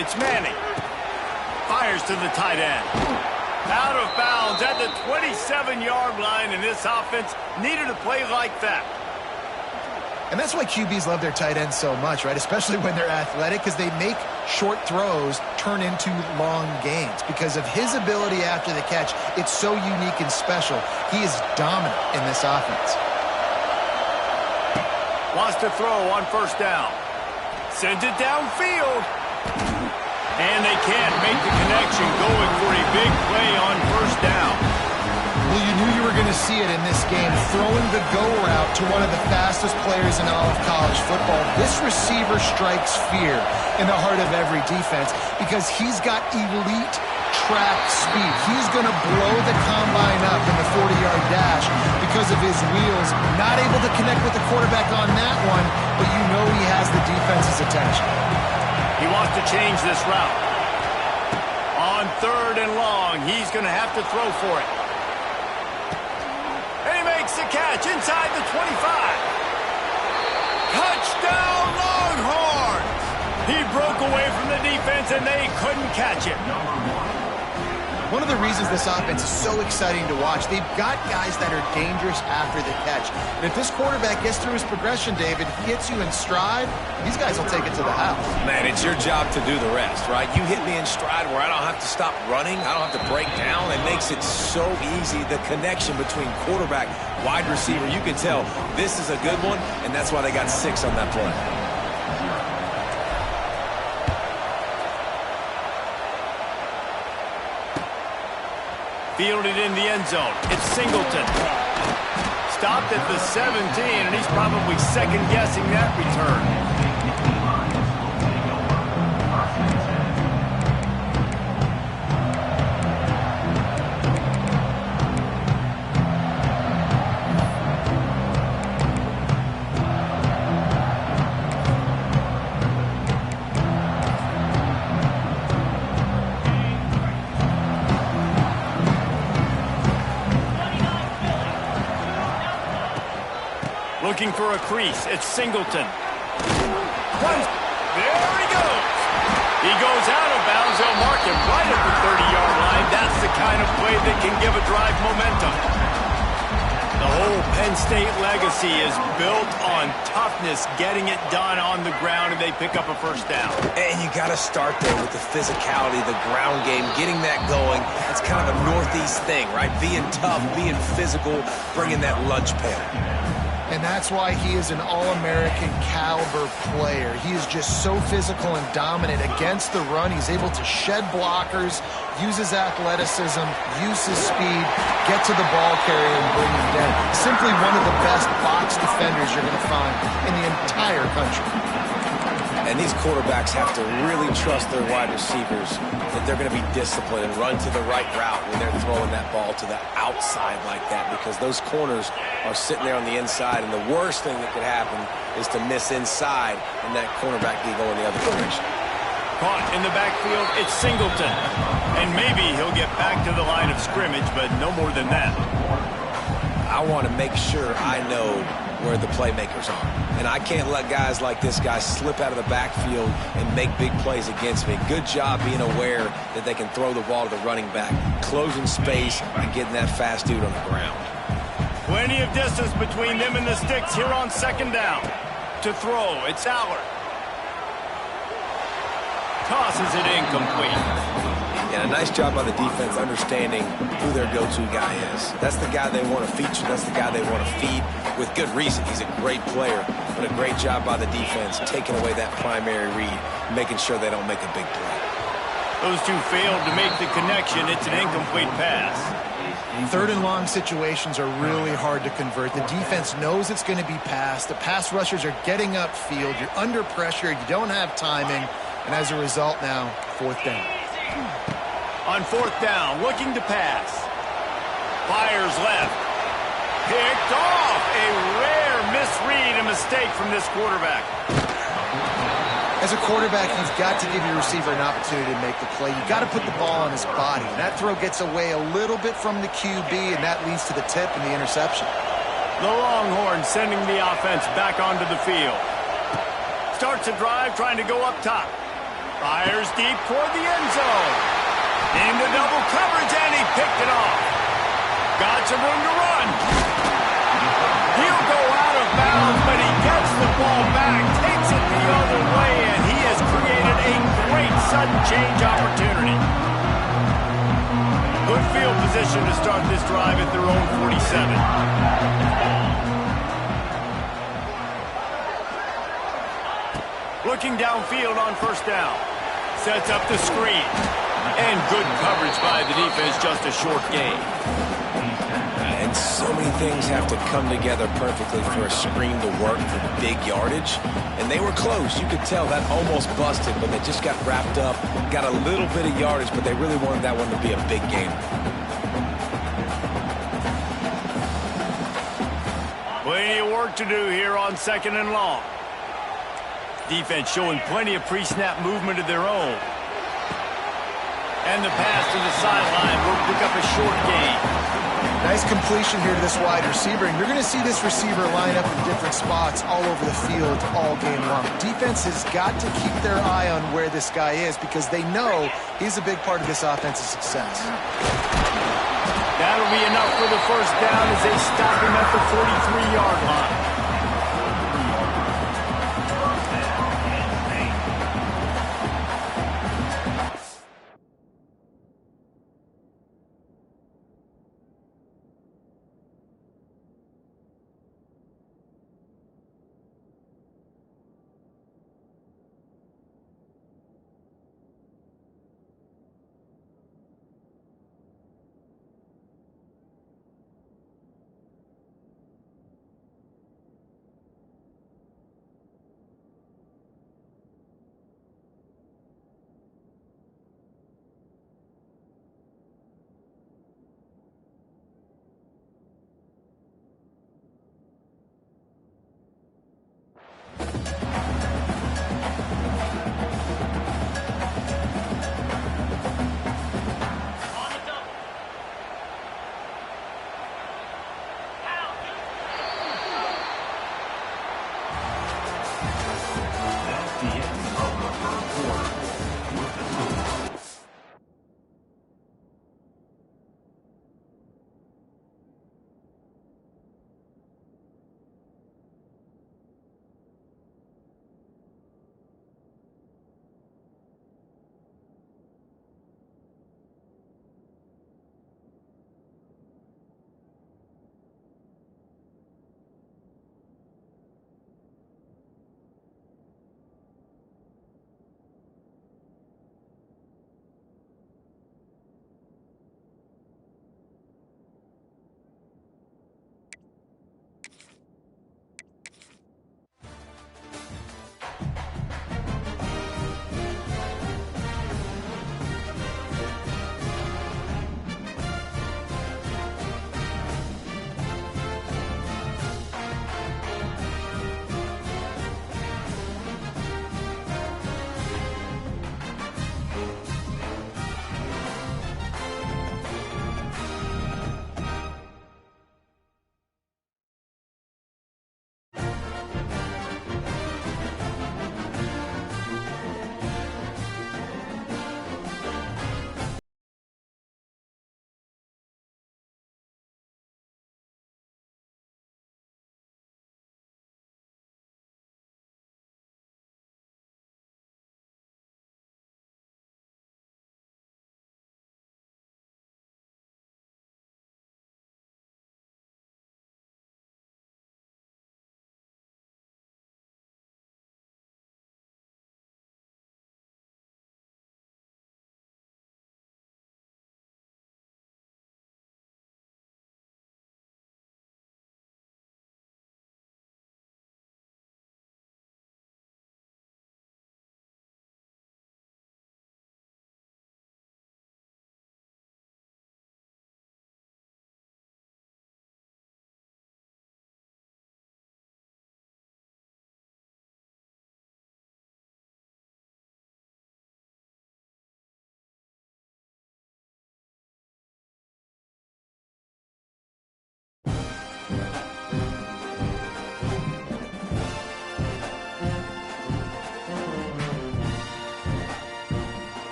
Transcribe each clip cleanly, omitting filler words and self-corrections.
It's Manning. Fires to the tight end. Out of bounds at the 27-yard line, and this offense needed a play like that. And that's why QBs love their tight ends so much, right? Especially when they're athletic, because they make short throws turn into long gains. Because of his ability after the catch, it's so unique and special. He is dominant in this offense. Wants to throw on first down. Sends it downfield. And they can't make the connection, going for a big play on first down. Well, you knew you were going to see it in this game, throwing the go route to one of the fastest players in all of college football. This receiver strikes fear in the heart of every defense because he's got elite track speed. He's going to blow the combine up in the 40-yard dash because of his wheels. Not able to connect with the quarterback on that one, but you know he has the defense's attention. He wants to change this route. On 3rd and long, he's going to have to throw for it. And he makes the catch inside the 25. Touchdown, Longhorns! He broke away from the defense, and they couldn't catch him. One of the reasons this offense is so exciting to watch, they've got guys that are dangerous after the catch. And if this quarterback gets through his progression, David, hits you in stride, these guys will take it to the house. Man, it's your job to do the rest, right? You hit me in stride where I don't have to stop running. I don't have to break down. It makes it so easy. The connection between quarterback, wide receiver, you can tell this is a good one, and that's why they got 6 on that play. Fielded in the end zone. It's Singleton. Stopped at the 17, and he's probably second-guessing that return. Looking for a crease. It's Singleton. Runs. There he goes. He goes out of bounds. They'll mark him right at the 30-yard line. That's the kind of play that can give a drive momentum. The whole Penn State legacy is built on toughness, getting it done on the ground, and they pick up a first down. And you got to start there with the physicality, the ground game, getting that going. That's kind of a Northeast thing, right? Being tough, being physical, bringing that lunch pail. And that's why he is an all-American caliber player. He is just so physical and dominant against the run. He's able to shed blockers, use his athleticism, use his speed, get to the ball carrier and bring him down. Simply one of the best box defenders you're going to find in the entire country. And these quarterbacks have to really trust their wide receivers that they're going to be disciplined and run to the right route when they're throwing that ball to the outside like that, because those corners are sitting there on the inside, and the worst thing that could happen is to miss inside and that cornerback be going the other direction. Caught in the backfield, it's Singleton. And maybe he'll get back to the line of scrimmage, but no more than that. I want to make sure I know where the playmakers are. And I can't let guys like this guy slip out of the backfield and make big plays against me. Good job being aware that they can throw the ball to the running back, closing space and getting that fast dude on the ground. Plenty of distance between them and the sticks here on 2nd down. To throw, it's Allard. Tosses it incomplete. And a nice job by the defense understanding who their go-to guy is. That's the guy they want to feature. That's the guy they want to feed with good reason. He's a great player, but a great job by the defense taking away that primary read, making sure they don't make a big play. Those two failed to make the connection. It's an incomplete pass. 3rd and long situations are really hard to convert. The defense knows it's going to be passed. The pass rushers are getting upfield. You're under pressure. You don't have timing. And as a result now, 4th down. On 4th down, looking to pass. Fires left. Picked off. A rare misread and mistake from this quarterback. As a quarterback, you've got to give your receiver an opportunity to make the play. You've got to put the ball on his body. That throw gets away a little bit from the QB, and that leads to the tip and the interception. The Longhorns sending the offense back onto the field. Starts a drive trying to go up top. Fires deep toward the end zone. Into double coverage, and he picked it off. Got some room to run. He'll go out of bounds, but he gets the ball back, takes it the other way, and he has created a great sudden change opportunity. Good field position to start this drive at their own 47. Looking downfield on first down. Sets up the screen. And good coverage by the defense, just a short gain. And so many things have to come together perfectly for a screen to work for the big yardage. And they were close. You could tell that almost busted, but they just got wrapped up, got a little bit of yardage, but they really wanted that one to be a big game. Plenty of work to do here on 2nd and long. Defense showing plenty of pre-snap movement of their own. And the pass to the sideline will pick up a short gain. Nice completion here to this wide receiver, and you're going to see this receiver line up in different spots all over the field all game long. Defense has got to keep their eye on where this guy is because they know he's a big part of this offense's success. That'll be enough for the first down as they stop him at the 43-yard line.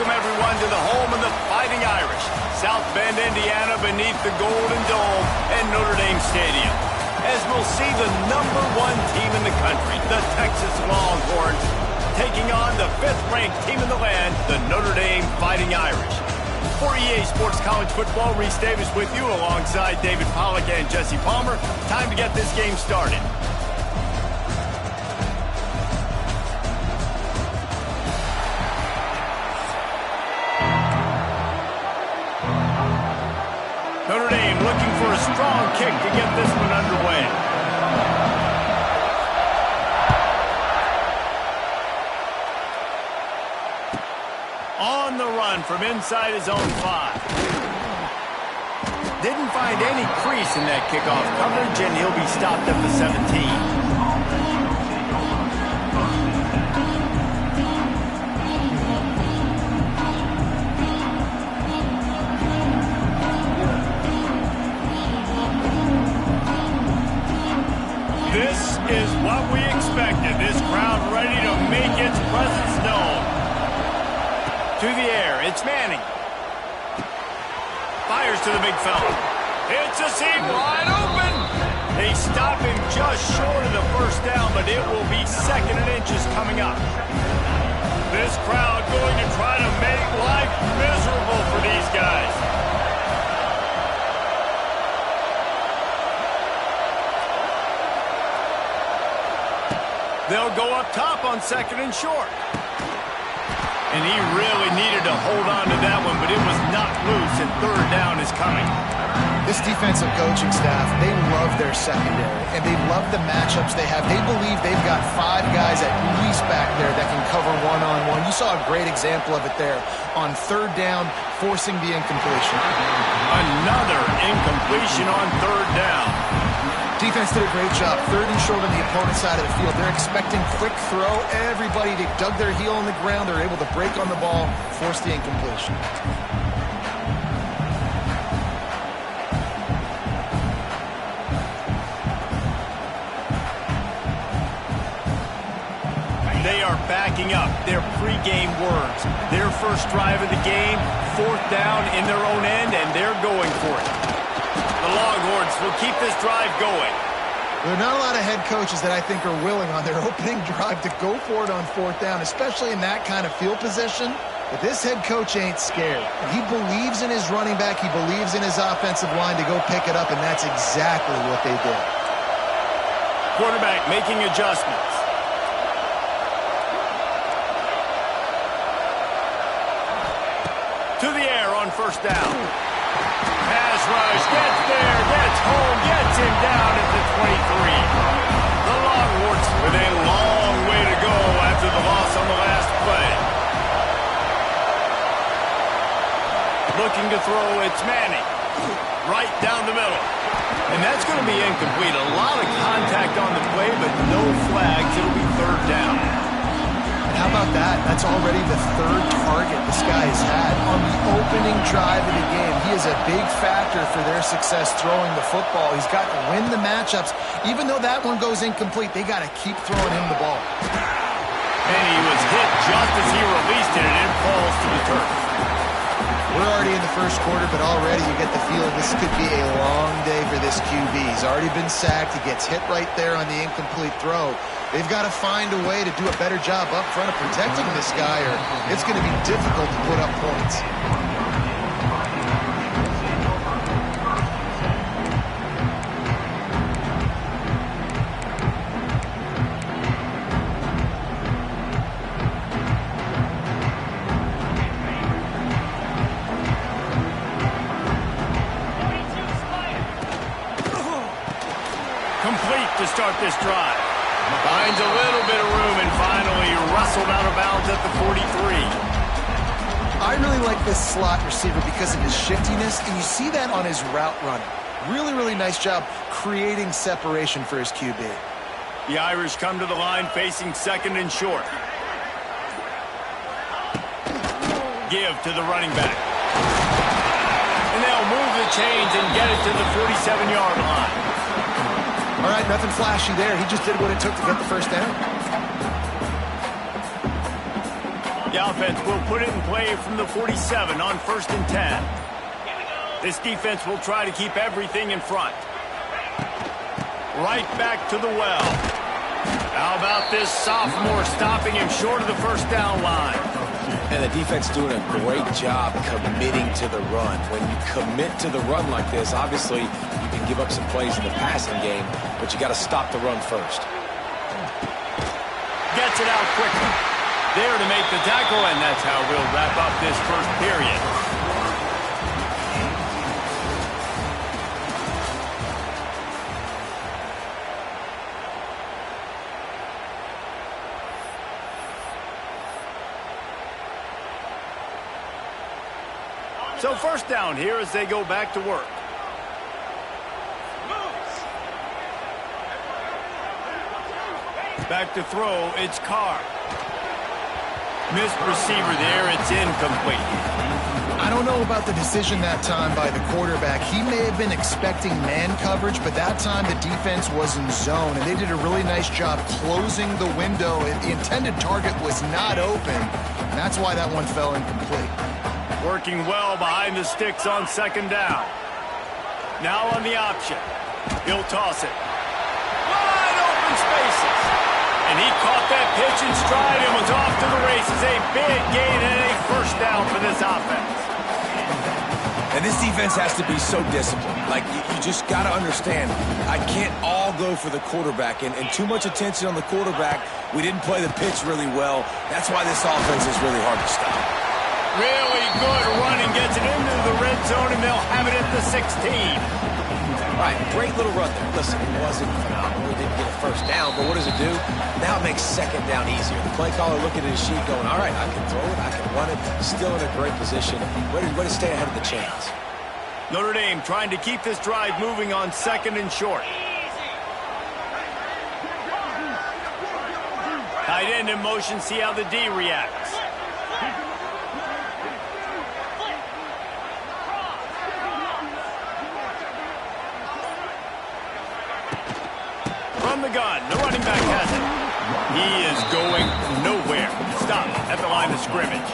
Welcome, everyone, to the home of the Fighting Irish, South Bend, Indiana, beneath the Golden Dome and Notre Dame Stadium. As we'll see the #1 team in the country, the Texas Longhorns, taking on the 5th-ranked team in the land, the Notre Dame Fighting Irish. For EA Sports College Football, Reese Davis with you alongside David Pollack and Jesse Palmer. Time to get this game started. Notre Dame looking for a strong kick to get this one underway. On the run from inside his own 5. Didn't find any crease in that kickoff coverage, and he'll be stopped at the 17. This is what we expected. This crowd ready to make its presence known. To the air, it's Manning. Fires to the big fella. It's a seam wide open. They stop him just short of the first down, but it will be 2nd and inches coming up. This crowd going to try to make life miserable for these guys. They'll go up top on 2nd and short. And he really needed to hold on to that one, but it was not loose, and 3rd down is coming. This defensive coaching staff, they love their secondary, and they love the matchups they have. They believe they've got 5 guys at least back there that can cover one-on-one. You saw a great example of it there on 3rd down, forcing the incompletion. Another incompletion on 3rd down. Defense did a great job. 3rd and short on the opponent's side of the field. They're expecting quick throw. Everybody, they dug their heel on the ground. They're able to break on the ball, force the incompletion. They are backing up their pregame words. Their first drive of the game, 4th down in their own end, and they're going for it. The Longhorns will keep this drive going. There are not a lot of head coaches that I think are willing on their opening drive to go for it on 4th down, especially in that kind of field position. But this head coach ain't scared. He believes in his running back. He believes in his offensive line to go pick it up, and that's exactly what they did. Quarterback making adjustments. To the air on 1st down. Pass rush, gets there, gets home, gets him down at the 23. The Longhorns with a long way to go after the loss on the last play. Looking to throw, it's Manning. Right down the middle. And that's going to be incomplete. A lot of contact on the play, but no flags. It'll be 3rd down. How about that? That's already the 3rd target this guy has had on the opening drive of the game. He is a big factor for their success throwing the football. He's got to win the matchups. Even though that one goes incomplete, they got to keep throwing him the ball. And he was hit just as he released it, and it falls to the turf. We're already in the 1st quarter, but already you get the feeling this could be a long day for this QB. He's already been sacked. He gets hit right there on the incomplete throw. They've got to find a way to do a better job up front of protecting this guy, or it's going to be difficult to put up points. Complete to start this drive. Finds a little bit of room and finally wrestled out of bounds at the 43. I really like this slot receiver because of his shiftiness, and you see that on his route running. Really, really nice job creating separation for his QB. The Irish come to the line facing 2nd and short. Give to the running back. And they'll move the chains and get it to the 47-yard line. All right, nothing flashy there. He just did what it took to get the 1st down. The offense will put it in play from the 47 on 1st and 10. This defense will try to keep everything in front. Right back to the well. How about this sophomore stopping him short of the first down line? And the defense doing a great job committing to the run. When you commit to the run like this, obviously you can give up some plays in the passing game, but you got to stop the run first. Gets it out quickly. There to make the tackle, and that's how we'll wrap up this first period. So 1st down here as they go back to work. Back to throw, it's Carr. Missed receiver there, it's incomplete. I don't know about the decision that time by the quarterback. He may have been expecting man coverage, but that time the defense was in zone, and they did a really nice job closing the window. The intended target was not open, and that's why that one fell incomplete. Working well behind the sticks on 2nd down. Now on the option. He'll toss it. Wide open spaces. And he caught that pitch in stride and was off to the races. A big gain and a 1st down for this offense. And this defense has to be so disciplined. Like, you just got to understand, I can't all go for the quarterback. And too much attention on the quarterback. We didn't play the pitch really well. That's why this offense is really hard to stop. Really good running, gets it into the red zone, and they'll have it at the 16. Right, great little run there. Listen, it wasn't phenomenal. He didn't get a 1st down, but what does it do? Now it makes 2nd down easier. The play caller looking at his sheet going, all right, I can throw it, I can run it, still in a great position. Way to stay ahead of the chains. Notre Dame trying to keep this drive moving on 2nd and short. Tight end in motion, see how the D reacts. From the gun, the running back has it. He is going nowhere. Stop at the line of scrimmage.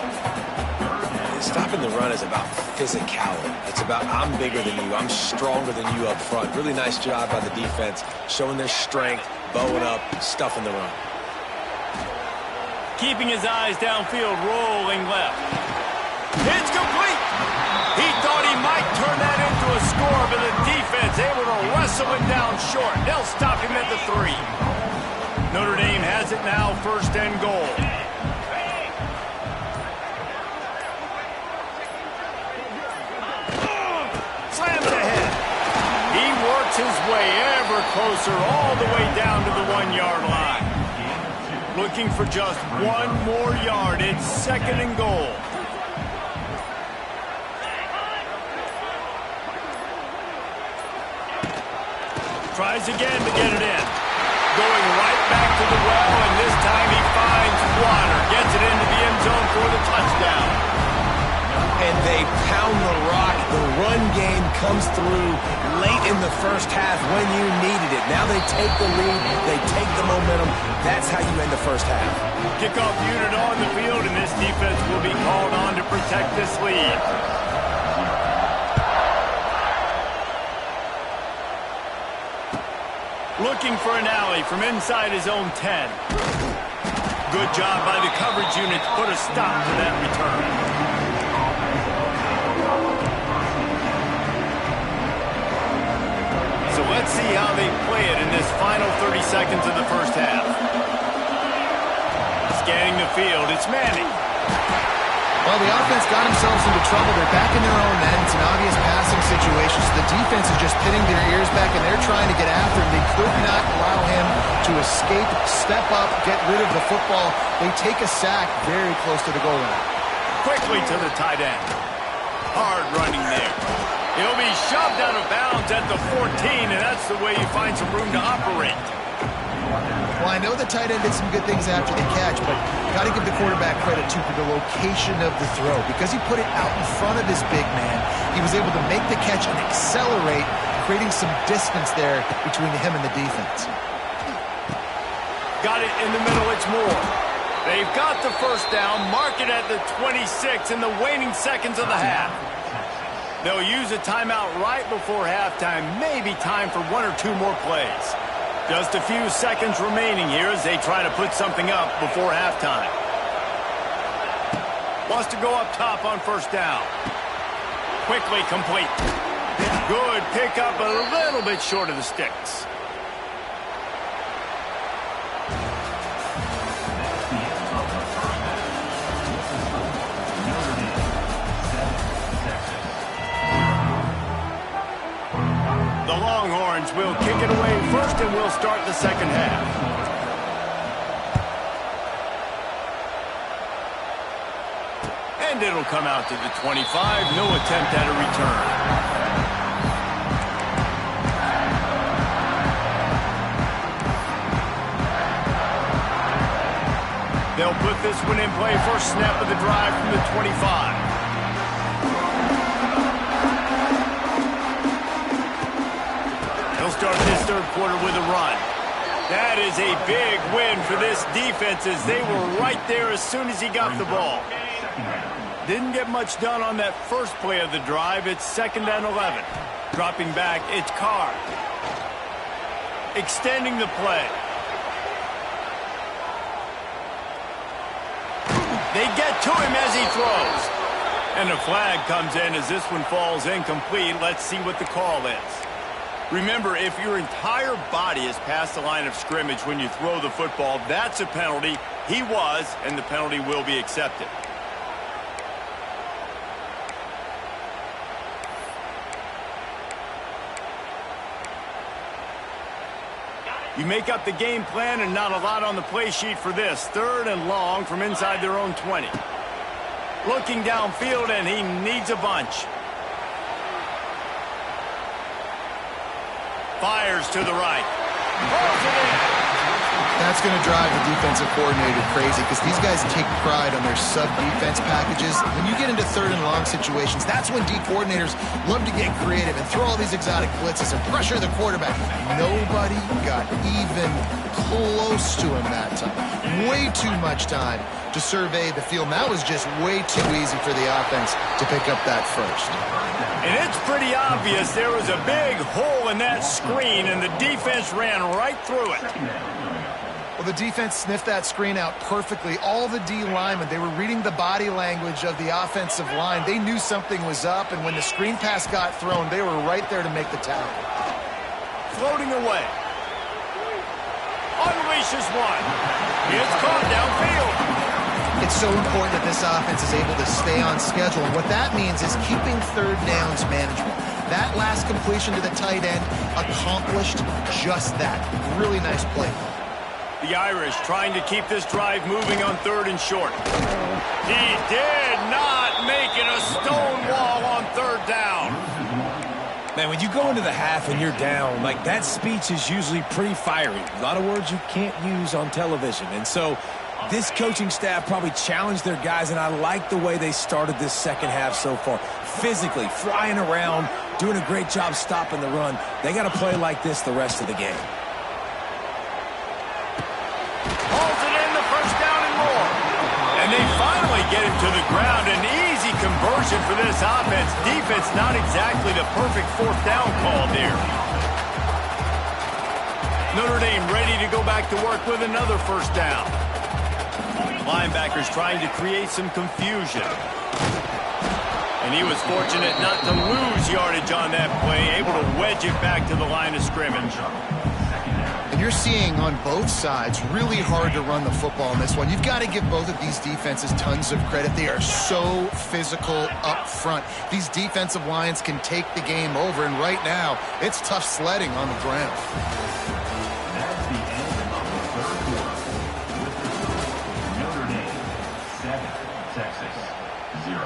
Stopping the run is about physicality. It's about I'm bigger than you, I'm stronger than you up front. Really nice job by the defense, showing their strength, bowing up, stuffing the run. Keeping his eyes downfield, rolling left. It's complete. He thought he might turn that into a score, but the defense able to wrestle it down short. They'll stop him at the 3. Notre Dame has it now, 1st and goal. Slam it ahead. He works his way ever closer, all the way down to the 1-yard line. Looking for just 1 more yard. It's 2nd and goal. Tries again to get it in. Going right back to the well, and this time he finds water. Gets it into the end zone for the touchdown. And they pound the rock. The run game comes through late in the 1st half when you needed it. Now they take the lead. They take the momentum. That's how you end the 1st half. Kickoff unit on the field, and this defense will be called on to protect this lead. Looking for an alley from inside his own 10. Good job by the coverage unit to put a stop to that return. So let's see how they play it in this final 30 seconds of the 1st half. Scanning the field, it's Manning. Well, the offense got themselves into trouble. They're back in their own end. It's an obvious passing situation. So the defense is just pinning their ears back, and they're trying to get after him. They could not allow him to escape, step up, get rid of the football. They take a sack very close to the goal line. Quickly to the tight end. Hard running there. He'll be shoved out of bounds at the 14, and that's the way you find some room to operate. Well, I know the tight end did some good things after the catch, but got to give the quarterback credit, too, for the location of the throw. Because he put it out in front of his big man, he was able to make the catch and accelerate, creating some distance there between him and the defense. Got it in the middle, it's Moore. They've got the first down, mark it at the 26 in the waning seconds of the half. They'll use a timeout right before halftime, maybe time for one or two more plays. Just a few seconds remaining here as they try to put something up before halftime. Wants to go up top on first down. Quickly complete. Good pickup, a little bit short of the sticks. The Longhorns will kick it away first, and we'll start the second half. And it'll come out to the 25. No attempt at a return. They'll put this one in play first snap of the drive from the 25. They'll start this third quarter with a run. That is a big win for this defense as they were right there as soon as he got the ball. Didn't get much done on that first play of the drive. It's 2nd and 11. Dropping back, it's Carr. Extending the play. They get to him as he throws. And a flag comes in as this one falls incomplete. Let's see what the call is. Remember, if your entire body is past the line of scrimmage when you throw the football, that's a penalty. He was, and the penalty will be accepted. You make up the game plan and not a lot on the play sheet for this. 3rd and long from inside their own 20. Looking downfield, and he needs a bunch. Fires to the right. Pulls it in. That's going to drive the defensive coordinator crazy because these guys take pride on their sub-defense packages. When you get into 3rd and long situations, that's when D coordinators love to get creative and throw all these exotic blitzes and pressure the quarterback. Nobody got even close to him that time. Way too much time to survey the field. And that was just way too easy for the offense to pick up that first. And it's pretty obvious there was a big hole in that screen, and the defense ran right through it. Well, the defense sniffed that screen out perfectly. All the D linemen, they were reading the body language of the offensive line. They knew something was up, and when the screen pass got thrown, they were right there to make the tackle. Floating away. Unleashes one. It's caught downfield. It's so important that this offense is able to stay on schedule, and what that means is keeping 3rd downs manageable. That last completion to the tight end accomplished just that. Really nice play. The Irish trying to keep this drive moving on 3rd and short. He did not make it a stone wall on 3rd down. Man, when you go into the half and you're down, like that speech is usually pretty fiery. A lot of words you can't use on television. And so this coaching staff probably challenged their guys, and I like the way they started this second half so far. Physically, flying around, doing a great job stopping the run. They got to play like this the rest of the game. Holds it in, the first down and more. And they finally get him to the ground. An easy conversion for this offense. Defense not exactly the perfect 4th down call there. Notre Dame ready to go back to work with another first down. Linebackers trying to create some confusion. And he was fortunate not to lose yardage on that play, able to wedge it back to the line of scrimmage. And you're seeing on both sides really hard to run the football in this one. You've got to give both of these defenses tons of credit. They are so physical up front. These defensive lines can take the game over, and right now, it's tough sledding on the ground. That's the end of the 3rd quarter. With the score, Notre Dame 7, Texas 0.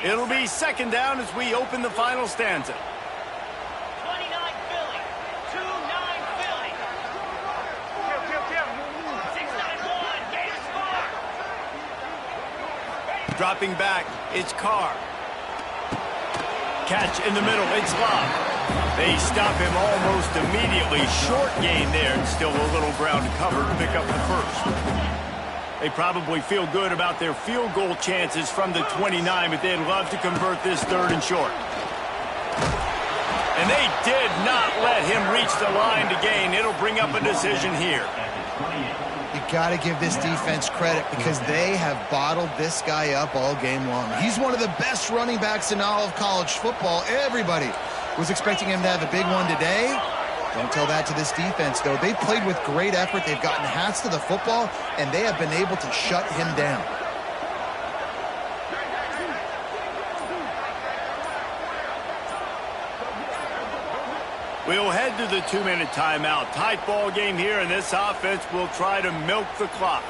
It'll be 2nd down as we open the final stanza. 29 Philly, 2-9 Philly. 6-9-1, Gators score. Dropping back, it's Carr. catch in the middle. It's Love. They stop him almost immediately. Short gain there, and still a little ground to cover to pick up the first. They probably feel good about their field goal chances from the 29, but they'd love to convert this 3rd and short. And they did not let him reach the line to gain. It'll bring up a decision here. You got to give this defense credit because they have bottled this guy up all game long. He's one of the best running backs in all of college football. Everybody was expecting him to have a big one today. Don't tell that to this defense, though. They've played with great effort. They've gotten hats to the football, and they have been able to shut him down. We'll head to the 2-minute timeout. Tight ball game here, and this offense will try to milk the clock.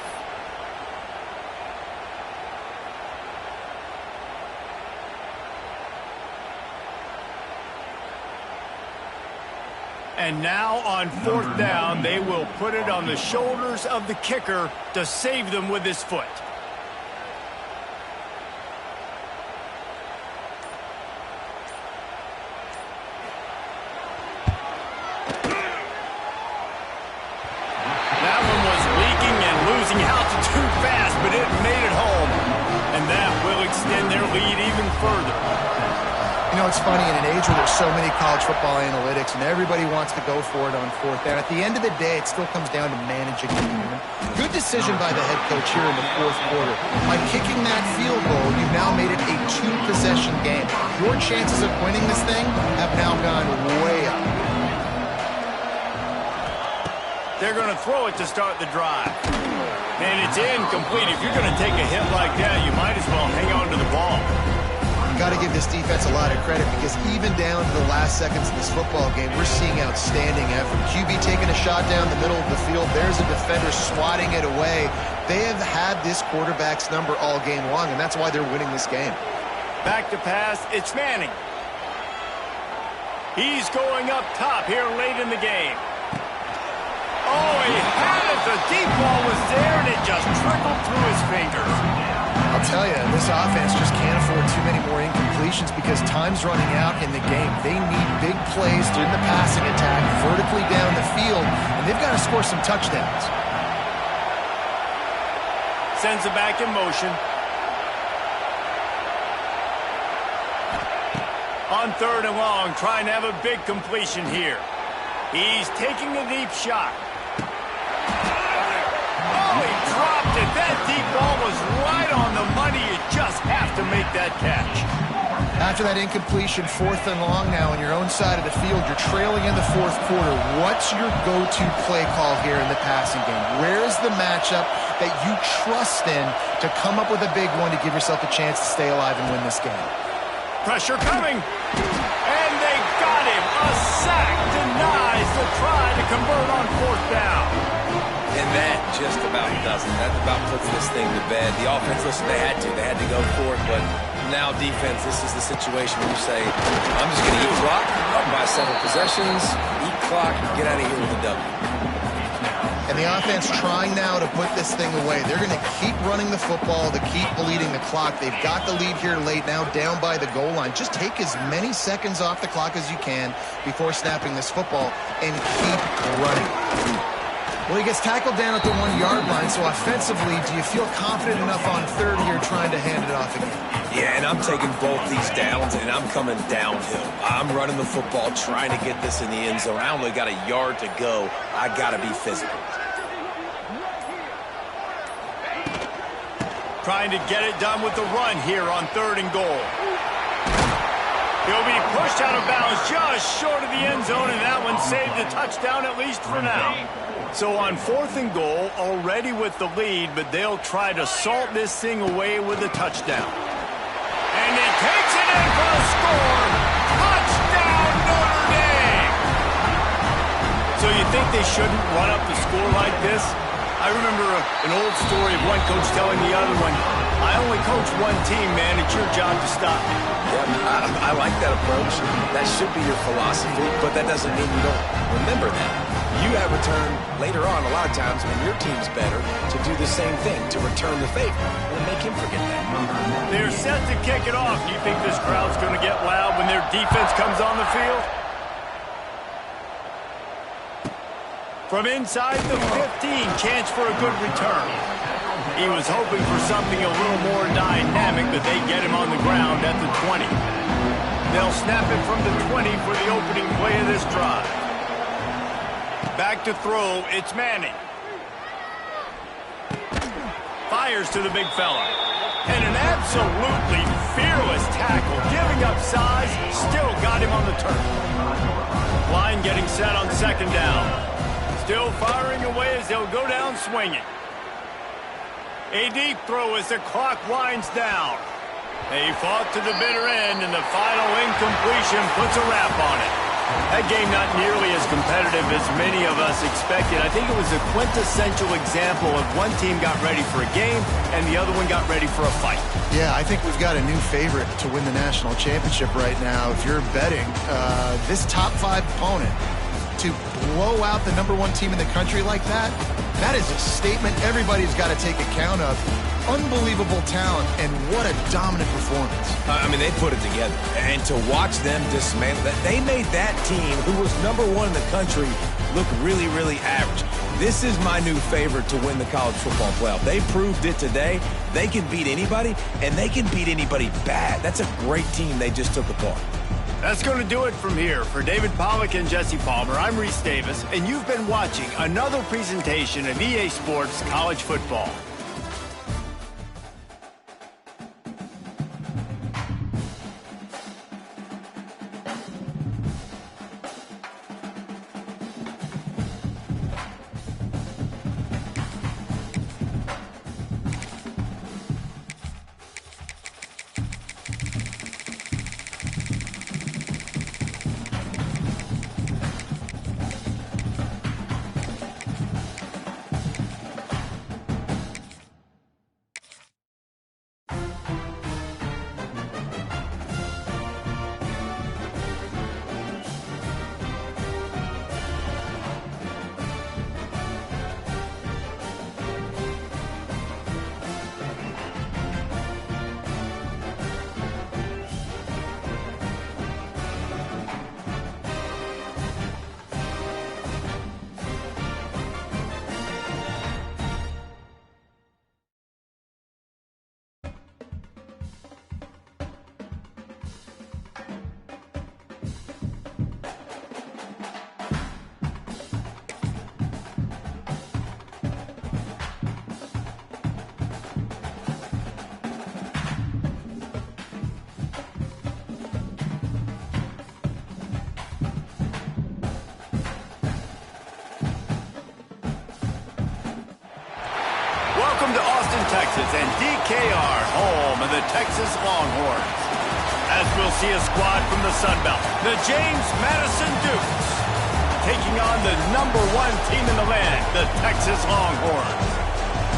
And now on 4th down, they will put it on the shoulders of the kicker to save them with his foot. That one was leaking and losing altitude fast, but it made it home. And that will extend their lead even further. You know, it's funny, in an age where there's so many college football analytics and everybody wants to go for it on 4th down, at the end of the day, it still comes down to managing the game. Good decision by the head coach here in the 4th quarter. By kicking that field goal, you've now made it a 2-possession game. Your chances of winning this thing have now gone way up. They're going to throw it to start the drive. And it's incomplete. If you're going to take a hit like that, you might as well hang on to the ball. Got to give this defense a lot of credit because even down to the last seconds of this football game, we're seeing outstanding effort. QB taking a shot down the middle of the field. There's a defender swatting it away. They have had this quarterback's number all game long, and that's why they're winning this game. Back to pass. It's Manning. He's going up top here late in the game. Oh, he had it. The deep ball was there, and it just trickled through his fingers. I'll tell you, this offense just can't afford too many more incompletions because time's running out in the game. They need big plays in the passing attack, vertically down the field, and they've got to score some touchdowns. Sends it back in motion. On 3rd and long, trying to have a big completion here. He's taking a deep shot. Oh, he dropped it. That deep ball was right on the money. You just have to make that catch. After that incompletion, 4th and long now on your own side of the field, you're trailing in the 4th quarter. What's your go-to play call here in the passing game? Where is the matchup that you trust in to come up with a big one to give yourself a chance to stay alive and win this game? Pressure coming. And they got him. A sack denies the try to convert on 4th down. And that just about does it. That about puts this thing to bed. The offense, listen, they had to go for it, but now defense, this is the situation where you say, I'm just going to eat clock, up by several possessions, eat clock, get out of here with a W. And the offense trying now to put this thing away. They're going to keep running the football to keep bleeding the clock. They've got the lead here late now, down by the goal line. Just take as many seconds off the clock as you can before snapping this football and keep running. Well, he gets tackled down at the 1-yard line, so offensively, do you feel confident enough on 3rd here trying to hand it off again? Yeah, and I'm taking both these downs, and I'm coming downhill. I'm running the football, trying to get this in the end zone. I only got a yard to go. I got to be physical. Trying to get it done with the run here on 3rd and goal. He'll be pushed out of bounds just short of the end zone, and that one saved a touchdown at least for now. So on 4th and goal, already with the lead, but they'll try to salt this thing away with a touchdown. And he takes it in for a score. Touchdown, Notre Dame! So you think they shouldn't run up the score like this? I remember an old story of one coach telling the other one, I only coach one team, man. It's your job to stop me. Yeah, I like that approach. That should be your philosophy, but that doesn't mean you don't remember that. You have a turn later on a lot of times when your team's better to do the same thing, to return the favor, and make him forget that. They're set to kick it off. Do you think this crowd's going to get loud when their defense comes on the field? From inside the 15, chance for a good return. He was hoping for something a little more dynamic, but they get him on the ground at the 20. They'll snap it from the 20 for the opening play of this drive. Back to throw, it's Manning. Fires to the big fella. And an absolutely fearless tackle, giving up size, still got him on the turf. Line getting set on second down. Still firing away as they'll go down swinging. A deep throw as the clock winds down. They fought to the bitter end, and the final incompletion puts a wrap on it. That game not nearly as competitive as many of us expected. I think it was a quintessential example of one team got ready for a game, and the other one got ready for a fight. Yeah, I think we've got a new favorite to win the national championship right now. If you're betting, this top 5 opponent to blow out the #1 team in the country like that, that is a statement everybody's got to take account of. Unbelievable talent, and what a dominant performance. I mean, they put it together. And to watch them dismantle that, they made that team, who was #1 in the country, look really, really average. This is my new favorite to win the college football playoff. They proved it today. They can beat anybody, and they can beat anybody bad. That's a great team they just took apart. That's going to do it from here. For David Pollack and Jesse Palmer, I'm Reese Davis, and you've been watching another presentation of EA Sports College Football. Welcome to Austin, Texas, and DKR, home of the Texas Longhorns. As we'll see a squad from the Sun Belt, the James Madison Dukes, taking on the #1 team in the land, the Texas Longhorns.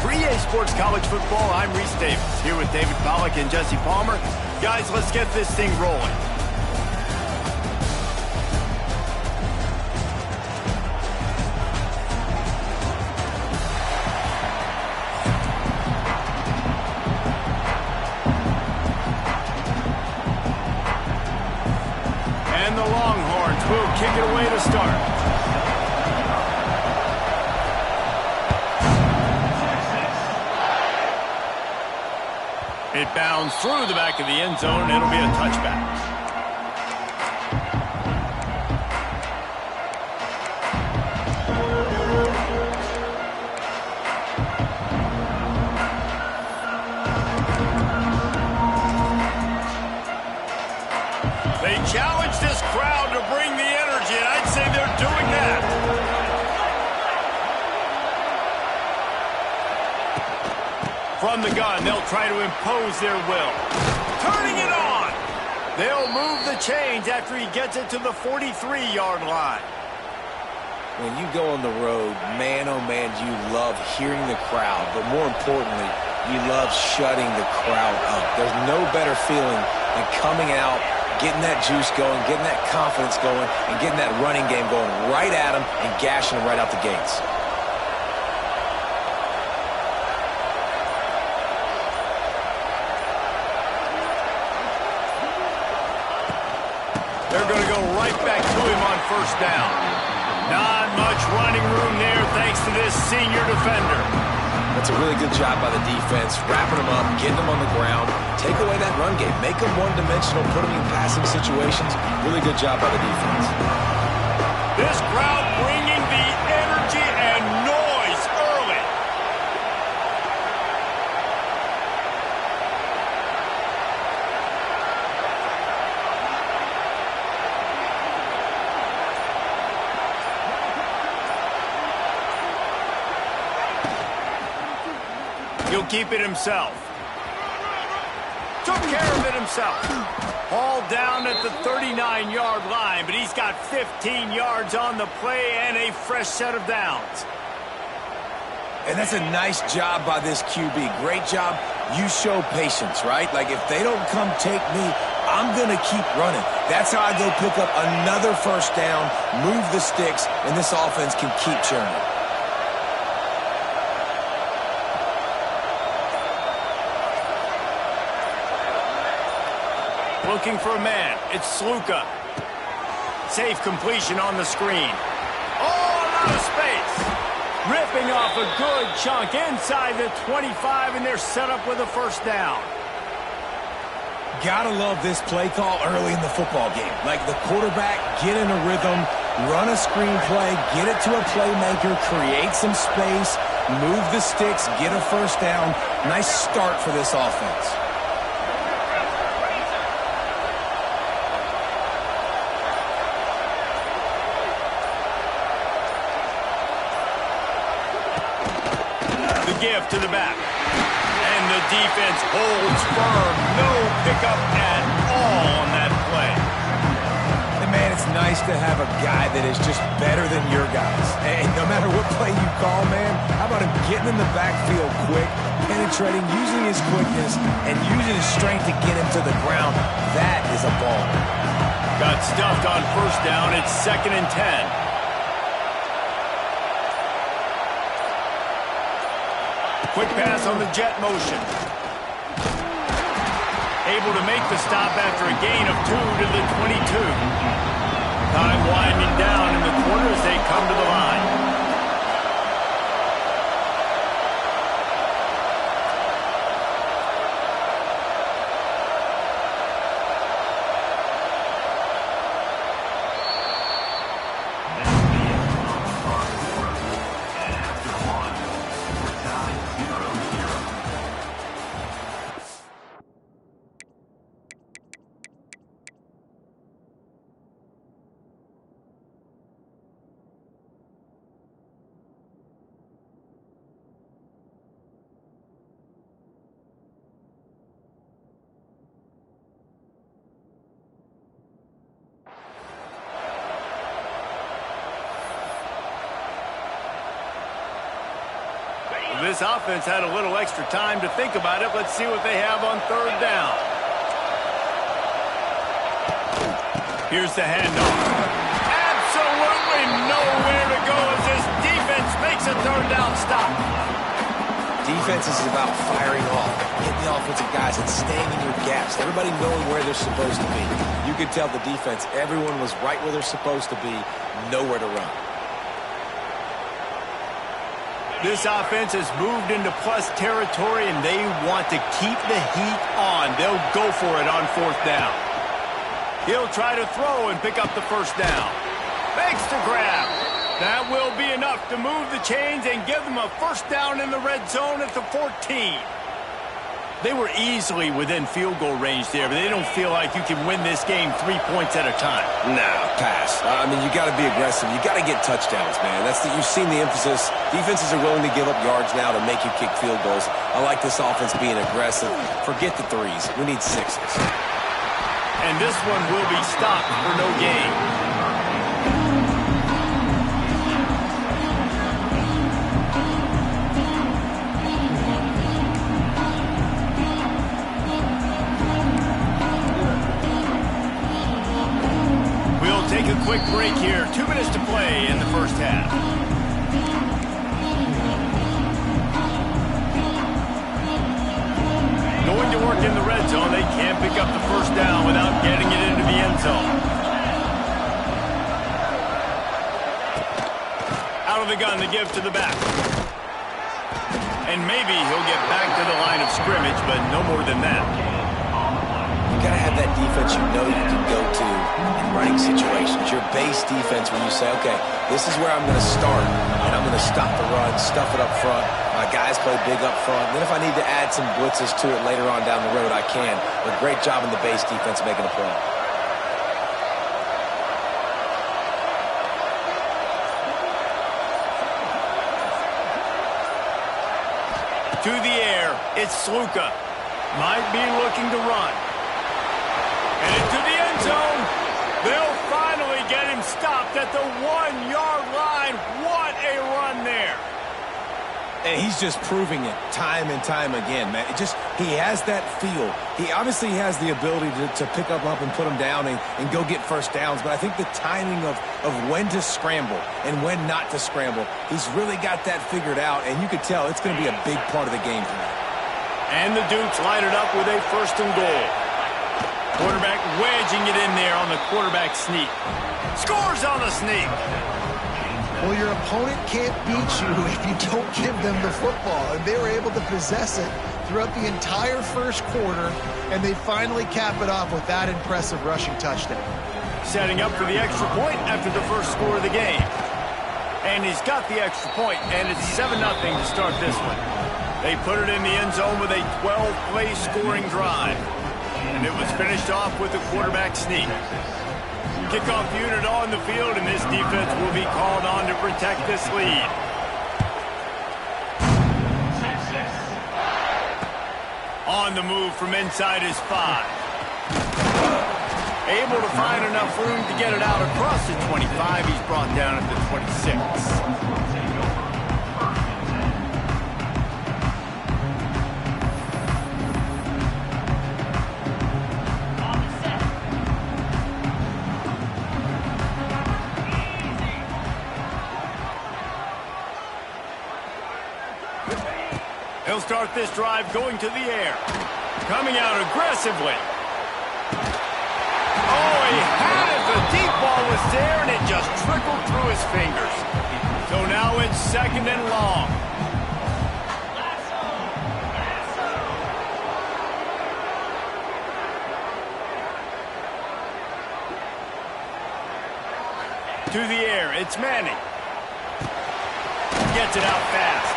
For EA Sports College Football, I'm Reese Davis, here with David Pollack and Jesse Palmer. Guys, let's get this thing rolling. And the Longhorns will kick it away to start. It bounds through the back of the end zone, and it'll be a touchback. They challenge this crowd to bring the energy, and I'd say they're doing that. From the gun, they'll try to impose their will. Turning it on! They'll move the chains after he gets it to the 43-yard line. When you go on the road, man, oh man, you love hearing the crowd, but more importantly, you love shutting the crowd up. There's no better feeling than coming out, getting that juice going, getting that confidence going, and getting that running game going right at them and gashing them right out the gates. They're going to go right back to him on first down. Not much running room there thanks to this senior defender. That's a really good job by the defense, wrapping them up, getting them on the ground, take away that run game, make them one-dimensional, put them in passing situations. Really good job by the defense. This crowd bringing the energy and noise early. He'll keep it himself. Took care of it himself. Hauled down at the 39-yard line, but he's got 15 yards on the play and a fresh set of downs. And that's a nice job by this QB. Great job. You show patience, right? Like, if they don't come take me, I'm going to keep running. That's how I go pick up another first down, move the sticks, and this offense can keep churning. Looking for a man. It's Sluka. Safe completion on the screen. Oh, a lot of space. Ripping off a good chunk inside the 25, and they're set up with a first down. Gotta love this play call early in the football game. Like, the quarterback, get in a rhythm, run a screen play, get it to a playmaker, create some space, move the sticks, get a first down. Nice start for this offense. Give to the back. And the defense holds firm. No pickup at all on that play. And man, it's nice to have a guy that is just better than your guys. Hey, no matter what play you call, man, how about him getting in the backfield quick, penetrating, using his quickness, and using his strength to get him to the ground? That is a ball. Got stuffed on first down. It's 2nd and 10. Quick pass on the jet motion. Able to make the stop after a gain of 2 to the 22. Time winding down in the corner as they come to the line. This offense had a little extra time to think about it. Let's see what they have on third down. Here's the handoff. Absolutely nowhere to go as this defense makes a third down stop. Defense is about firing off, getting the offensive guys and staying in your gaps. Everybody knowing where they're supposed to be. You could tell the defense, everyone was right where they're supposed to be, nowhere to run. This offense has moved into plus territory, and they want to keep the heat on. They'll go for it on fourth down. He'll try to throw and pick up the first down. Makes the grab. That will be enough to move the chains and give them a first down in the red zone at the 14. They were easily within field goal range there, but they don't feel like you can win this game 3 points at a time. No, pass. I mean, you got to be aggressive. You got to get touchdowns, man. You've seen the emphasis. Defenses are willing to give up yards now to make you kick field goals. I like this offense being aggressive. Forget the threes. We need sixes. And this one will be stopped for no gain. 2 minutes to play in the first half. Going to work in the red zone. They can't pick up the first down without getting it into the end zone. Out of the gun, the give to the back. And maybe he'll get back to the line of scrimmage, but no more than that. You got to have that defense you know you can go to in running situations. Your base defense when you say, okay, this is where I'm going to start, and I'm going to stop the run, stuff it up front. My guys play big up front. Then if I need to add some blitzes to it later on down the road, I can. But great job in the base defense making a play. To the air, it's Sluka. Might be looking to run. And into the end zone. They'll finally get him stopped at the 1-yard line. What a run there. And he's just proving it time and time again, man. He has that feel. He obviously has the ability to pick up and put him down and go get first downs. But I think the timing of when to scramble and when not to scramble, he's really got that figured out. And you could tell it's going to be a big part of the game for him. And the Dukes line it up with a 1st and goal. Quarterback wedging it in there on the quarterback sneak. Scores on the sneak. Well, your opponent can't beat you if you don't give them the football. And they were able to possess it throughout the entire first quarter, and they finally cap it off with that impressive rushing touchdown. Setting up for the extra point after the first score of the game. And he's got the extra point, and it's 7-0 to start this one. They put it in the end zone with a 12-play scoring drive. And it was finished off with a quarterback sneak. Kickoff unit on the field, and this defense will be called on to protect this lead. On the move from inside his 5. Able to find enough room to get it out across the 25. He's brought down at the 26. He'll start this drive going to the air. Coming out aggressively. Oh, he had it. The deep ball was there, and it just trickled through his fingers. So now it's 2nd and long. To the air, it's Manning. Gets it out fast.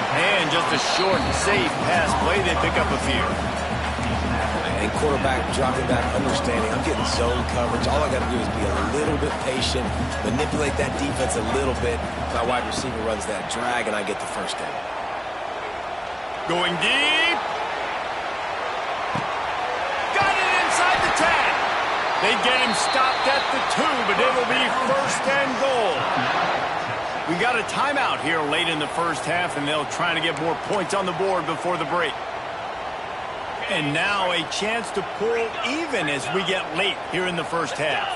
And just a short and safe pass play. They pick up a few. And quarterback dropping back, understanding I'm getting zone coverage. All I got to do is be a little bit patient, manipulate that defense a little bit. My wide receiver runs that drag, and I get the first down. Going deep. Got it inside the 10. They get him stopped at the 2, but it'll be 1st and goal. We got a timeout here late in the first half, and they'll try to get more points on the board before the break. And now a chance to pull even as we get late here in the first half.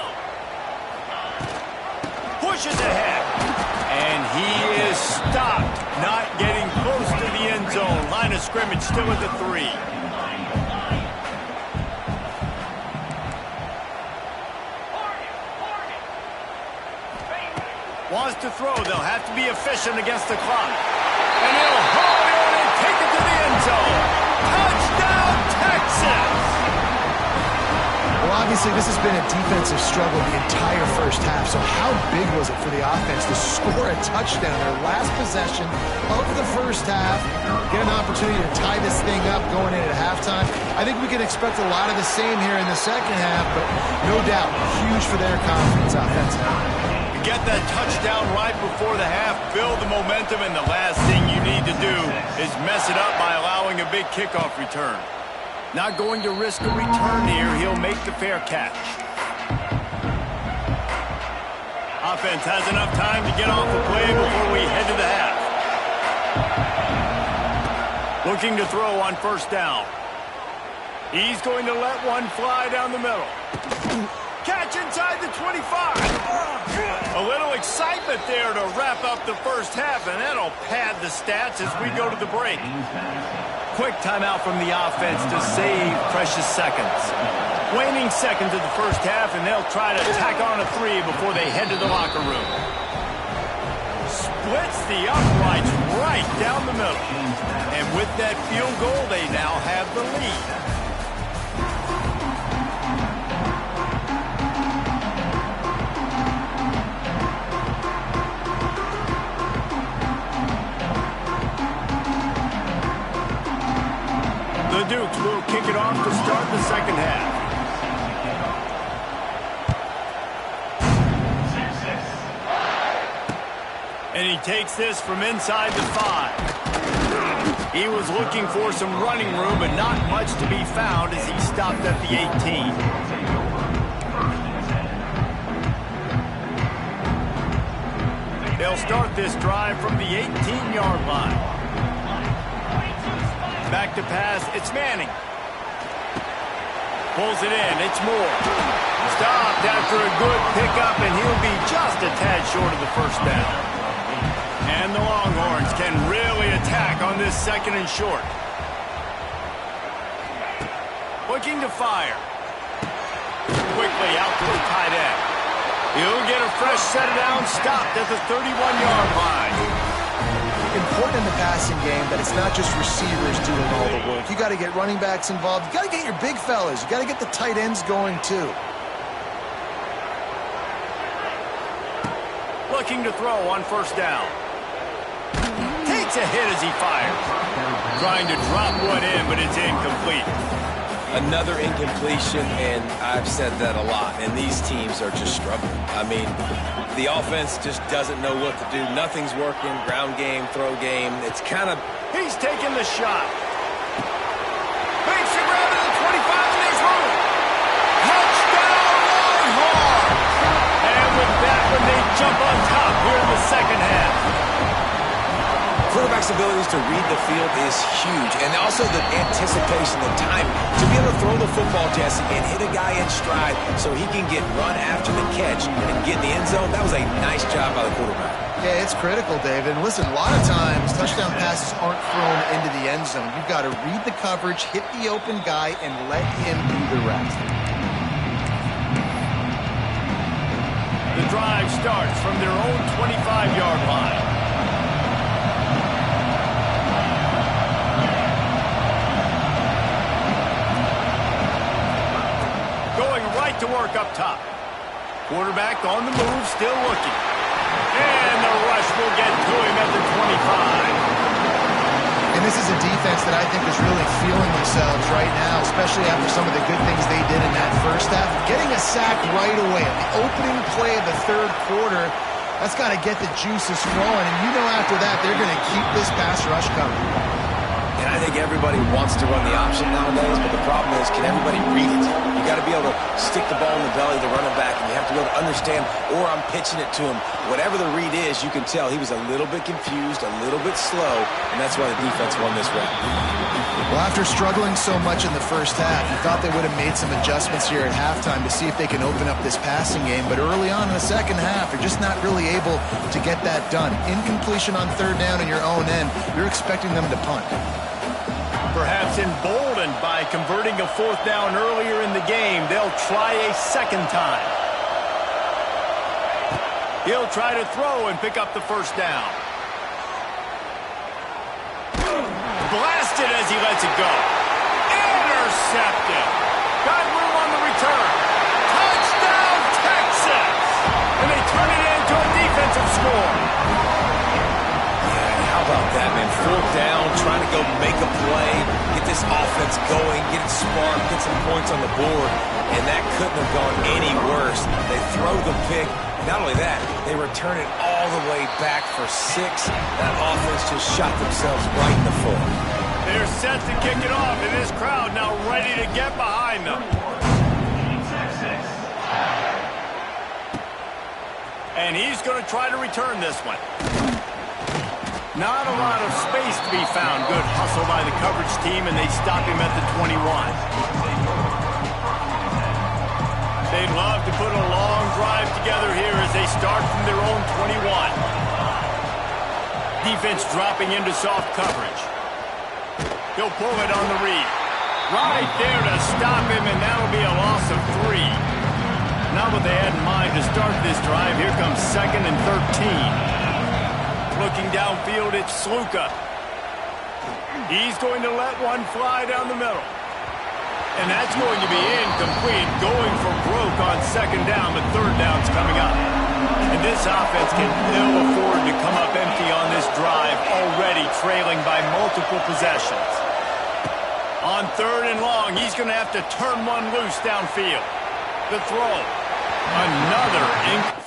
Pushes ahead. And he is stopped, not getting close to the end zone. Line of scrimmage still at the 3. Wants to throw. They'll have to be efficient against the clock. And he'll haul in and take it to the end zone. Touchdown, Texas! Well, obviously, this has been a defensive struggle the entire first half, so how big was it for the offense to score a touchdown, their last possession of the first half, get an opportunity to tie this thing up going into halftime? I think we can expect a lot of the same here in the second half, but no doubt, huge for their confidence offensively. Get that touchdown right before the half, build the momentum, and the last thing you need to do is mess it up by allowing a big kickoff return. Not going to risk a return here. He'll make the fair catch. Offense has enough time to get off the play before we head to the half. Looking to throw on 1st down. He's going to let one fly down the middle. Catch inside the 25. A little excitement there to wrap up the first half, and that'll pad the stats as we go to the break. Quick timeout from the offense to save precious seconds. Waning seconds of the first half, and they'll try to tack on a 3 before they head to the locker room. Splits the uprights right down the middle. And with that field goal, they now have the lead. The Dukes will kick it off to start the second half. And he takes this from inside the 5. He was looking for some running room, but not much to be found as he stopped at the 18. They'll start this drive from the 18-yard line. Back to pass, it's Manning. Pulls it in, it's Moore. Stopped after a good pickup, and he'll be just a tad short of the first down. And the Longhorns can really attack on this second and short. Looking to fire. Quickly out to the tight end. He'll get a fresh set down, stopped at the 31-yard line. Important in the passing game that it's not just receivers doing all the work. You got to get running backs involved. You got to get your big fellas. You got to get the tight ends going too. Looking to throw on first down. Takes a hit as he fires. Trying to drop one in, but it's incomplete. Another incompletion, and I've said that a lot, and these teams are just struggling. I mean, the offense just doesn't know what to do. Nothing's working. Ground game, throw game. It's kind of... He's taking the shot. Makes the grab to the 25, and there's room. Touchdown, Longhorns! And with that one, they jump on top here in the second half. Quarterback's abilities to read the field is huge, and also the anticipation, the timing. To be able to throw the football, Jesse, and hit a guy in stride so he can get run after the catch and get in the end zone, that was a nice job by the quarterback. Yeah, it's critical, David. And listen, a lot of times, touchdown passes aren't thrown into the end zone. You've got to read the coverage, hit the open guy, and let him do the rest. The drive starts from their own 25-yard line. To work up top. Quarterback on the move, still looking. And the rush will get to him at the 25. And this is a defense that I think is really feeling themselves right now, especially after some of the good things they did in that first half. Getting a sack right away at the opening play of the third quarter, that's got to get the juices flowing. And you know after that, they're going to keep this pass rush coming. And I think everybody wants to run the option nowadays, but the problem is, can everybody read it? You got to be able to stick the ball in the belly of the running back, and you have to be able to understand, or I'm pitching it to him. Whatever the read is, you can tell he was a little bit confused, a little bit slow, and that's why the defense won this round. Well, after struggling so much in the first half, you thought they would have made some adjustments here at halftime to see if they can open up this passing game, but early on in the second half, they're just not really able to get that done. Incompletion on third down in your own end, you're expecting them to punt. Perhaps emboldened by converting a fourth down earlier in the game, they'll try a second time. He'll try to throw and pick up the first down. Blasted as he lets it go. Intercepted. Got room on the return. Touchdown, Texas! And they turn it into a defensive score. How about that, man? Fourth down, trying to go make a play, get this offense going, get it sparked, get some points on the board, and that couldn't have gone any worse. They throw the pick. Not only that, they return it all the way back for 6. That offense just shot themselves right in the foot. They're set to kick it off, and this crowd now ready to get behind them. And he's going to try to return this one. Not a lot of space to be found. Good hustle by the coverage team, and they stop him at the 21. They'd love to put a long drive together here as they start from their own 21. Defense dropping into soft coverage. He'll pull it on the read. Right there to stop him, and that'll be a loss of 3. Not what they had in mind to start this drive. Here comes 2nd and 13. Looking downfield, it's Sluka. He's going to let one fly down the middle. And that's going to be incomplete, going for broke on 2nd down, but 3rd down's coming up. And this offense can ill afford to come up empty on this drive, already trailing by multiple possessions. On 3rd and long, he's going to have to turn one loose downfield. The throw. Another incomplete.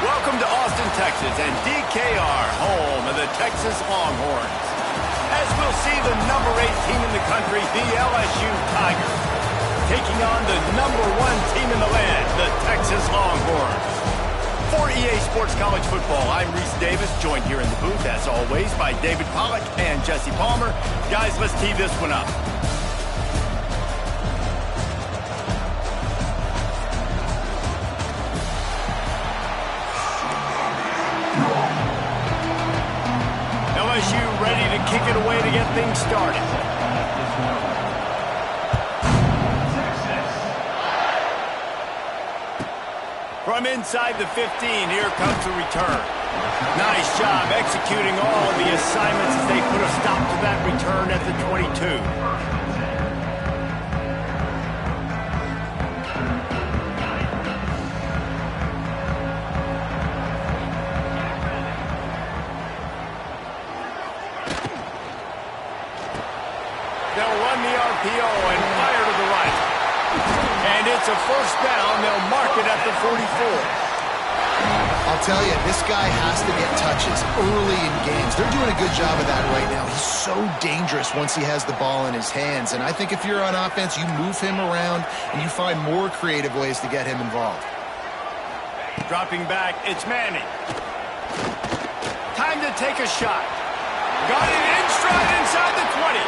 Welcome to Austin, Texas, and DKR, home of the Texas Longhorns. As we'll see, the number 8 team in the country, the LSU Tigers, taking on the number 1 team in the land, the Texas Longhorns. For EA Sports College Football, I'm Reese Davis, joined here in the booth, as always, by David Pollack and Jesse Palmer. Guys, let's tee this one up. LSU ready to kick it away to get things started. From inside the 15, here comes the return. Nice job executing all of the assignments as they put a stop to that return at the 22. RPO and fire to the right. And it's a first down. They'll mark it at the 44. I'll tell you, this guy has to get touches early in games. They're doing a good job of that right now. He's so dangerous once he has the ball in his hands. And I think if you're on offense, you move him around and you find more creative ways to get him involved. Dropping back, it's Manning. Time to take a shot. Got it in stride inside the 20.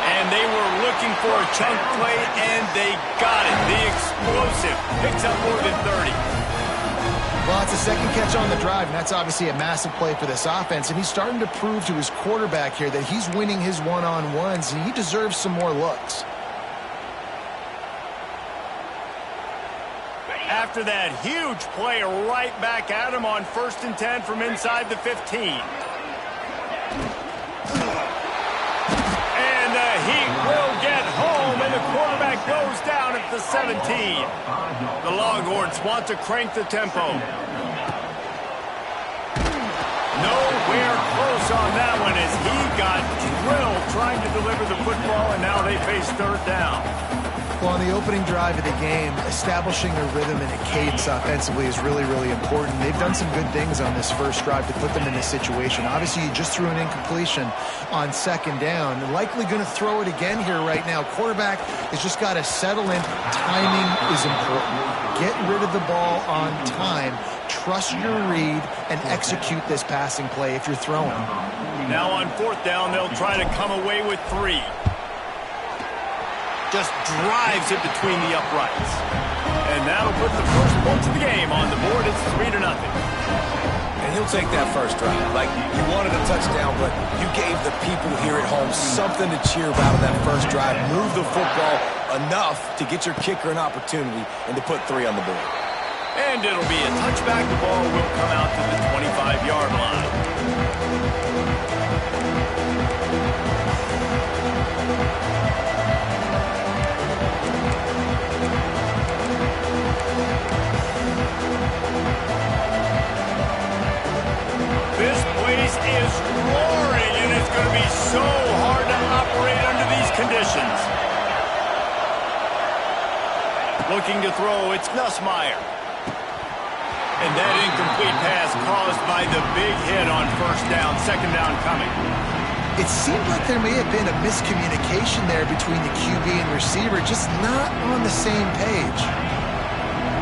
And they were looking for a chunk play, and they got it. The explosive picks up more than 30. Well, it's a second catch on the drive, and that's obviously a massive play for this offense. And he's starting to prove to his quarterback here that he's winning his one-on-ones, and he deserves some more looks. after that huge play right back at him on 1st and 10 from inside the 15. And the Heat will get home, and the quarterback goes down at the 17. The Longhorns want to crank the tempo. Nowhere close on that one as he got drilled trying to deliver the football, and now they face 3rd down. Well, on the opening drive of the game, establishing a rhythm and a cadence offensively is really, really important. They've done some good things on this first drive to put them in this situation. Obviously, you just threw an incompletion on 2nd down. They're likely going to throw it again here right now. Quarterback has just got to settle in. Timing is important. Get rid of the ball on time. Trust your read and execute this passing play if you're throwing. Now on 4th down, they'll try to come away with 3. Just drives it between the uprights. And that'll put the first points of the game on the board. It's 3-0. And he'll take that first drive. Like, you wanted a touchdown, but you gave the people here at home something to cheer about in that first drive. Move the football enough to get your kicker an opportunity and to put 3 on the board. And it'll be a touchback. The ball will come out to the 25-yard line. This place is roaring, and it's going to be so hard to operate under these conditions. Looking to throw, it's Nussmeier. And that incomplete pass caused by the big hit on 1st down, 2nd down coming. It seemed like there may have been a miscommunication there between the QB and receiver, just not on the same page.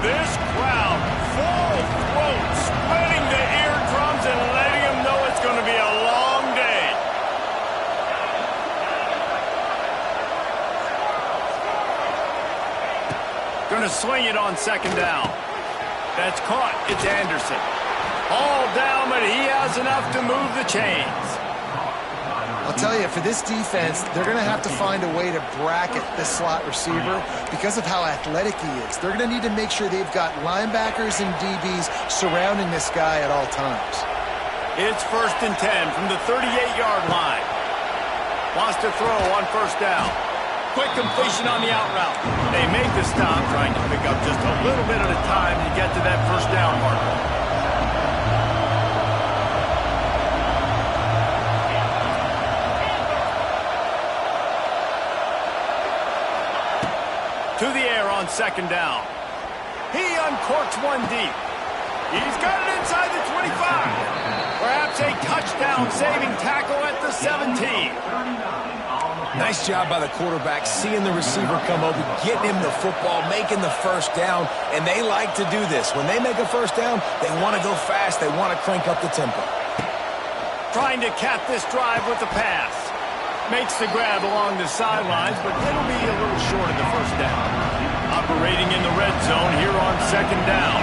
This crowd, full throat, splitting the eardrums and letting them know it's going to be a long day. Going to sling it on 2nd down. That's caught. It's Anderson. All down, but he has enough to move the chains. I'll tell you, for this defense, they're going to have to find a way to bracket this slot receiver because of how athletic he is. They're going to need to make sure they've got linebackers and DBs surrounding this guy at all times. It's 1st and 10 from the 38-yard line. Wants to throw on 1st down. Quick completion on the out route. They make the stop, trying to pick up just a little bit at a time to get to that 1st down marker. To the air on 2nd down. He uncorks one deep. He's got it inside the 25. Perhaps a touchdown-saving tackle at the 17. Nice job by the quarterback, seeing the receiver come over, getting him the football, making the 1st down, and they like to do this. When they make a 1st down, they want to go fast. They want to crank up the tempo. Trying to cap this drive with the pass. Makes the grab along the sidelines, but it'll be a little short of the 1st down. Operating in the red zone here on 2nd down.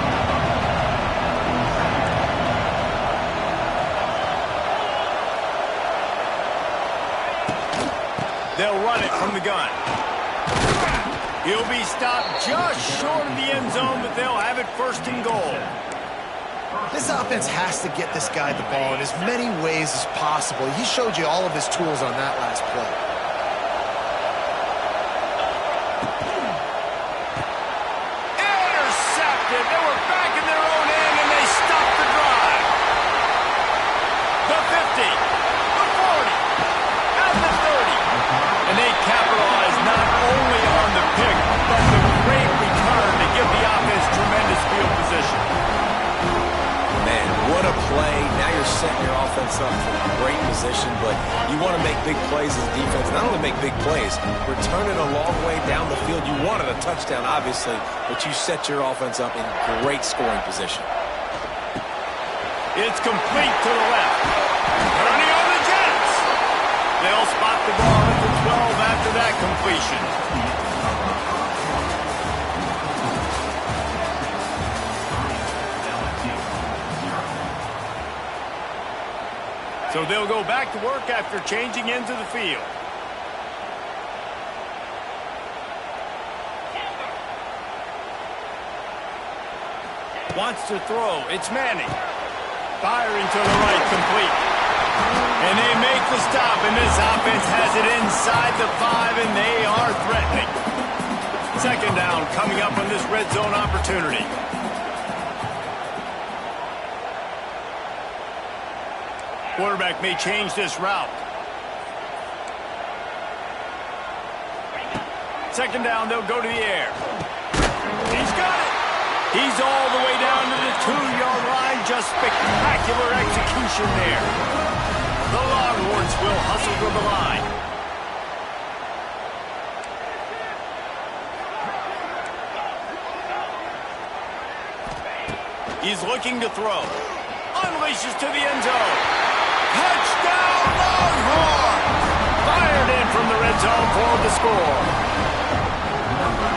They'll run it from the gun. He'll be stopped just short of the end zone, but they'll have it 1st and goal. This offense has to get this guy the ball in as many ways as possible. He showed you all of his tools on that last play. Intercepted. They were back in their own end, and they stopped the drive. The 50, the 40, and the 30. And they capitalize not only on the pick, but the great return to give the offense tremendous field position. Man, what a play. Now you're setting your offense up for a great position, but you want to make big plays as a defense. Not only make big plays, return it a long way down the field. You wanted a touchdown, obviously, but you set your offense up in great scoring position. It's complete to the left. Turning on the Jets. They'll spot the ball at the 12 after that completion. So they'll go back to work after changing into the field. Wants to throw. It's Manning. Firing to the right, complete. And they make the stop, and this offense has it inside the 5, and they are threatening. Second down coming up on this red zone opportunity. Quarterback may change this route. Second down, they'll go to the air. He's got it. He's all the way down to the 2-yard line. Just spectacular execution there. The Longhorns will hustle to the line. He's looking to throw. Unleashes to the end zone. Touchdown, Longhorn! Fired in from the red zone for the score.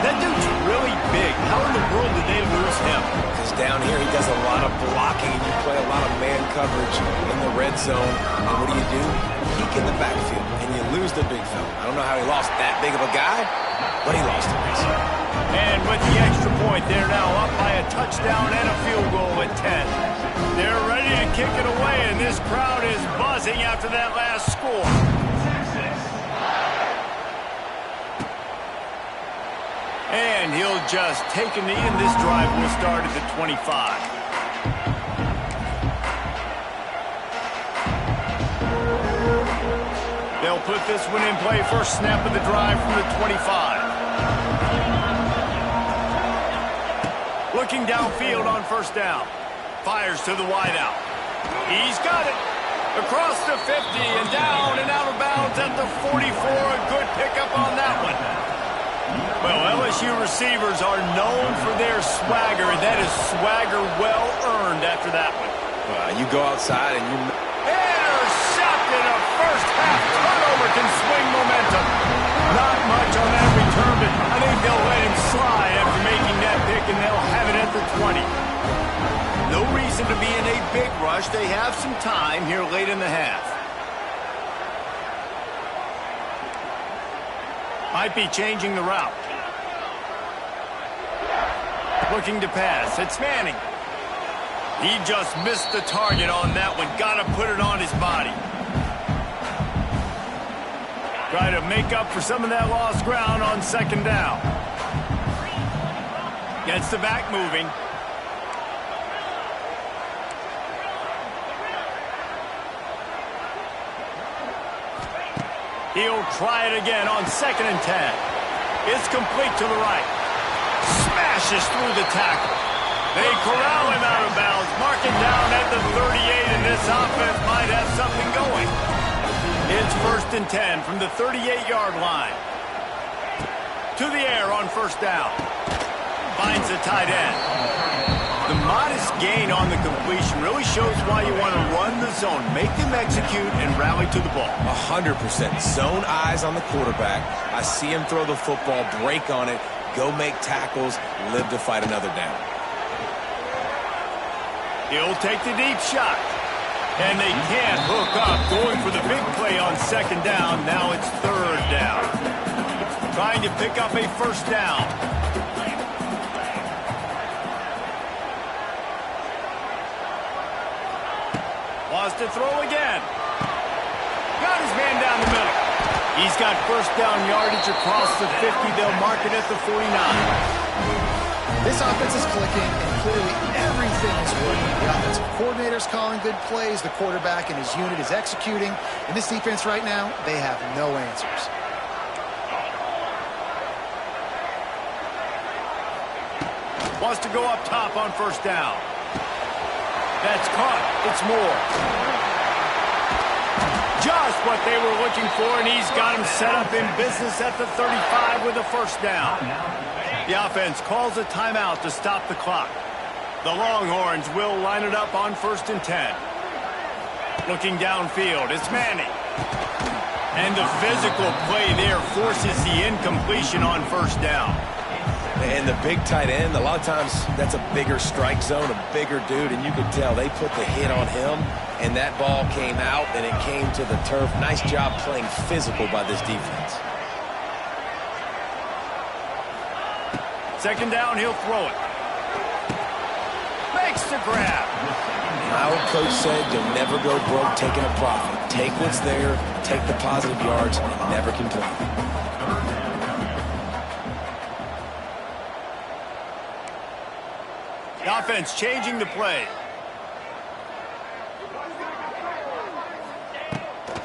That dude's really big. How in the world did they lose him? Because down here he does a lot of blocking, and you play a lot of man coverage in the red zone. And what do? Peek in the backfield, and you lose the big fella. I don't know how he lost that big of a guy, but he lost him. And with the extra point, they're now up by a touchdown and a field goal at 10. They're ready to kick it away, and this crowd is buzzing after that last score. And he'll just take a knee, and this drive will start at the 25. They'll put this one in play. First snap of the drive from the 25. Looking downfield on first down. Fires to the wideout. He's got it. Across the 50 and down and out of bounds at the 44. A good pickup on that one. Well, LSU receivers are known for their swagger. That is swagger well earned after that one. You go outside and you... Intercepted. A first half turnover can swing momentum. Not much on that return, but I think they'll let him slide after making that pick, and they'll have it at the 20. No reason to be in a big rush. They have some time here late in the half. Might be changing the route. Looking to pass. It's Manning. He just missed the target on that one. Got to put it on his body. Try to make up for some of that lost ground on second down. Gets the back moving. He'll try it again on 2nd and 10. It's complete to the right. Smashes through the tackle. They corral him out of bounds. Mark it down at the 38, and this offense might have something going. It's 1st and 10 from the 38-yard line. To the air on first down. Finds the tight end. The modest gain on the completion really shows why you want to run the zone. Make them execute and rally to the ball. 100%. Zone eyes on the quarterback. I see him throw the football, break on it, go make tackles, live to fight another down. He'll take the deep shot. And they can't hook up. Going for the big play on second down. Now it's third down. Trying to pick up a first down. Wants to throw again. Got his man down the middle. He's got first down yardage across the 50. They'll mark it at the 49. This offense is clicking, and clearly everything is working. The offensive coordinator's calling good plays. The quarterback and his unit is executing. In this defense right now, they have no answers. Wants to go up top on first down. That's caught. It's Moore. Just what they were looking for, and he's got him set up in business at the 35 with a first down. The offense calls a timeout to stop the clock. The Longhorns will line it up on 1st and 10. Looking downfield, it's Manning. And the physical play there forces the incompletion on first down. And the big tight end, a lot of times that's a bigger strike zone, a bigger dude, and you could tell they put the hit on him, and that ball came out, and it came to the turf. Nice job playing physical by this defense. Second down, he'll throw it. a grab. My old coach said you'll never go broke taking a profit. Take what's there, take the positive yards, and never complain. The offense changing the play.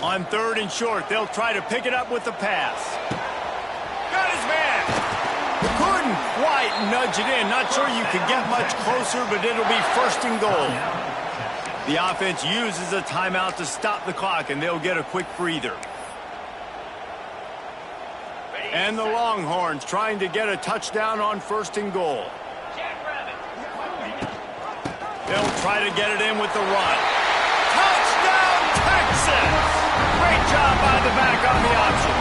On 3rd and short, they'll try to pick it up with the pass. Got his man. Couldn't quite nudge it in. Not sure you could get much closer, but it'll be 1st and goal. The offense uses a timeout to stop the clock, and they'll get a quick breather. And the Longhorns trying to get a touchdown on 1st and goal. They'll try to get it in with the run. Touchdown, Texas! Great job by the back on the option.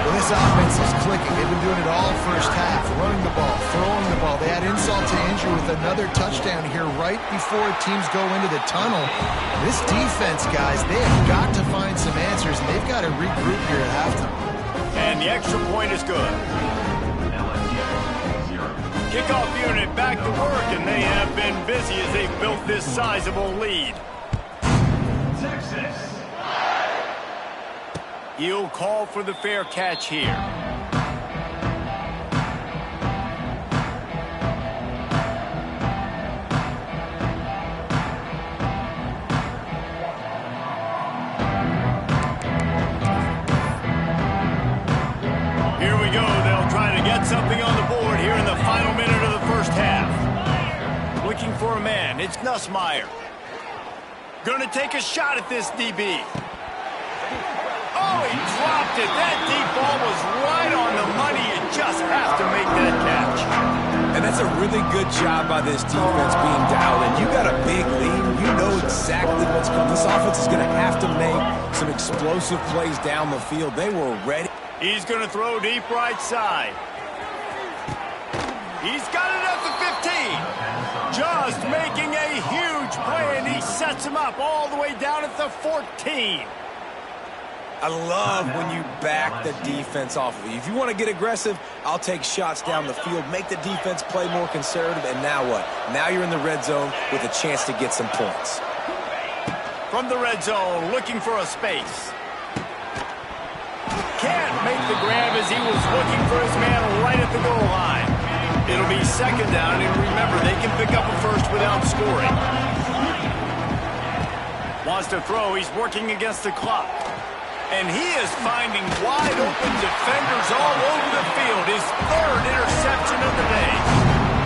Well, this offense is clicking. They've been doing it all first half, running the ball, throwing the ball. They add insult to injury with another touchdown here right before teams go into the tunnel. This defense, guys, they have got to find some answers, and they've got to regroup here at halftime. And the extra point is good. Kickoff unit back to work, and they have been busy as they've built this sizable lead. Texas. He'll call for the fair catch here. Here we go. They'll try to get something on the board here in the final minute of the first half. Looking for a man. It's Nussmeier. Gonna take a shot at this DB. Oh, he dropped it. That deep ball was right on the money. You just have to make that catch. And that's a really good job by this defense being dialed in. You got a big lead. You know exactly what's coming. This offense is going to have to make some explosive plays down the field. They were ready. He's going to throw deep right side. He's got it at the 15. Just making a huge play, and he sets him up all the way down at the 14. I love when you back the defense off of you. If you want to get aggressive, I'll take shots down the field, make the defense play more conservative, and now what? Now you're in the red zone with a chance to get some points. From the red zone, looking for a space. Can't make the grab as he was looking for his man right at the goal line. It'll be 2nd down, and remember, they can pick up a first without scoring. Wants to throw. He's working against the clock. And he is finding wide open defenders all over the field. His 3rd interception of the day.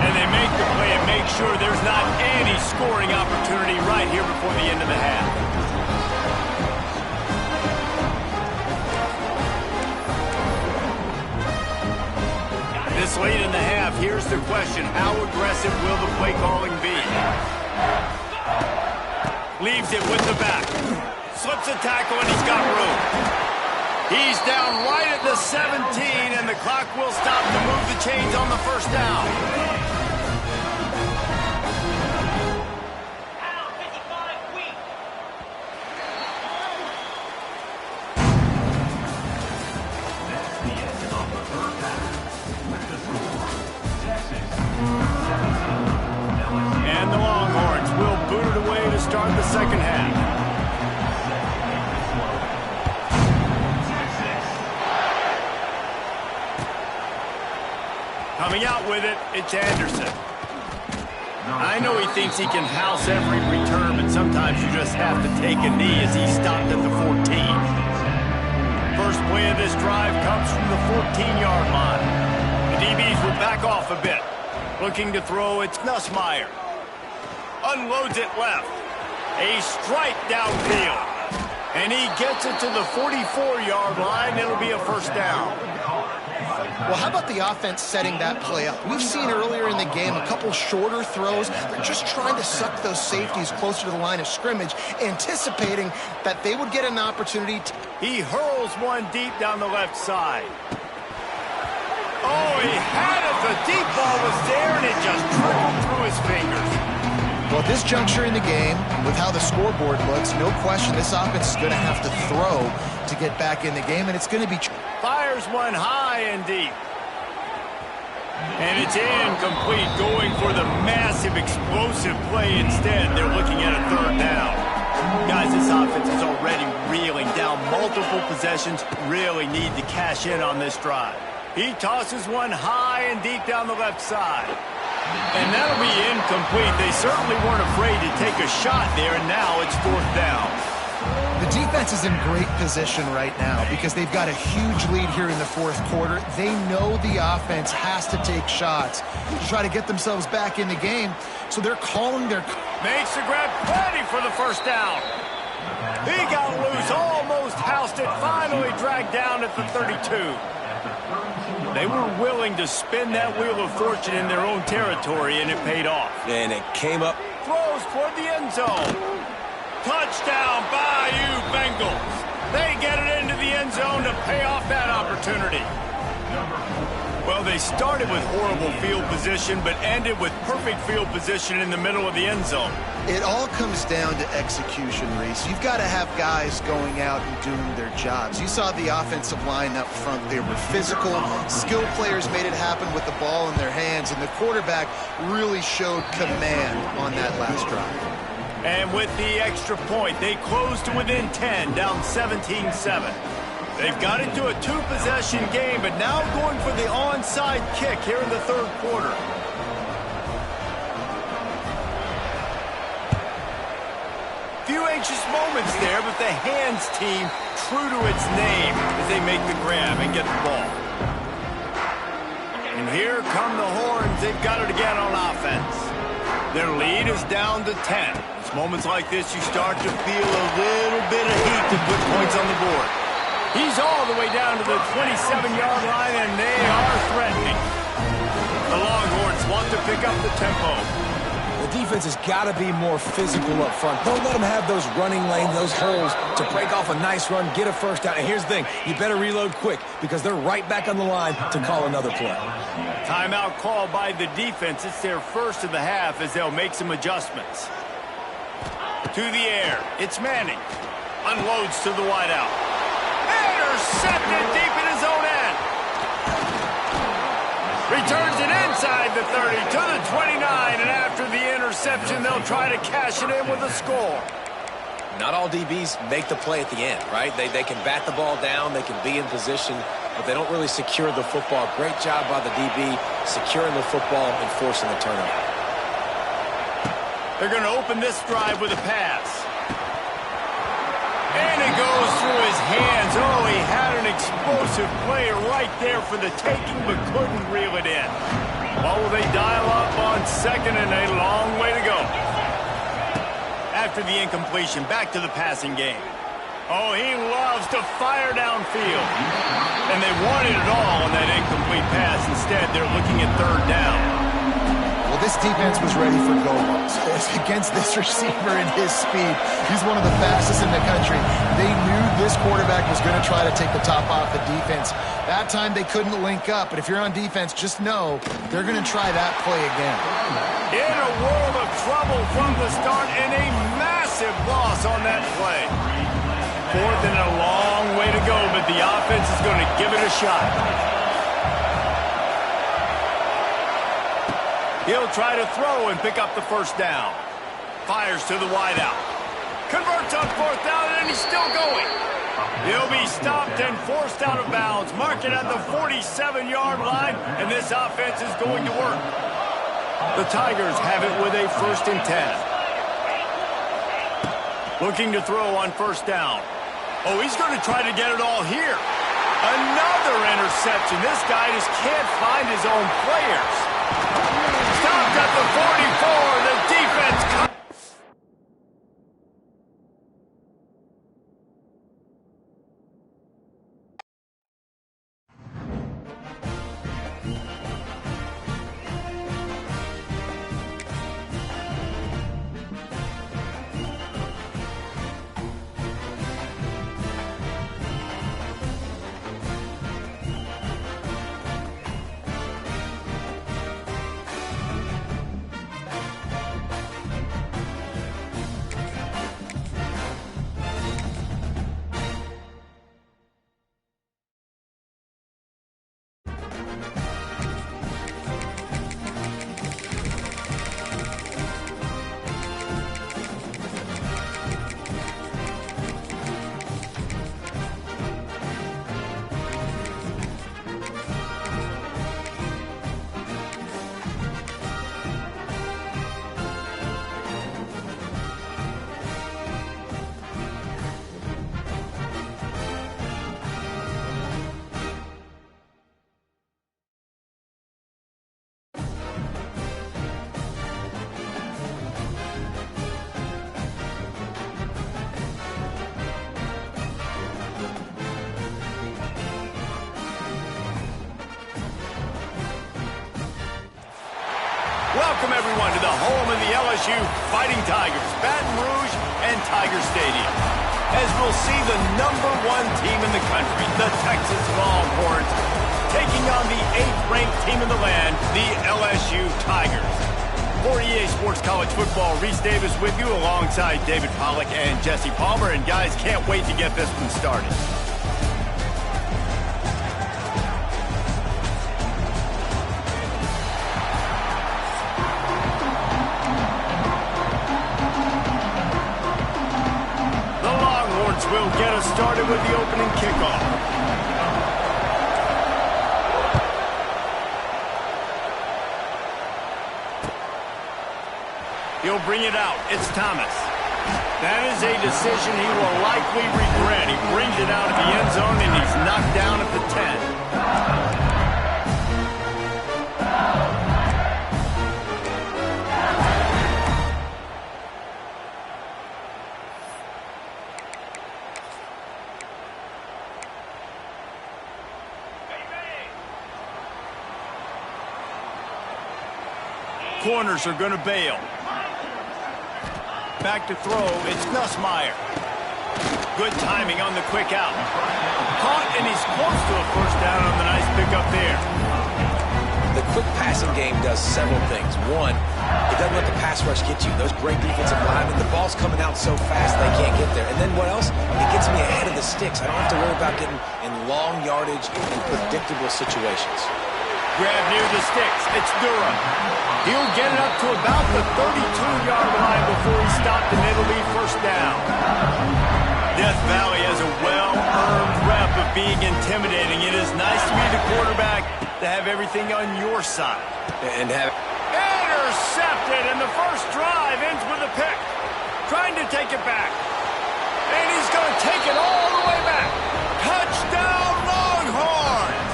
And they make the play and make sure there's not any scoring opportunity right here before the end of the half. This late in the half, here's the question. How aggressive will the play calling be? Leaves it with the back. Slips a tackle, and he's got room. He's down right at the 17, and the clock will stop to move the chains on the 1st down. Out 55 weak. That's the end of the first half. With the score, Texas 17, And the Longhorns will boot it away to start the 2nd half. Coming out with it, it's Anderson. I know he thinks he can house every return, but sometimes you just have to take a knee as he stopped at the 14. First play of this drive comes from the 14-yard line. The DBs will back off a bit. Looking to throw, it's Nussmeier. Unloads it left. A strike downfield. And he gets it to the 44-yard line. It'll be a 1st down. Well, how about the offense setting that play up? We've seen earlier in the game a couple shorter throws. They're just trying to suck those safeties closer to the line of scrimmage, anticipating that they would get an opportunity to... He hurls one deep down the left side. Oh, he had it. The deep ball was there, and it just trickled through his fingers. Well, at this juncture in the game, with how the scoreboard looks, no question this offense is going to have to throw to get back in the game, and it's going to be... Fires one high and deep. And it's incomplete, going for the massive explosive play instead. They're looking at a third down. Guys, this offense is already reeling down multiple possessions. Really need to cash in on this drive. He tosses one high and deep down the left side. And that'll be incomplete. They certainly weren't afraid to take a shot there, and now it's fourth down. The defense is in great position right now because they've got a huge lead here in the fourth quarter. They know the offense has to take shots to try to get themselves back in the game, so they're calling their... Makes the grab, plenty for the first down. He got loose, almost housed it, finally dragged down at the 32. They were willing to spin that wheel of fortune in their own territory, and it paid off. And it came up. Throws toward the end zone. Touchdown, Bayou Bengals. They get it into the end zone to pay off that opportunity. Well, they started with horrible field position, but ended with perfect field position in the middle of the end zone. It all comes down to execution, Reese. You've got to have guys going out and doing their jobs. You saw the offensive line up front. They were physical. Skilled players made it happen with the ball in their hands, and the quarterback really showed command on that last drive. And with the extra point, they close to within 10, down 17-7. They've got it to a two-possession game, but now going for the onside kick here in the third quarter. Few anxious moments there, but the hands team true to its name as they make the grab and get the ball. And here come the horns. They've got it again on offense. Their lead is down to 10. It's moments like this you start to feel a little bit of heat to put points on the board. He's all the way down to the 27-yard line, and they are threatening. The Longhorns want to pick up the tempo. The defense has got to be more physical up front. Don't let them have those running lanes, those holes to break off a nice run, get a first down. And here's the thing, you better reload quick because they're right back on the line to call another play. Timeout called by the defense. It's their first of the half as they'll make some adjustments. To the air, it's Manning. Unloads to the wideout. Intercepted deep in his own end. Returns it inside the 30 to the 29, and after the interception, they'll try to cash it in with a score. Not all DBs make the play at the end, right? They can bat the ball down, they can be in position, but they don't really secure the football. Great job by the DB securing the football and forcing the turnover. They're going to open this drive with a pass. And it goes through his hands. Oh, he had an explosive play right there for the taking, but couldn't reel it in. Oh, they dial up on second and a long way to go. After the incompletion, back to the passing game. Oh, he loves to fire downfield. And they wanted it all on that incomplete pass. Instead, they're looking at third down. Well, this defense was ready for go-balls against this receiver and his speed. He's one of the fastest in the country. They knew this quarterback was going to try to take the top off the defense. That time they couldn't link up, but if you're on defense, just know they're going to try that play again. In a world of trouble from the start and a massive loss on that play. Fourth and a long way to go, but the offense is going to give it a shot. He'll try to throw and pick up the first down. Fires to the wideout. Converts on fourth down, and he's still going. He'll be stopped and forced out of bounds. Mark it at the 47-yard line, and this offense is going to work. The Tigers have it with a 1st and 10. Looking to throw on first down. Oh, he's going to try to get it all here. Another interception. This guy just can't find his own players. Stopped at the 44. The defense comes. Welcome, everyone, to the home of the LSU Fighting Tigers, Baton Rouge and Tiger Stadium. As we'll see the #1 team in the country, the Texas Longhorns, taking on the 8th-ranked team in the land, the LSU Tigers. For EA Sports College Football, Reese Davis with you alongside David Pollack and Jesse Palmer. And guys, can't wait to get this one started. The Longhorns will get us started with the opening kickoff. He'll bring it out. It's Thomas. That is a decision he will likely regret. He brings it out of the end zone, and he's knocked down at the 10. Corners are going to bail. Back to throw, it's Nussmeier. Good timing on the quick out. Caught, and he's close to a first down on the nice pickup there. The quick passing game does several things. One, it doesn't let the pass rush get you. Those great defensive linemen, the ball's coming out so fast they can't get there. And then what else? It gets me ahead of the sticks. I don't have to worry about getting in long yardage and predictable situations. Grab near the sticks. It's Durham. He'll get it up to about the 32-yard line before he's stopped, and it'll be first down. Death Valley has a well-earned rep of being intimidating. It is nice to be the quarterback to have everything on your side. And have intercepted, and the first drive ends with a pick. Trying to take it back. And he's going to take it all the way back. Touchdown, Longhorns!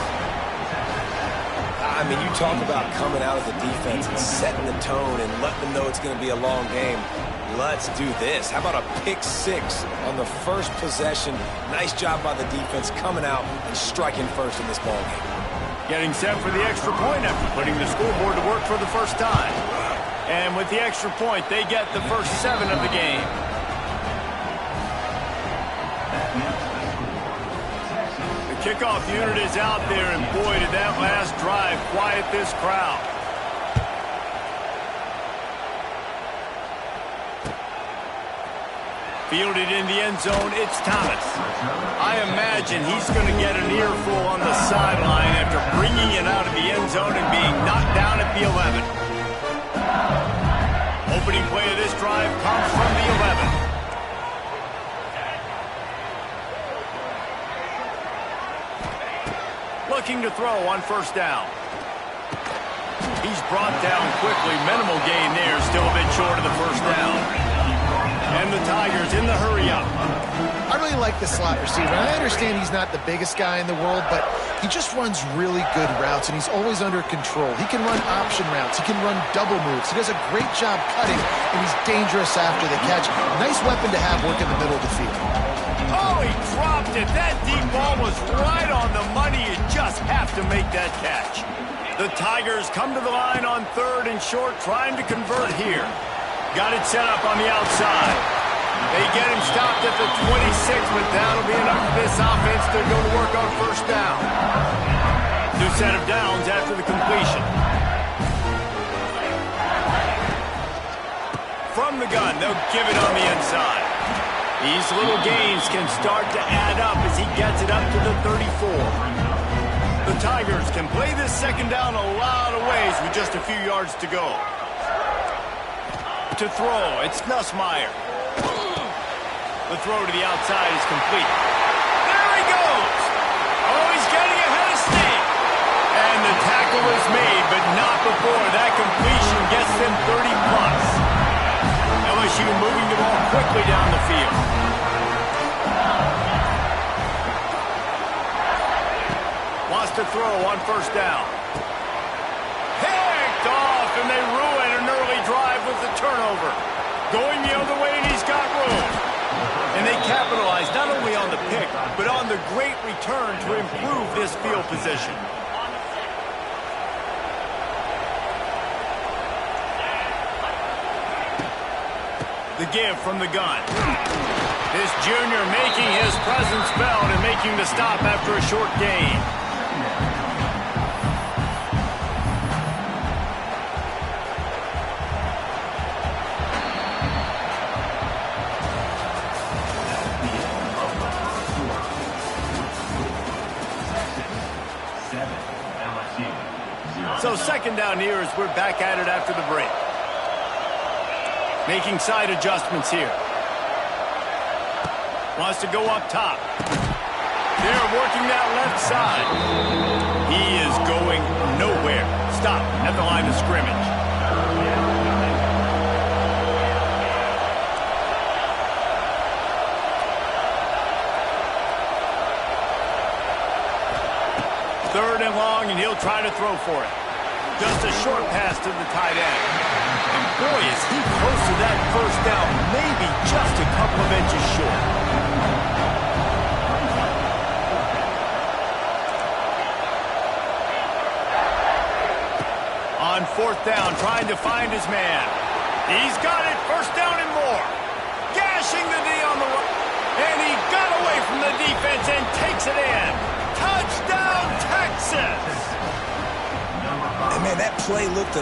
I mean, you talk about coming out of the defense and setting the tone and letting them know it's going to be a long game. Let's do this. How about a pick six on the first possession? Nice job by the defense coming out and striking first in this ball game. Getting set for the extra point after putting the scoreboard to work for the first time. And with the extra point, they get the first 7 of the game. The kickoff unit is out there, and boy, did that last drive quiet this crowd. Fielded in the end zone, it's Thomas. I imagine he's going to get an earful on the sideline after bringing it out of the end zone and being knocked down at the 11. Opening play of this drive comes from the 11. Looking to throw on first down. He's brought down quickly. Minimal gain there, still a bit short of the first down. And the Tigers in the hurry-up. I really like the slot receiver. I understand he's not the biggest guy in the world, but he just runs really good routes, and he's always under control. He can run option routes. He can run double moves. He does a great job cutting, and he's dangerous after the catch. Nice weapon to have work in the middle of the field. Oh, he dropped it. That deep ball was right on the money. You just have to make that catch. The Tigers come to the line on 3rd and short, trying to convert here. Got it set up on the outside. They get him stopped at the 26, but that'll be enough for this offense to go to work on first down. New set of downs after the completion. From the gun, they'll give it on the inside. These little gains can start to add up as he gets it up to the 34. The Tigers can play this second down a lot of ways with just a few yards to go. To throw, it's Nussmeier. The throw to the outside is complete. There he goes! Oh, he's getting ahead of steam. And the tackle is made, but not before that completion gets them 30+. LSU moving the ball quickly down the field. Wants to throw on first down. Picked off, and they ruin an early drive with the turnover. Going the other way, and he's got room. And they capitalize not only on the pick, but on the great return to improve this field position. The give from the gun. This junior making his presence felt and making the stop after a short gain. So second down here as we're back at it after the break. Making side adjustments here. Wants to go up top. They're working that left side. He is going nowhere. Stop at the line of scrimmage. Third and long, and he'll try to throw for it. Just a short pass to the tight end. And boy, is he close to that first down, maybe just a couple of inches short. On fourth down, trying to find his man. He's got it, first down and more. Gashing the D on the right. And he got away from the defense and takes it in. Touchdown, Texas! And man, that play looked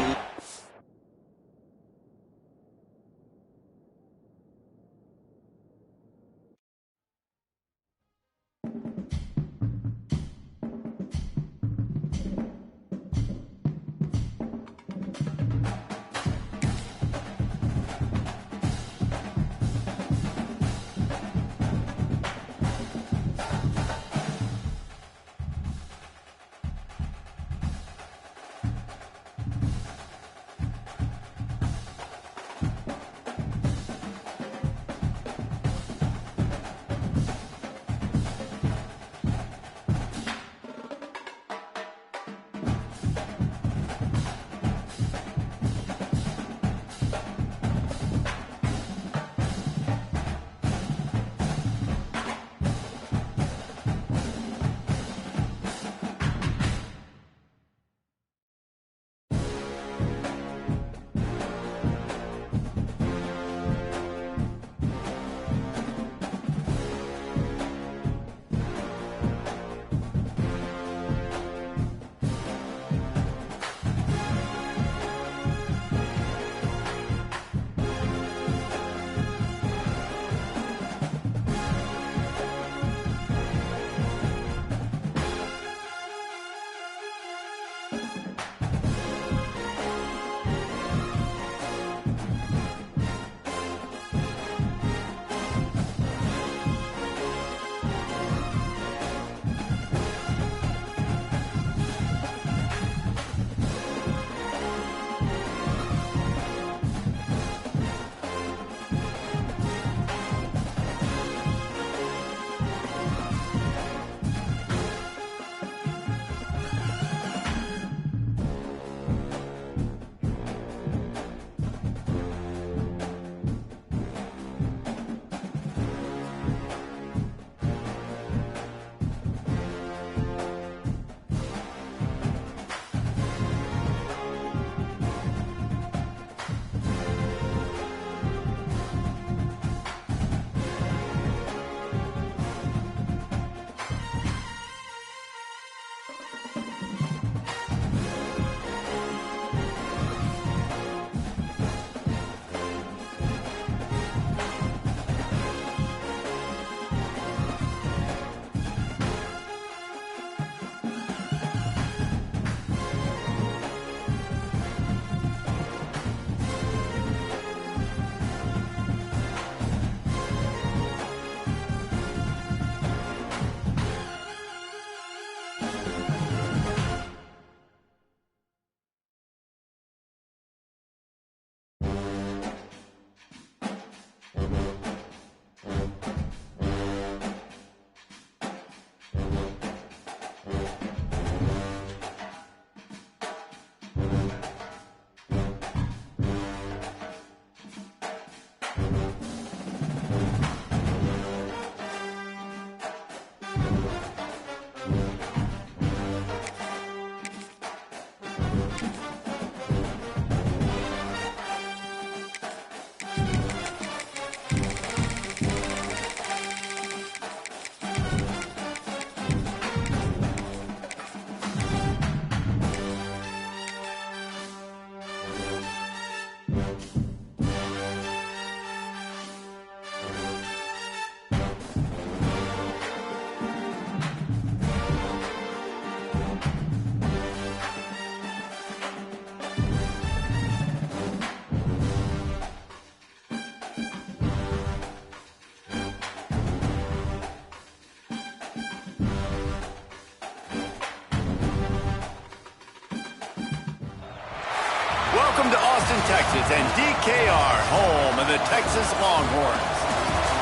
Texas, and DKR, home of the Texas Longhorns.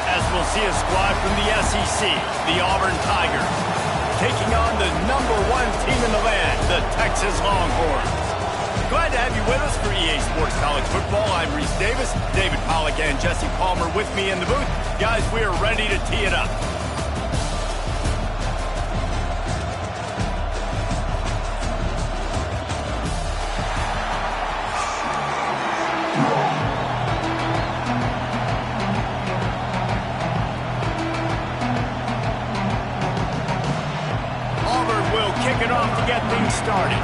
As we'll see a squad from the SEC, the Auburn Tigers, taking on the #1 team in the land, the Texas Longhorns. Glad to have you with us for EA Sports College Football. I'm Reese Davis, David Pollack and Jesse Palmer with me in the booth. Guys, we are ready to tee it up. Kick it off to get things started.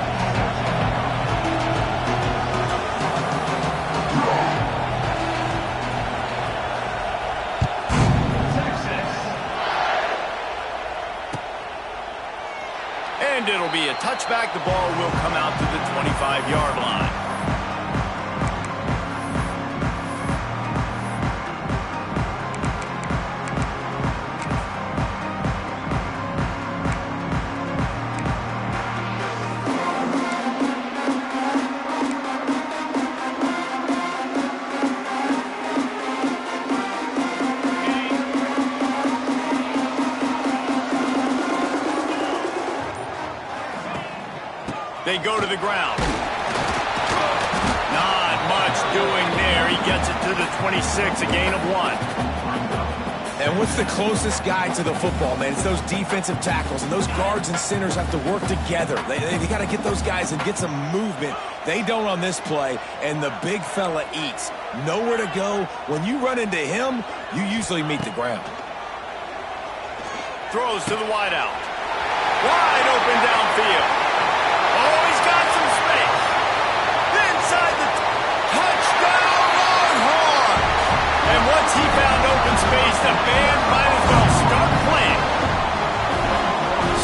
And it'll be a touchback. The ball will come out to the 25-yard line. They go to the ground. Not much doing there. He gets it to the 26, a gain of 1. And what's the closest guy to the football, man? It's those defensive tackles, and those guards and centers have to work together. They got to get those guys and get some movement. They don't on this play, and the big fella eats. Nowhere to go. When you run into him, you usually meet the ground. Throws to the wideout. Wide open downfield. Oh, he's got some space. Inside the touchdown, Longhorn. And once he found open space, the band might as well start playing.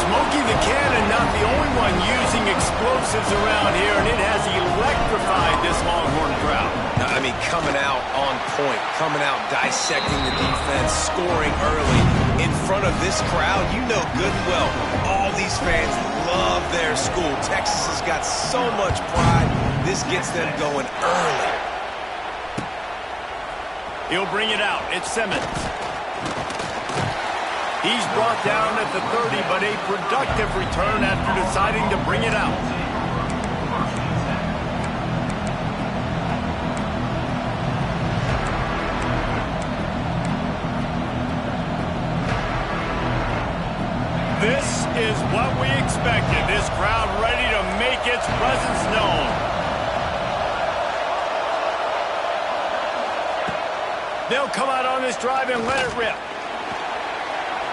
Smokey the Cannon, not the only one using explosives around here, and it has electrified this Longhorn crowd. I mean, coming out on point, coming out dissecting the defense, scoring early in front of this crowd. You know good and well, all these fans love their school. Texas has got so much pride. This gets them going early. He'll bring it out. It's Simmons. He's brought down at the 30, but a productive return after deciding to bring it out. This is what we expected. This crowd ready to make its presence known. They'll come out on this drive and let it rip.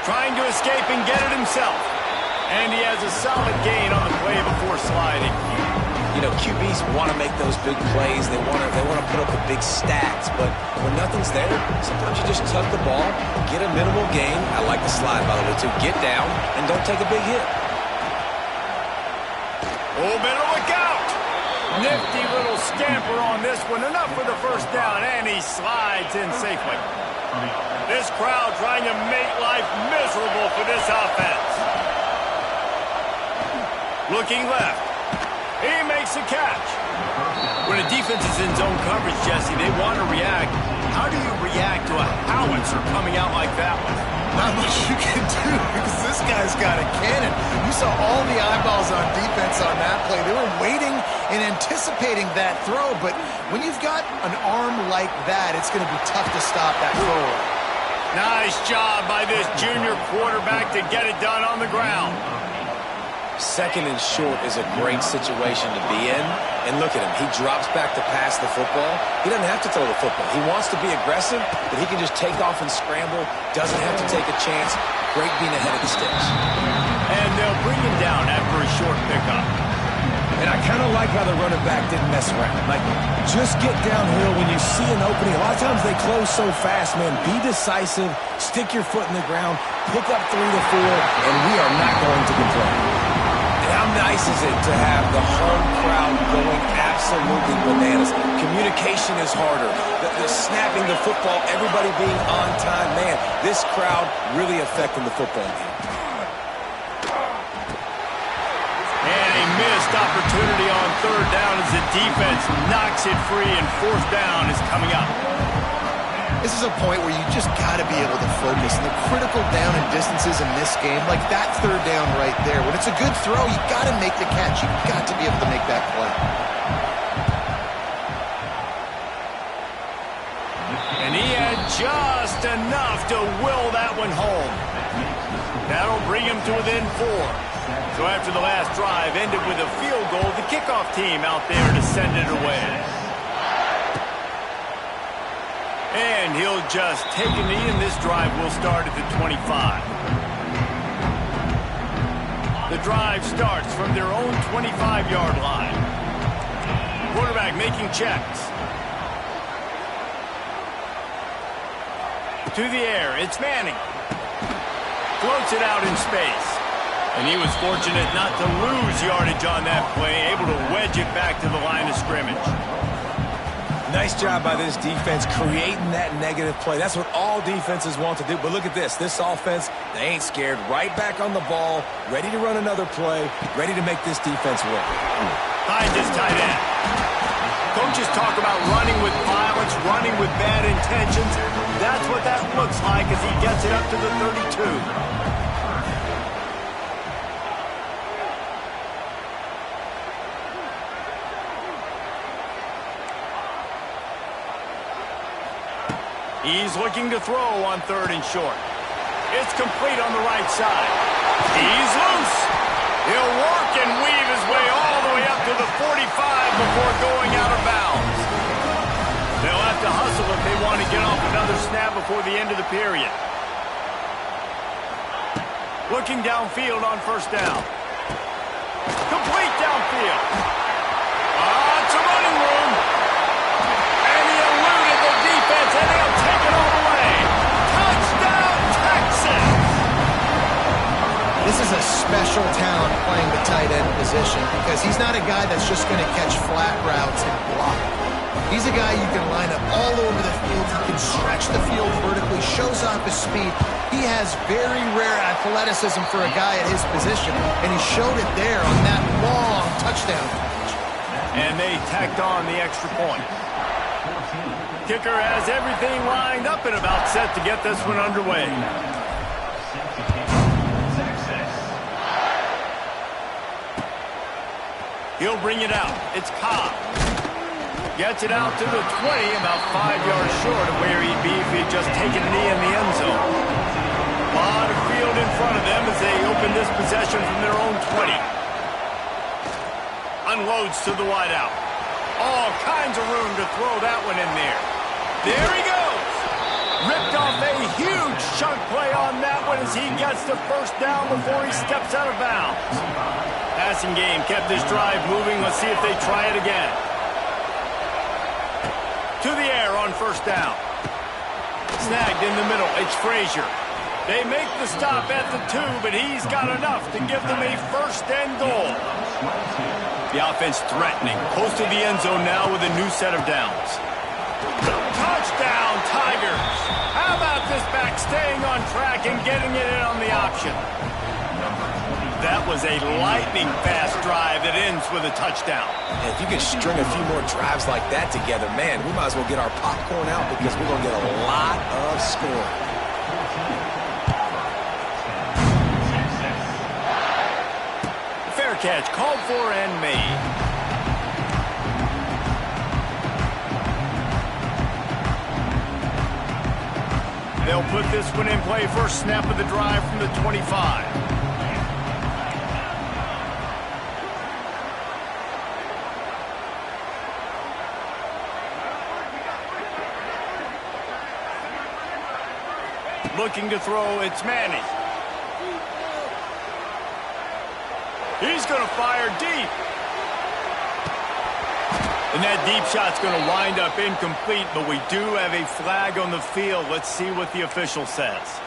Trying to escape and get it himself. And he has a solid gain on the play before sliding. You know, QBs want to make those big plays. They want to put up the big stats. But when nothing's there, sometimes you just tuck the ball, get a minimal gain. I like the slide, by the way, too. Get down and don't take a big hit. Oh, better look out. Nifty little scamper on this one. Enough for the first down, and he slides in safely. This crowd trying to make life miserable for this offense. Looking left. He makes a catch. When a defense is in zone coverage, Jesse, they want to react. How do you react to a howitzer coming out like that one? Not much you can do because this guy's got a cannon. You saw all the eyeballs on defense on that play. They were waiting and anticipating that throw, but when you've got an arm like that, it's going to be tough to stop that throw. Nice job by this junior quarterback to get it done on the ground. Second and short is a great situation to be in. And look at him. He drops back to pass the football. He doesn't have to throw the football. He wants to be aggressive, but he can just take off and scramble. Doesn't have to take a chance. Great being ahead of the sticks. And they'll bring him down after a short pickup. And I kind of like how the running back didn't mess around. Like, just get downhill when you see an opening. A lot of times they close so fast, man. Be decisive. Stick your foot in the ground. Pick up 3 to 4, and we are not going to complain. How nice is it to have the home crowd going absolutely bananas? Communication is harder. The snapping the football, everybody being on time. Man, this crowd really affecting the football game. And a missed opportunity on 3rd down as the defense knocks it free, and fourth down is coming up. This is a point where you just got to be able to focus. And the critical down and distances in this game, like that third down right there, when it's a good throw, you got to make the catch. You got to be able to make that play. And he had just enough to will that one home. That'll bring him to within 4. So after the last drive ended with a field goal, the kickoff team out there to send it away. And he'll just take a knee, and this drive will start at the 25. The drive starts from their own 25-yard line. Quarterback making checks. To the air, it's Manning. Floats it out in space. And he was fortunate not to lose yardage on that play, able to wedge it back to the line of scrimmage. Nice job by this defense creating that negative play. That's what all defenses want to do. But look at this. This offense, they ain't scared. Right back on the ball, ready to run another play, ready to make this defense work. Finds his tight end. Coaches talk about running with violence, running with bad intentions. That's what that looks like as he gets it up to the 32. He's looking to throw on 3rd and short. It's complete on the right side. He's loose. He'll work and weave his way all the way up to the 45 before going out of bounds. They'll have to hustle if they want to get off another snap before the end of the period. Looking downfield on 1st down. Complete downfield. It's a running room. And he eluded the defense, and he'll take it all the way. Touchdown, Texas! This is a special talent playing the tight end position because he's not a guy that's just going to catch flat routes and block. He's a guy you can line up all over the field. He can stretch the field vertically, shows off his speed. He has very rare athleticism for a guy at his position, and he showed it there on that long touchdown catch. And they tacked on the extra point. Kicker has everything lined up and about set to get this one underway. He'll bring it out. It's Cobb. Gets it out to the 20, about 5 yards short of where he'd be if he'd just taken a knee in the end zone. A lot of field in front of them as they open this possession from their own 20. Unloads to the wideout. All kinds of room to throw that one in there. There he goes. Ripped off a huge chunk play on that one as he gets the 1st down before he steps out of bounds. Passing game kept this drive moving. Let's see if they try it again. To the air on 1st down. Snagged in the middle. It's Frazier. They make the stop at the 2, but he's got enough to give them a 1st and goal. The offense threatening. Close to the end zone now with a new set of downs. Touchdown, Tigers. How about this back staying on track and getting it in on the option? That was a lightning-fast drive that ends with a touchdown. And if you can string a few more drives like that together, man, we might as well get our popcorn out because we're going to get a lot of scoring. Fair catch called for and made. They'll put this one in play. First snap of the drive from the 25. Looking to throw, it's Manning. He's going to fire deep. And that deep shot's going to wind up incomplete, but we do have a flag on the field. Let's see what the official says.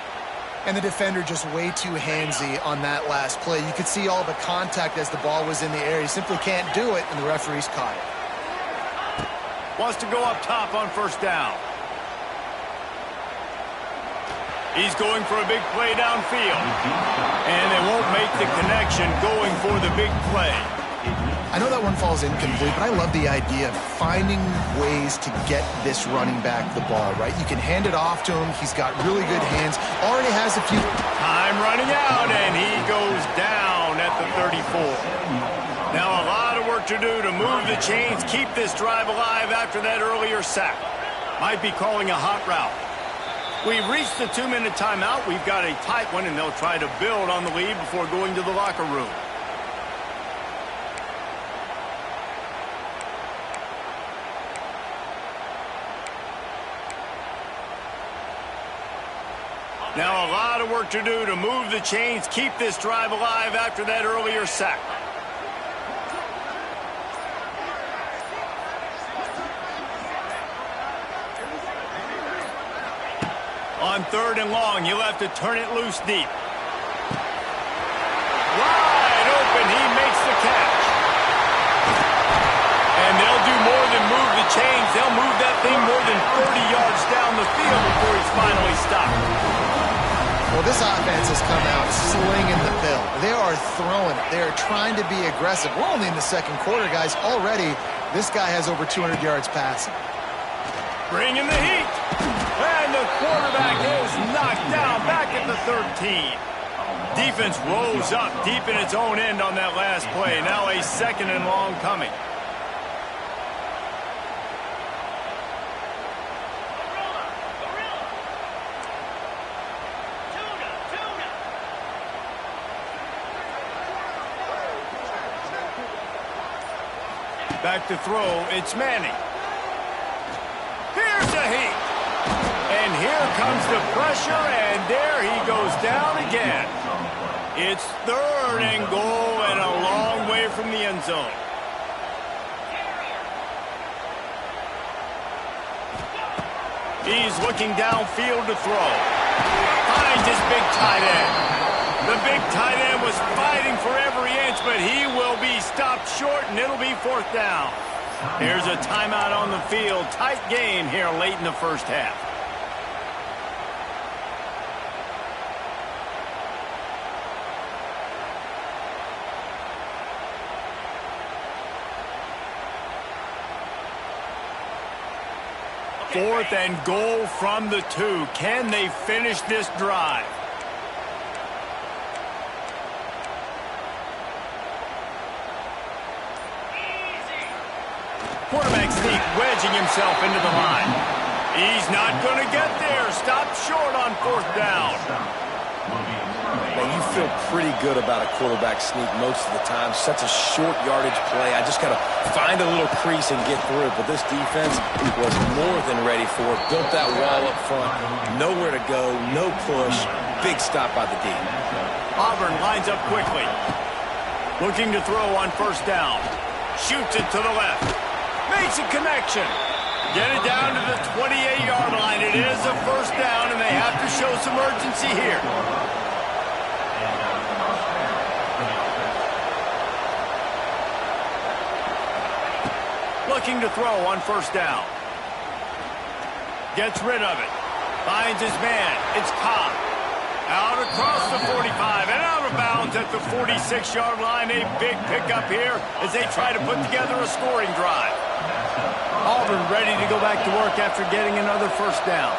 And the defender just way too handsy on that last play. You could see all the contact as the ball was in the air. He simply can't do it, and the referee's caught it. Wants to go up top on 1st down. He's going for a big play downfield. And they won't make the connection going for the big play. I know that one falls incomplete, but I love the idea of finding ways to get this running back the ball, right? You can hand it off to him. He's got really good hands. Already has a few. Time running out, and he goes down at the 34. Now a lot of work to do to move the chains, keep this drive alive after that earlier sack. Might be calling a hot route. We've reached the 2-minute timeout. We've got a tight one, and they'll try to build on the lead before going to the locker room. Now a lot of work to do to move the chains, keep this drive alive after that earlier sack. On 3rd and long, you'll have to turn it loose deep. Wide open, he makes the catch. And they'll do more than move the chains. They'll move that thing more than 30 yards down the field before he's finally stopped. Well, this offense has come out slinging the pill. They are throwing it. They are trying to be aggressive. We're only in the second quarter, guys. Already, this guy has over 200 yards passing. Bringing the heat. And the quarterback is knocked down back at the 13. Defense rose up deep in its own end on that last play. Now a 2nd and long coming. Back to throw, it's Manning. Here's the heat. And here comes the pressure, and there he goes down again. It's 3rd and goal and a long way from the end zone. He's looking downfield to throw. Finds his big tight end. The big tight end was fighting for every inch, but he will be stopped short, and it'll be 4th down. Here's a timeout on the field. Tight game here late in the first half. Fourth and goal from the 2. Can they finish this drive? Quarterback sneak, wedging himself into the line. He's not going to get there. Stopped short on 4th down. Man, you feel pretty good about a quarterback sneak most of the time. Such a short yardage play. I just got to find a little crease and get through it. But this defense was more than ready for it. Built that wall up front. Nowhere to go. No push. Big stop by the D. Auburn lines up quickly. Looking to throw on 1st down. Shoots it to the left. Makes a connection. Get it down to the 28-yard line. It is a 1st down, and they have to show some urgency here. Looking to throw on 1st down. Gets rid of it. Finds his man. It's Cobb. Out across the 45 and out of bounds at the 46-yard line. A big pickup here as they try to put together a scoring drive. Auburn ready to go back to work after getting another 1st down.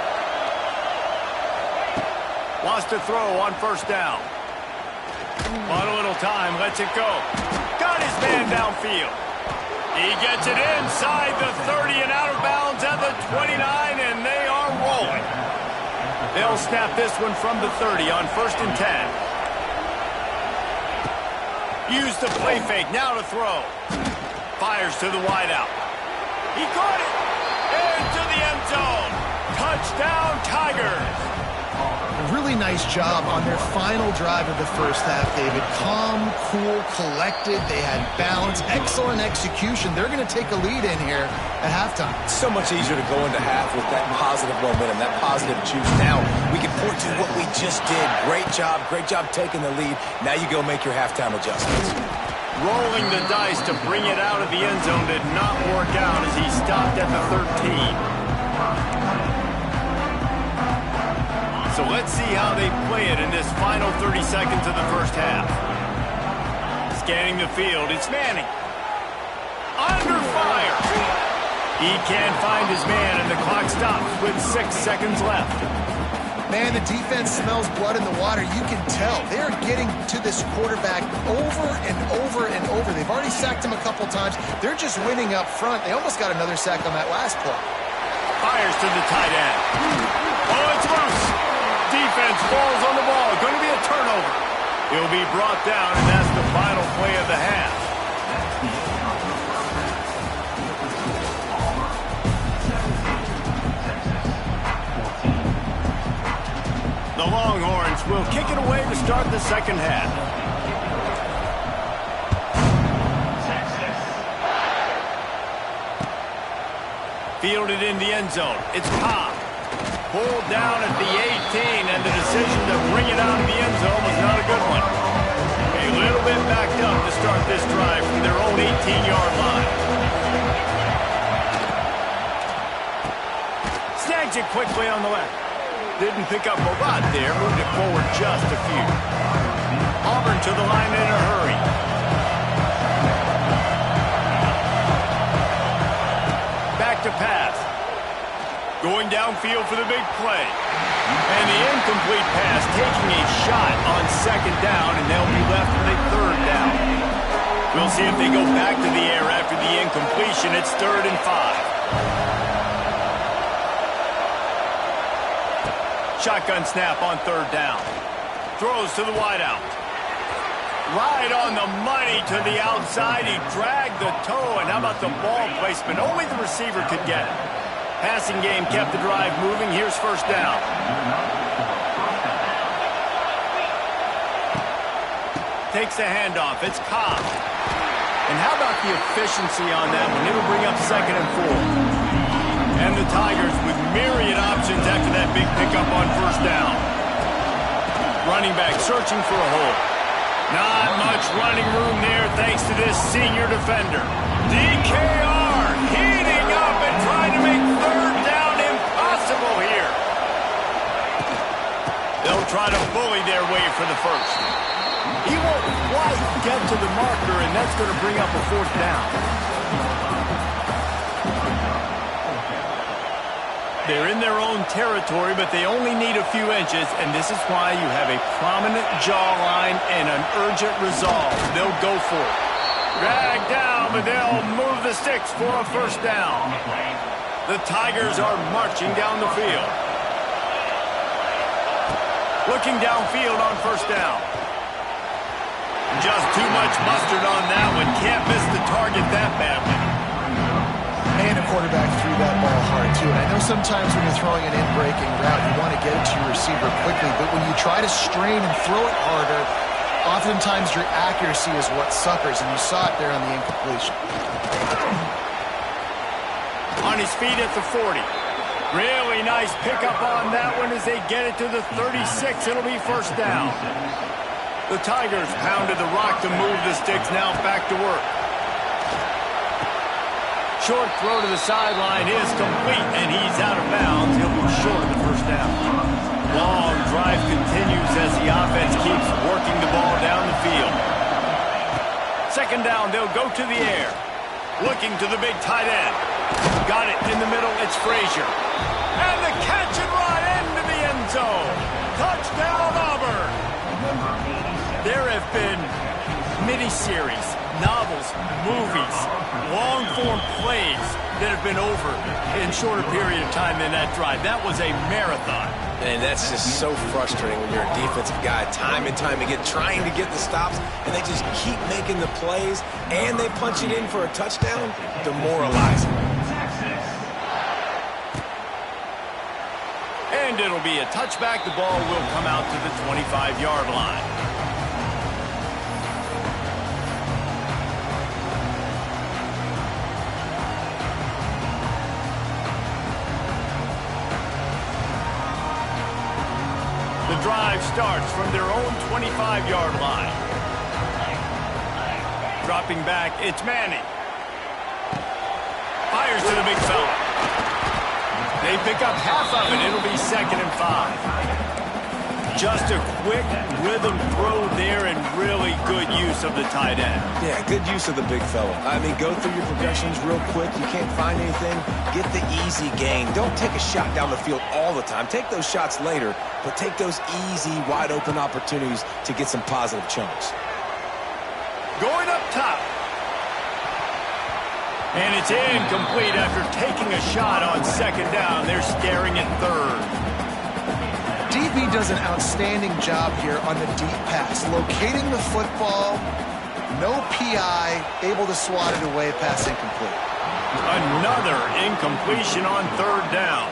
Wants to throw on 1st down. On a little time, lets it go. Got his man downfield. He gets it inside the 30 and out of bounds at the 29, and they are rolling. They'll snap this one from the 30 on 1st and 10. Use the play fake, now to throw. Fires to the wideout. He caught it! Into the end zone! Touchdown, Tigers! Really nice job on their final drive of the first half, David. Calm, cool, collected. They had balance, excellent execution. They're going to take a lead in here at halftime. So much easier to go into half with that positive momentum, that positive juice. Now we can point to what we just did. Great job taking the lead. Now you go make your halftime adjustments. Rolling the dice to bring it out of the end zone did not work out as he stopped at the 13. So let's see how they play it in this final 30 seconds of the first half. Scanning the field, it's Manning. Under fire. He can't find his man, and the clock stops with 6 seconds left. Man, the defense smells blood in the water. You can tell. They're getting to this quarterback over and over and over. They've already sacked him a couple times. They're just winning up front. They almost got another sack on that last play. Fires to the tight end. Oh, it's loose. Defense falls on the ball. Going to be a turnover. He'll be brought down, and that's the final play of the half. The Longhorns will kick it away to start the second half. Fielded in the end zone. It's Cobb. Pulled down at the 18, and the decision to bring it out of the end zone was not a good one. A little bit backed up to start this drive from their own 18-yard line. Snags it quickly on the left. Didn't pick up a lot there, moved it forward just a few. Auburn to the line in a hurry. Back to pass. Going downfield for the big play. And the incomplete pass taking a shot on second down, and they'll be left with a third down. We'll see if they go back to the air after the incompletion. It's 3rd and 5. Shotgun snap on 3rd down. Throws to the wideout. Right on the money to the outside. He dragged the toe, and how about the ball placement? Only the receiver could get it. Passing game kept the drive moving. Here's 1st down. Takes the handoff. It's Cobb. And how about the efficiency on that one? It'll bring up 2nd and 4. And the Tigers with myriad options after that big pickup on 1st down. Running back searching for a hole. Not much running room there thanks to this senior defender. DKR heating up and trying to make 3rd down impossible here. They'll try to bully their way for the 1st. He won't quite get to the marker, and that's going to bring up a 4th down. They're in their own territory, but they only need a few inches, and this is why you have a prominent jawline and an urgent resolve. They'll go for it. Dragged down, but they'll move the sticks for a 1st down. The Tigers are marching down the field. Looking downfield on 1st down. Just too much mustard on that one. Can't miss the target that badly. And a quarterback threw that ball hard, too. And I know sometimes when you're throwing an in-breaking route, you want to get it to your receiver quickly. But when you try to strain and throw it harder, oftentimes your accuracy is what suffers. And you saw it there on the incompletion. On his feet at the 40. Really nice pickup on that one as they get it to the 36. It'll be 1st down. The Tigers pounded the rock to move the sticks. Now back to work. Short throw to the sideline is complete, and he's out of bounds. He'll be short of the 1st down. Long drive continues as the offense keeps working the ball down the field. 2nd down, they'll go to the air. Looking to the big tight end. Got it in the middle, it's Frazier. And the catch and run into the end zone. Touchdown, Auburn. There have been miniseries, novels, movies, long-form plays that have been over in shorter period of time than that drive. That was a marathon. And that's just so frustrating when you're a defensive guy, time and time again, trying to get the stops, and they just keep making the plays, and they punch it in for a touchdown. Demoralizing. And it'll be a touchback. The ball will come out to the 25-yard line. The drive starts from their own 25-yard line. Dropping back, it's Manning. Fires to the big fella. They pick up half of it. It'll be 2nd and 5. Just a quick rhythm throw there and really good use of the tight end. Yeah, good use of the big fella. I mean, go through your progressions real quick. You can't find anything. Get the easy gain. Don't take a shot down the field all the time. Take those shots later, but take those easy, wide-open opportunities to get some positive chunks. Going up top. And it's incomplete after taking a shot on second down. They're staring at third. DB does an outstanding job here on the deep pass, locating the football, no PI, able to swat it away, pass incomplete. Another incompletion on third down.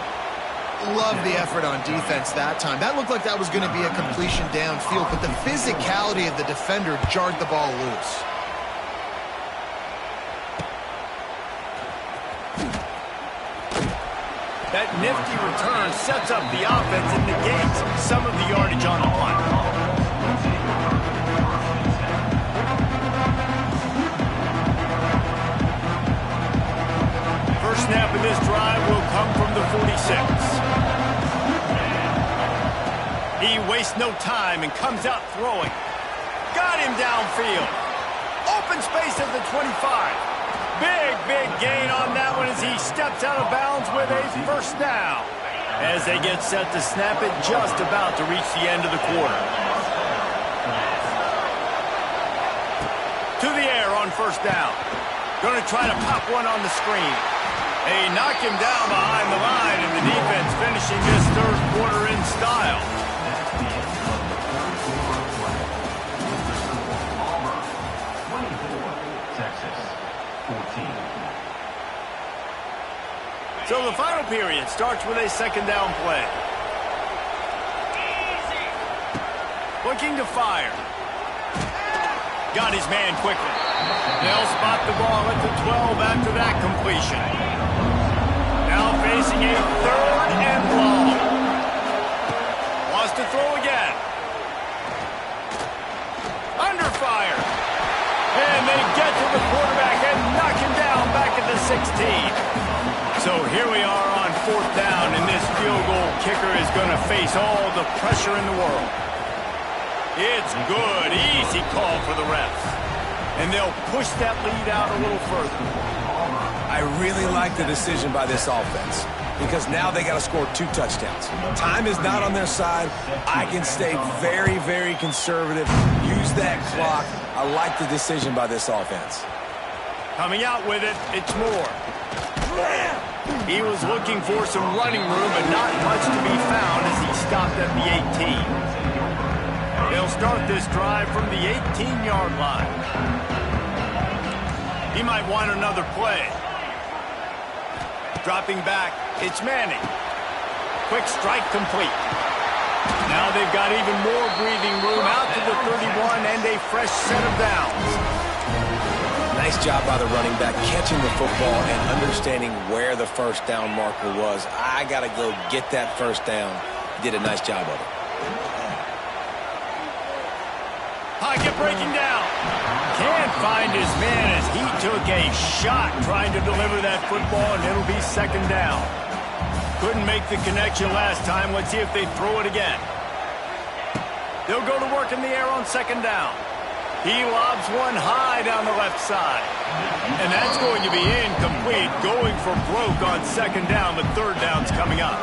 Love the effort on defense that time. That looked like that was going to be a completion downfield, but the physicality of the defender jarred the ball loose. That nifty return sets up the offense and negates some of the yardage on the punt. First snap of this drive will come from the 46. He wastes no time and comes out throwing. Got him downfield. Open space at the 25. Big gain on that one as he steps out of bounds with a first down. As they get set to snap it, just about to reach the end of the quarter. To the air on first down. Going to try to pop one on the screen. They knock him down behind the line, and the defense finishing this third quarter in style. So the final period starts with a second down play. Looking to fire. Got his man quickly. They'll spot the ball at the 12 after that completion. Now facing a third and long. Wants to throw again. Under fire. And they get to the quarterback and knock him down back at the 16. So here we are on fourth down, and this field goal kicker is going to face all the pressure in the world. It's good, easy call for the refs. And they'll push that lead out a little further. I really like the decision by this offense because now they got to score 2 touchdowns. Time is not on their side. I can stay very conservative, use that clock. I like the decision by this offense. Coming out with it, it's Moore. He was looking for some running room, but not much to be found as he stopped at the 18. They'll start this drive from the 18-yard line. He might want another play. Dropping back, it's Manning. Quick strike complete. Now they've got even more breathing room out to the 31 and a fresh set of downs. Nice job by the running back, catching the football and understanding where the first down marker was. I got to go get that first down. He did a nice job of it. Pocket breaking down. Can't find his man as he took a shot trying to deliver that football, and it'll be second down. Couldn't make the connection last time. Let's see if they throw it again. They'll go to work in the air on second down. He lobs one high down the left side. And that's going to be incomplete, going for broke on second down, but third down's coming up.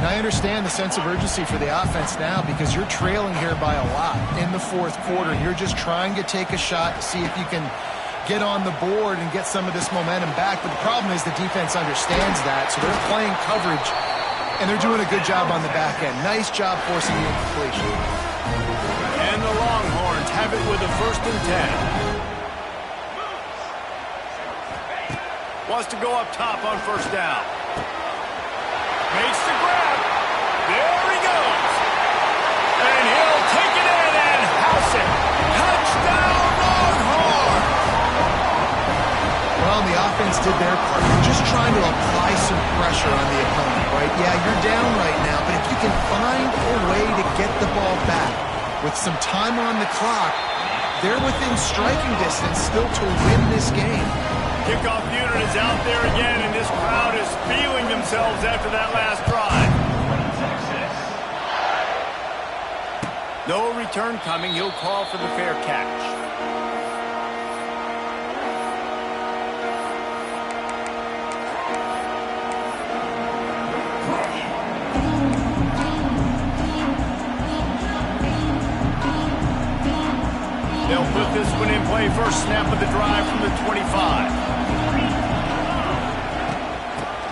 And I understand the sense of urgency for the offense now because you're trailing here by a lot in the fourth quarter. You're just trying to take a shot to see if you can get on the board and get some of this momentum back. But the problem is the defense understands that, so they're playing coverage, and they're doing a good job on the back end. Nice job forcing the incompletion. And the Longhorns have it with a 1st and 10. Wants to go up top on first down. Makes the grab. There he goes. And he'll take it in and house it. Touchdown, Longhorns! Well, the offense did their part. You're just trying to apply some pressure on the opponent, right? Yeah, you're down right now, but if you can find a way to get the ball back with some time on the clock, they're within striking distance still to win this game. Kickoff unit is out there again, and this crowd is feeling themselves after that last drive. No return coming. He'll call for the fair catch. They'll put this one in play. First snap of the drive from the 25.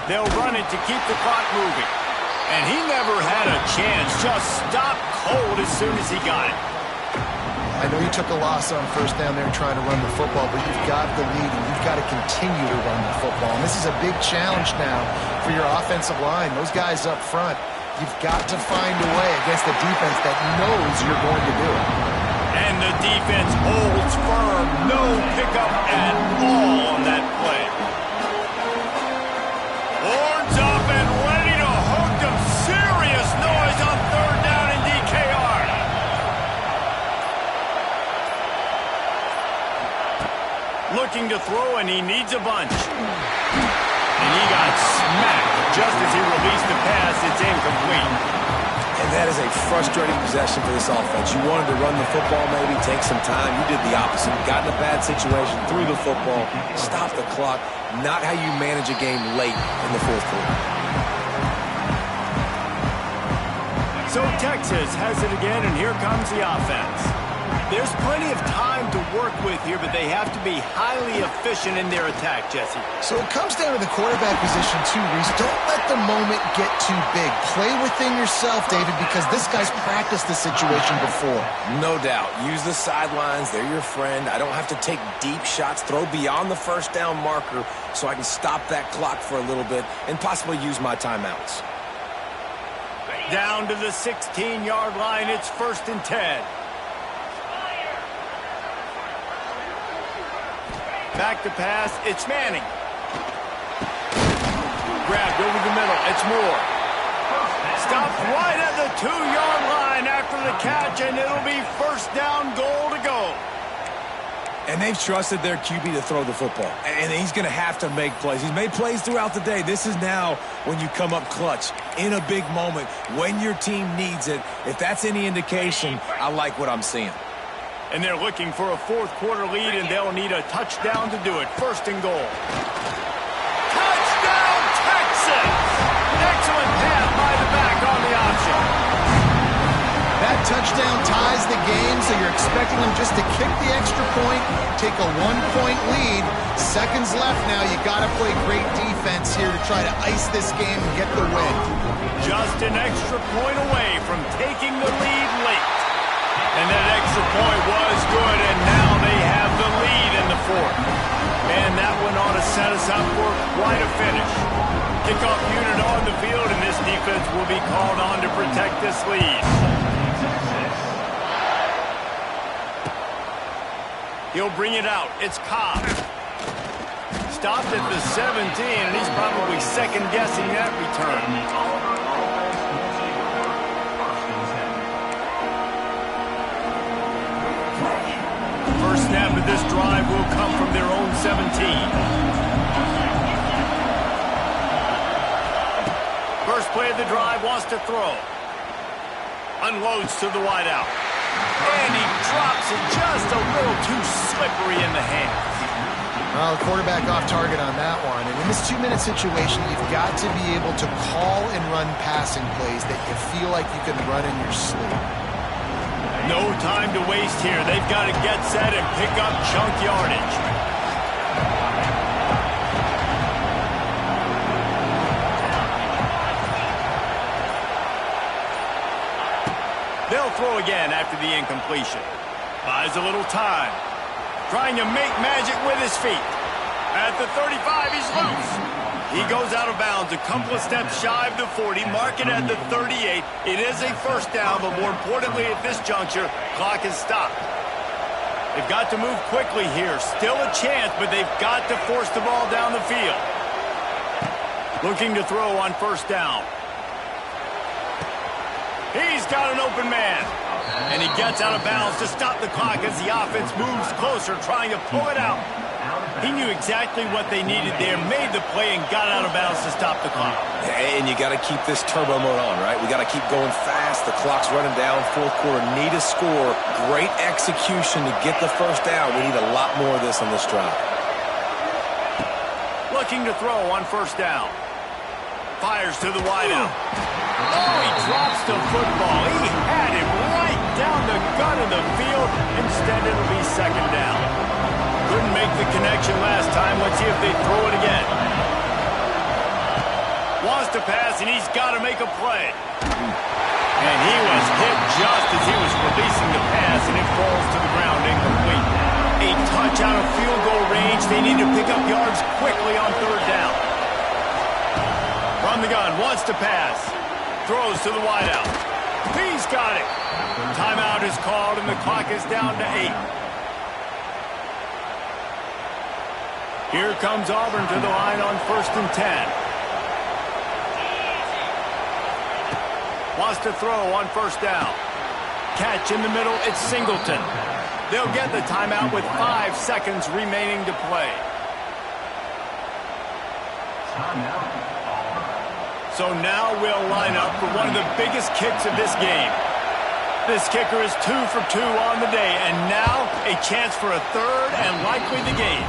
They'll run it to keep the clock moving. And he never had a chance. Just stopped cold as soon as he got it. I know you took a loss on first down there trying to run the football, but you've got the lead and you've got to continue to run the football. And this is a big challenge now for your offensive line. Those guys up front, you've got to find a way against the defense that knows you're going to do it. And the defense holds firm. No pickup at all on that play. Horns up and ready to hook them. Serious noise on third down in DKR. Looking to throw, and he needs a bunch. And he got smacked just as he released the pass. It's incomplete. And that is a frustrating possession for this offense. You wanted to run the football, maybe take some time. You did the opposite. Got in a bad situation, threw the football, stopped the clock. Not how you manage a game late in the fourth quarter. So Texas has it again, and here comes the offense. There's plenty of time to work with here, but they have to be highly efficient in their attack, Jesse. So it comes down to the quarterback position too, Reese. Don't let the moment get too big. Play within yourself, David, because this guy's practiced this situation before. No doubt. Use the sidelines. They're your friend. I don't have to take deep shots, throw beyond the first down marker so I can stop that clock for a little bit and possibly use my timeouts. Down to the 16-yard line. It's 1st and 10. Back to pass. It's Manning. Grabbed over the middle. It's Moore. Stopped right at the 2-yard line after the catch, and it'll be 1st down, goal to go. And they've trusted their QB to throw the football. And he's going to have to make plays. He's made plays throughout the day. This is now when you come up clutch in a big moment when your team needs it. If that's any indication, I like what I'm seeing. And they're looking for a fourth-quarter lead, and they'll need a touchdown to do it. 1st and goal. Touchdown, Texas! Excellent pass by the back on the option. That touchdown ties the game, so you're expecting them just to kick the extra point, take a 1-point lead. Seconds left now. You got to play great defense here to try to ice this game and get the win. Just an extra point away from taking the lead late. And that extra point was good, and now they have the lead in the fourth. And that one ought to set us up for quite a finish. Kickoff unit on the field, and this defense will be called on to protect this lead. He'll bring it out. It's Cobb. Stopped at the 17, and he's probably second-guessing that return. First snap of this drive will come from their own 17. First play of the drive, wants to throw. Unloads to the wideout. And he drops it just a little too slippery in the hands. Well, the quarterback off target on that one. And in this 2-minute situation, you've got to be able to call and run passing plays that you feel like you can run in your sleep. No time to waste here. They've got to get set and pick up chunk yardage. They'll throw again after the incompletion. Buys a little time. Trying to make magic with his feet. At the 35, he's loose. He goes out of bounds a couple of steps shy of the 40, mark it at the 38. It is a 1st down, but more importantly at this juncture, clock is stopped. They've got to move quickly here. Still a chance, but they've got to force the ball down the field. Looking to throw on 1st down. He's got an open man. And he gets out of bounds to stop the clock as the offense moves closer, trying to pull it out. He knew exactly what they needed there, made the play, and got out of bounds to stop the clock. And you got to keep this turbo mode on, right? We got to keep going fast. The clock's running down. Fourth quarter, need a score. Great execution to get the first down. We need a lot more of this on this drive. Looking to throw on first down. Fires to the wideout. Oh, he drops the football. He had it right down the gut of the field. Instead, it'll be second down. Couldn't make the connection last time. Let's see if they throw it again. Wants to pass, and he's got to make a play. And he was hit just as he was releasing the pass, and it falls to the ground incomplete. A touch out of field goal range. They need to pick up yards quickly on third down. From the gun, wants to pass. Throws to the wideout. He's got it. Timeout is called, and the clock is down to 8. Here comes Auburn to the line on 1st and 10. Wants to throw on first down. Catch in the middle, it's Singleton. They'll get the timeout with 5 seconds remaining to play. So now we'll line up for one of the biggest kicks of this game. This kicker is 2 for 2 on the day, and now a chance for a third and likely the game.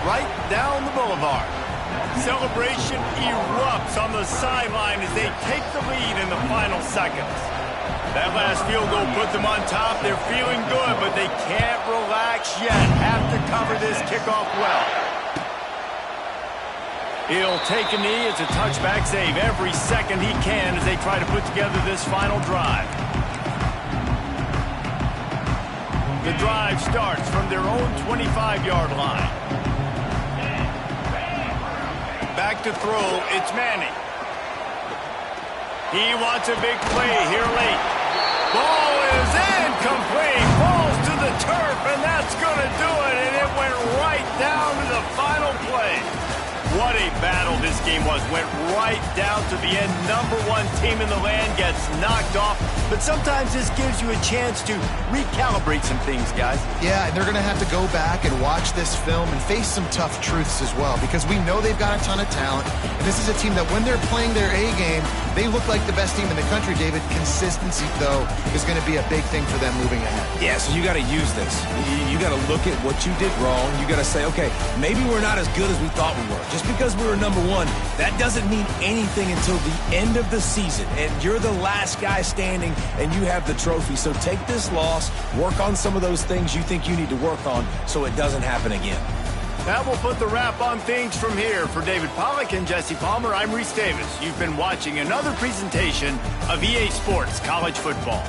Right down the boulevard. Celebration erupts on the sideline as they take the lead in the final seconds. That last field goal put them on top. They're feeling good, but they can't relax yet. Have to cover this kickoff well. He'll take a knee. It's a touchback save every second he can as they try to put together this final drive. The drive starts from their own 25-yard line. Back to throw, it's Manning. He wants a big play here late. Ball is incomplete, falls to the turf, and that's going to do it, and it went right down to the final play. What a battle this game was. Went right down to the end. Number 1 team in the land gets knocked off. But sometimes this gives you a chance to recalibrate some things, guys. Yeah, and they're going to have to go back and watch this film and face some tough truths as well, because we know they've got a ton of talent. And this is a team that when they're playing their A game, they look like the best team in the country, David. Consistency, though, is going to be a big thing for them moving ahead. Yeah, so you got to use this. You got to look at what you did wrong. You got to say, okay, maybe we're not as good as we thought we were. Just because we were number 1, that doesn't mean anything until the end of the season. And you're the last guy standing, and you have the trophy. So take this loss, work on some of those things you think you need to work on so it doesn't happen again. That will put the wrap on things from here. For David Pollack and Jesse Palmer, I'm Reese Davis. You've been watching another presentation of EA Sports College Football.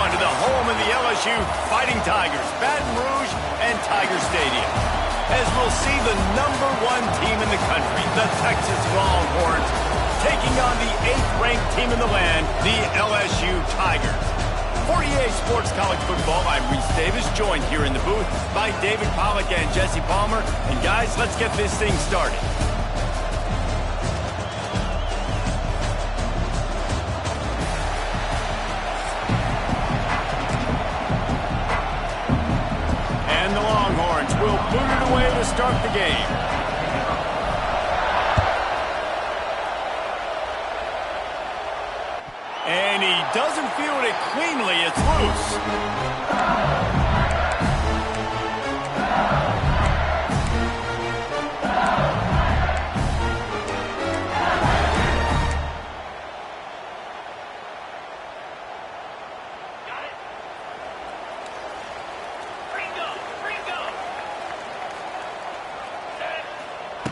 on to the home of the LSU Fighting Tigers, Baton Rouge and Tiger Stadium. As we'll see the #1 team in the country, the Texas Longhorns, taking on the 8th-ranked team in the land, the LSU Tigers. For EA Sports College Football, I'm Reese Davis, joined here in the booth by David Pollack and Jesse Palmer. And guys, let's get this thing started. And the Longhorns will boot it away to start the game. And he doesn't field it cleanly. It's loose.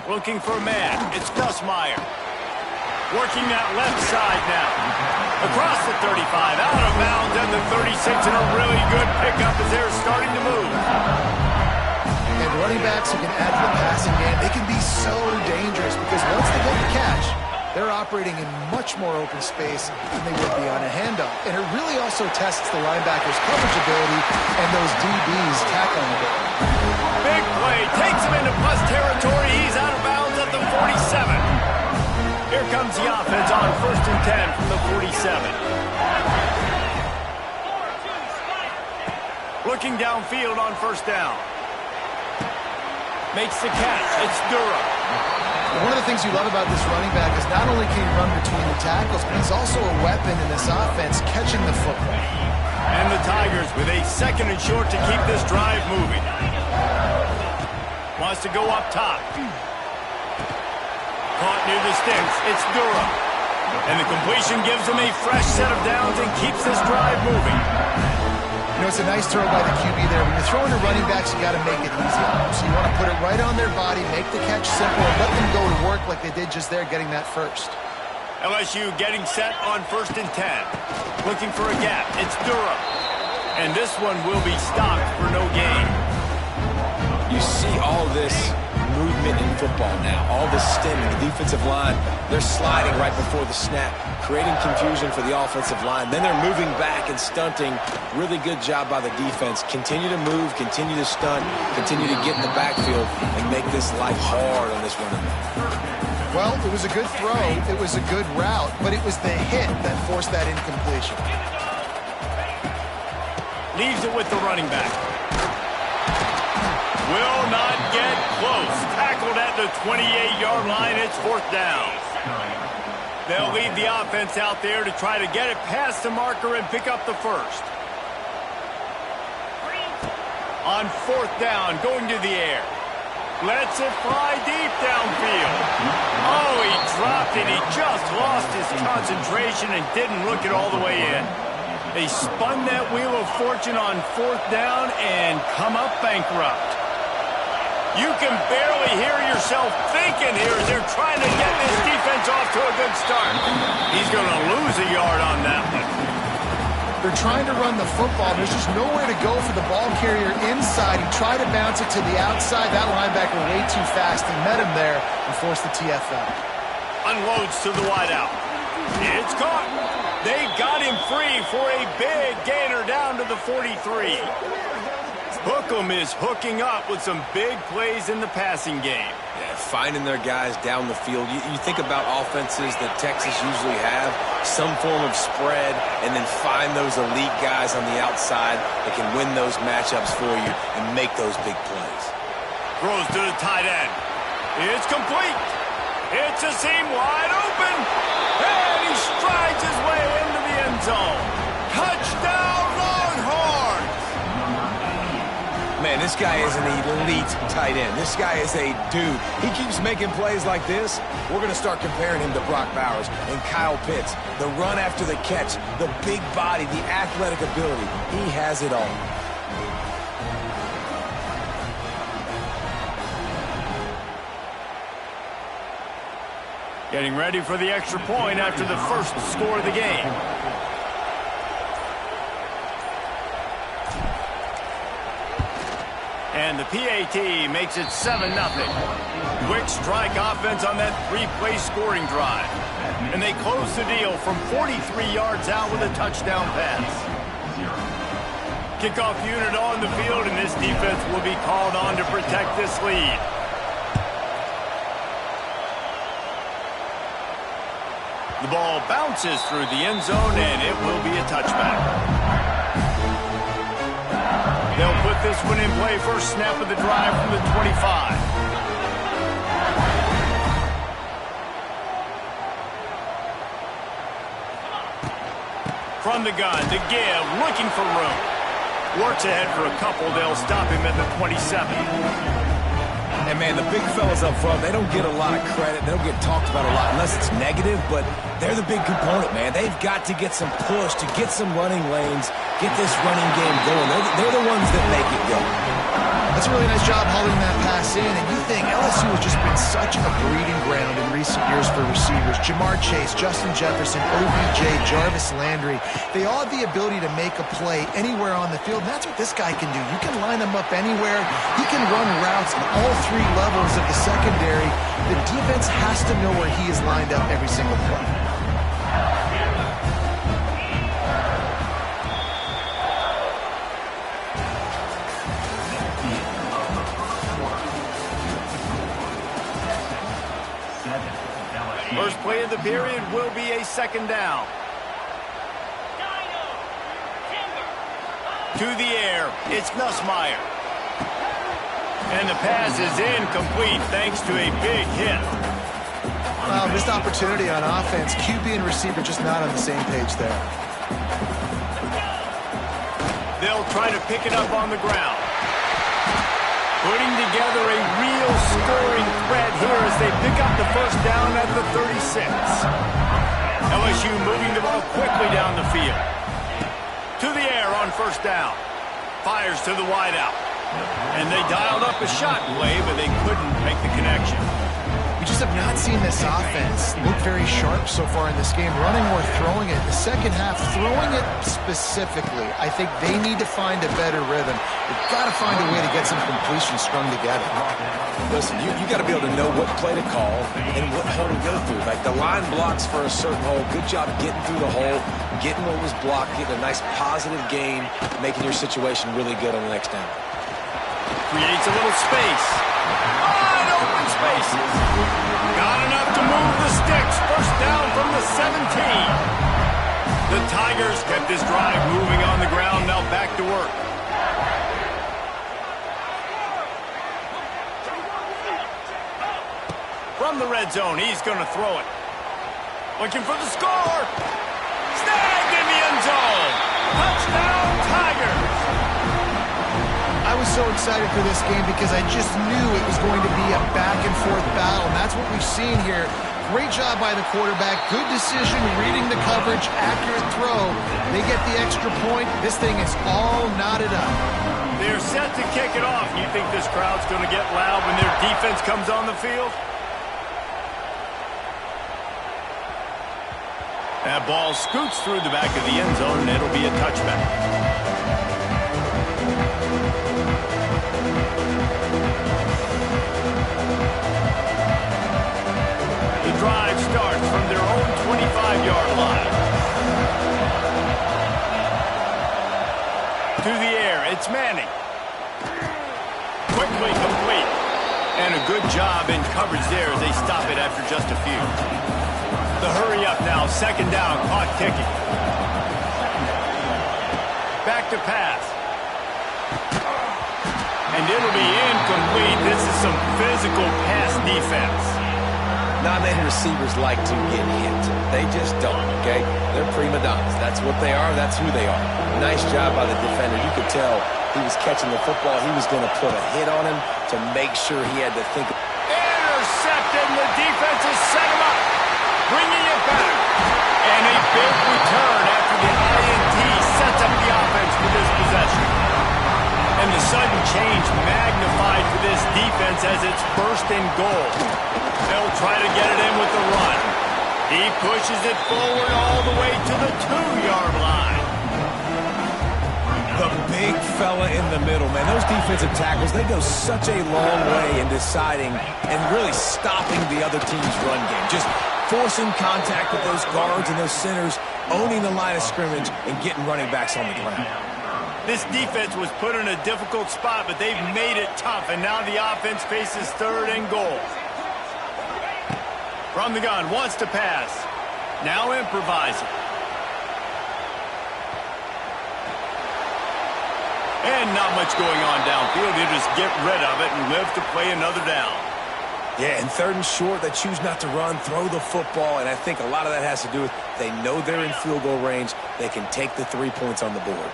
Looking for a man. It's Gus Meyer. Working that left side now. Across the 35, out of bounds at the 36, and a really good pickup as they're starting to move. And running backs who can add to the passing game, they can be so dangerous because once they get the catch, they're operating in much more open space than they would be on a handoff. And it really also tests the linebackers' coverage ability and those DBs' tackling ability. Big play, takes him into plus territory. He's out of bounds at the 47. Here comes the offense on 1st and 10 from the 47. Looking downfield on 1st down. Makes the catch. It's Durham. One of the things you love about this running back is not only can he run between the tackles, but he's also a weapon in this offense, catching the football. And the Tigers with a 2nd and short to keep this drive moving. Wants to go up top. Caught near the sticks. It's Durham. And the completion gives him a fresh set of downs and keeps this drive moving. You know, it's a nice throw by the QB there. When you're throwing to running backs, you got to make it easy on them. So you want to put it right on their body, make the catch simple, and let them go to work like they did just there, getting that first. LSU getting set on 1st and 10. Looking for a gap. It's Durham. And this one will be stopped for no gain. You see all this movement in football now. All the stemming, the defensive line, they're sliding right before the snap, creating confusion for the offensive line. Then they're moving back and stunting. Really good job by the defense. Continue to move, continue to stunt, continue to get in the backfield and make this life hard on this running back. Well, it was a good throw. It was a good route, but it was the hit that forced that incompletion. Leaves it with the running back. Will not get close. Tackled at the 28-yard line. It's 4th down. They'll leave the offense out there to try to get it past the marker and pick up the first. On 4th down, going to the air. Lets it fly deep downfield. Oh, he dropped it. He just lost his concentration and didn't look it all the way in. They spun that wheel of fortune on 4th down and come up bankrupt. You can barely hear yourself thinking here as they're trying to get this defense off to a good start. He's going to lose a yard on that one. They're trying to run the football. There's just nowhere to go for the ball carrier inside. He tried to bounce it to the outside. That linebacker way too fast. He met him there and forced the TFL. Unloads to the wideout. It's caught. They got him free for a big gainer down to the 43. Hookem is hooking up with some big plays in the passing game. Yeah, finding their guys down the field. You think about offenses that Texas usually have, some form of spread, and then find those elite guys on the outside that can win those matchups for you and make those big plays. Throws to the tight end. It's complete. It's a seam wide open. And he strides his way into the end zone. Touchdown, Longhorns! Man, this guy is an elite tight end. This guy is a dude. He keeps making plays like this. We're going to start comparing him to Brock Bowers and Kyle Pitts. The run after the catch, the big body, the athletic ability. He has it all. Getting ready for the extra point after the first score of the game. And the PAT makes it 7-0. Quick strike offense on that 3-play scoring drive. And they close the deal from 43 yards out with a touchdown pass. Kickoff unit on the field, and this defense will be called on to protect this lead. The ball bounces through the end zone, and it will be a touchback. They'll put this one in play first snap of the drive from the 25. From the gun to give, looking for room. Works ahead for a couple. They'll stop him at the 27. And, man, the big fellas up front, they don't get a lot of credit. They don't get talked about a lot unless it's negative, but they're the big component, man. They've got to get some push, to get some running lanes, get this running game going. They're the ones that make it go. That's a really nice job hauling that pass in, and you think LSU has just been such a breeding ground in recent years for receivers. Jamar Chase, Justin Jefferson, OBJ, Jarvis Landry, they all have the ability to make a play anywhere on the field, and that's what this guy can do. You can line him up anywhere. He can run routes at all three levels of the secondary. The defense has to know where he is lined up every single play. First play of the period will be a second down. To the air, it's Nussmeier. And the pass is incomplete thanks to a big hit. Missed opportunity on offense. QB and receiver just not on the same page there. They'll try to pick it up on the ground. Putting together a real scoring threat here as they pick up the first down at the 36. LSU moving the ball quickly down the field. To the air on first down. Fires to the wideout. And they dialed up a shot play, but they couldn't make the connection. We just have not seen this offense look very sharp so far in this game, running or throwing it. The second half, throwing it specifically, I think they need to find a better rhythm. They've got to find a way to get some completion strung together. Listen, you got to be able to know what play to call and what hole to go through. Like the line blocks for a certain hole. Good job getting through the hole, getting what was blocked, getting a nice positive gain, making your situation really good on the next down. Creates a little space. Wide open spaces. Got enough to move the sticks. First down from the 17. The Tigers kept this drive moving on the ground. Now back to work. From the red zone, he's going to throw it. Looking for the score. Snagged in the end zone. Touchdown, Tigers. I was so excited for this game because I just knew it was going to be a back-and-forth battle, and that's what we've seen here. Great job by the quarterback. Good decision, reading the coverage, accurate throw. They get the extra point. This thing is all knotted up. They're set to kick it off. You think this crowd's going to get loud when their defense comes on the field? That ball scoots through the back of the end zone, and it'll be a touchback. The drive starts from their own 25-yard line. To the air, it's Manning. Quickly complete. And a good job in coverage there as they stop it after just a few. The hurry up now, second down, clock ticking. Back to pass. And it'll be incomplete. This is some physical pass defense. Non-native receivers like to get hit. They just don't, okay? They're prima donnas. That's what they are. That's who they are. Nice job by the defender. You could tell he was catching the football. He was going to put a hit on him to make sure he had to think. Intercepted, and the defense has set him up. Bringing it back. And a big return after the INT sets up the offense for this possession. And the sudden change magnified for this defense as it's first and goal. They'll try to get it in with the run. He pushes it forward all the way to the 2-yard line. The big fella in the middle, man. Those defensive tackles, they go such a long way in deciding and really stopping the other team's run game. Just forcing contact with those guards and those centers, owning the line of scrimmage, and getting running backs on the ground. This defense was put in a difficult spot, but they've made it tough, and now the offense faces 3rd and goal. From the gun, wants to pass. Now improvising. And not much going on downfield. They just get rid of it and live to play another down. Yeah, and 3rd and short, they choose not to run, throw the football, and I think a lot of that has to do with they know they're in field goal range. They can take the 3 points on the board.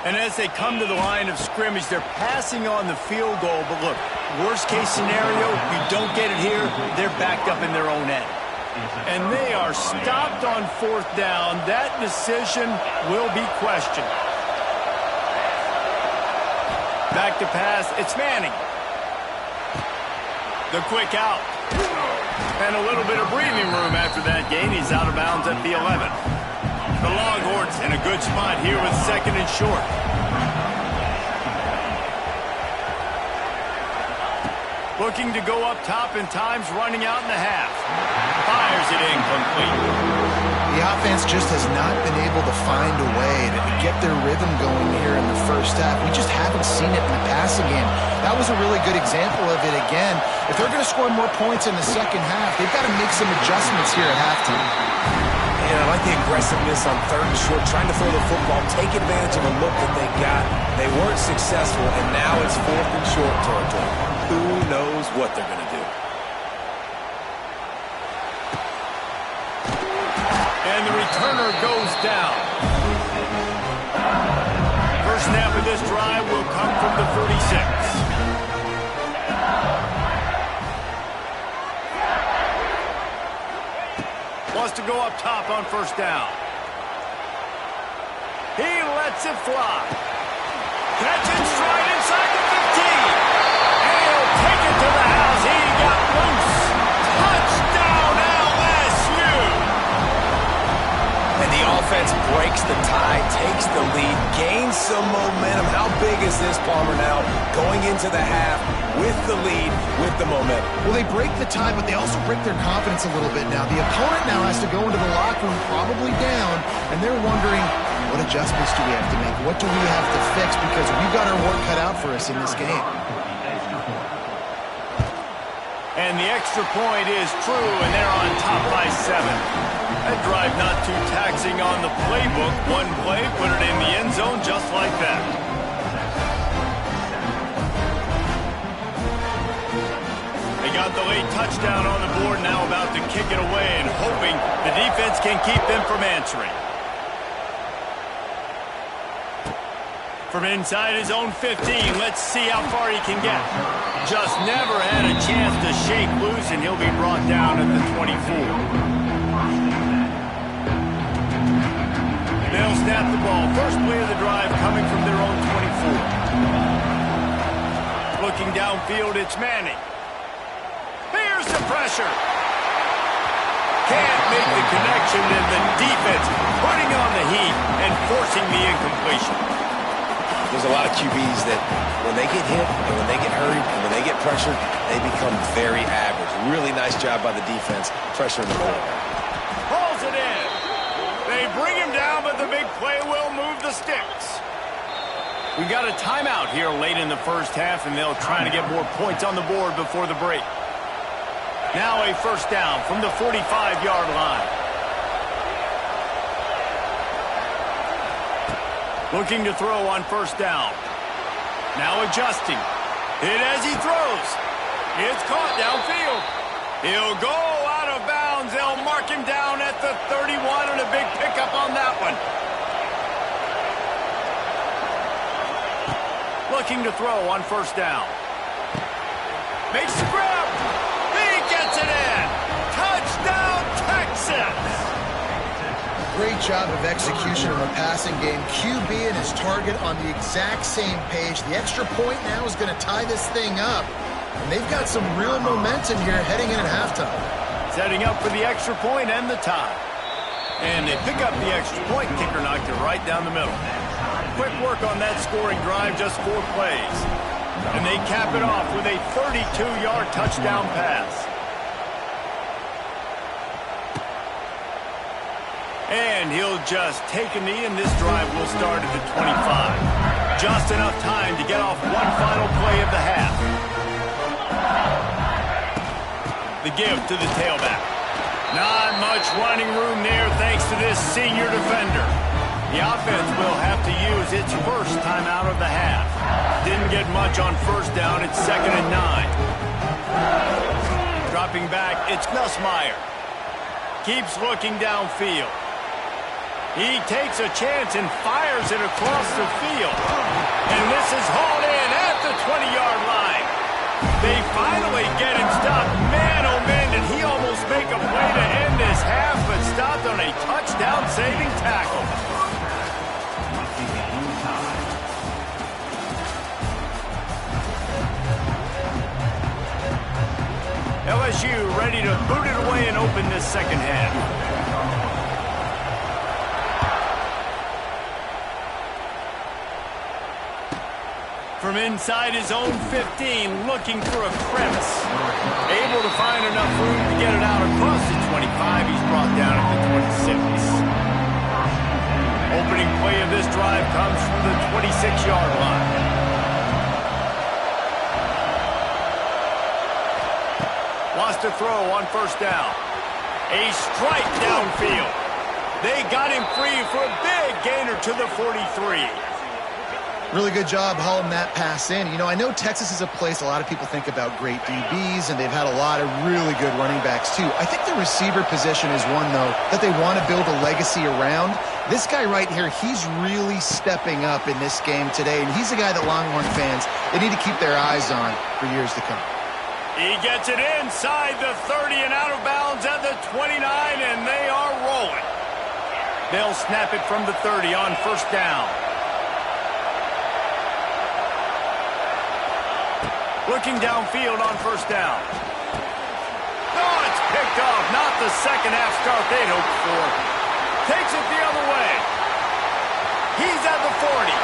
And as they come to the line of scrimmage, they're passing on the field goal. But look, worst case scenario, you don't get it here, they're backed up in their own end. And they are stopped on 4th down. That decision will be questioned. Back to pass, it's Manning. The quick out. And a little bit of breathing room after that gain. He's out of bounds at the 11. The Longhorns in a good spot here with 2nd and short. Looking to go up top, and time's running out in the half. Fires it incomplete. The offense just has not been able to find a way to get their rhythm going here in the first half. We just haven't seen it in the passing game. That was a really good example of it again. If they're going to score more points in the second half, they've got to make some adjustments here at halftime. And I like the aggressiveness on 3rd and short, trying to throw the football, take advantage of a look that they got. They weren't successful, and now it's 4th and short territory. Who knows what they're going to do? And the returner goes down. First snap of this drive will come from the 46. Wants to go up top on 1st down. He lets it fly. Catch and stride inside the 15. And he'll take it to the house. He got loose. Touchdown, LSU. And the offense breaks the tie, takes the lead, gains some momentum. How big is this, Palmer, now? Going into the half with the lead, with the momentum. Well, they break the tie, but they also break their confidence a little bit now. The opponent now has to go into the locker room probably down, and they're wondering, what adjustments do we have to make? What do we have to fix? Because we've got our work cut out for us in this game. And the extra point is true, and they're on top by 7. That drive not too taxing on the playbook. One play, put it in the end zone just like that. They got the late touchdown on the board, now about to kick it away and hoping the defense can keep them from answering. From inside his own 15, let's see how far he can get. Just never had a chance to shake loose, and he'll be brought down at the 24. They'll snap the ball. First play of the drive coming from their own 24. Looking downfield, it's Manning. Here's the pressure. Can't make the connection, and the defense putting on the heat and forcing the incompletion. There's a lot of QBs that when they get hit and when they get hurried and when they get pressured, they become very average. Really nice job by the defense, pressuring the quarterback. Pulls it in. They bring him down, but the big play will move the sticks. We got a timeout here late in the first half, and they'll try to get more points on the board before the break. Now a first down from the 45-yard line. Looking to throw on first down. Now adjusting. Hit as he throws. It's caught downfield. He'll go out of bounds. They'll mark him down at the 31, and a big pickup on that one. Looking to throw on first down. Makes the grab. He gets it in. Touchdown, Texas. Great job of execution in the passing game. QB and his target on the exact same page. The extra point now is going to tie this thing up. And they've got some real momentum here heading in at halftime. Setting up for the extra point and the tie. And they pick up the extra point. Kicker knocked it right down the middle. quick work on that scoring drive, just 4 plays. And they cap it off with a 32-yard touchdown pass. And he'll just take a knee, and this drive will start at the 25. Just enough time to get off one final play of the half. The give to the tailback. Not much running room there thanks to this senior defender. The offense will have to use its first timeout of the half. Didn't get much on first down. It's 2nd and 9. Dropping back, it's Nussmeier. Keeps looking downfield. He takes a chance and fires it across the field. And this is hauled in at the 20-yard line. They finally get him stopped. Man, oh man, did he almost make a play to end this half, but stopped on a touchdown-saving tackle. LSU ready to boot it away and open this second half. From inside his own 15, looking for a crevice. Able to find enough room to get it out across the 25. He's brought down at the 26. Opening play of this drive comes from the 26-yard line. Wants to throw on first down. A strike downfield. They got him free for a big gainer to the 43. Really good job hauling that pass in. You know, I know Texas is a place a lot of people think about great DBs, and they've had a lot of really good running backs too. I think the receiver position is one, though, that they want to build a legacy around. This guy right here, he's really stepping up in this game today, and he's a guy that Longhorn fans, they need to keep their eyes on for years to come. He gets it inside the 30 and out of bounds at the 29, and they are rolling. They'll snap it from the 30 on first down. Looking downfield on first down. Oh, it's picked off. Not the second half start they'd hoped for. Takes it the other way. He's at the 40.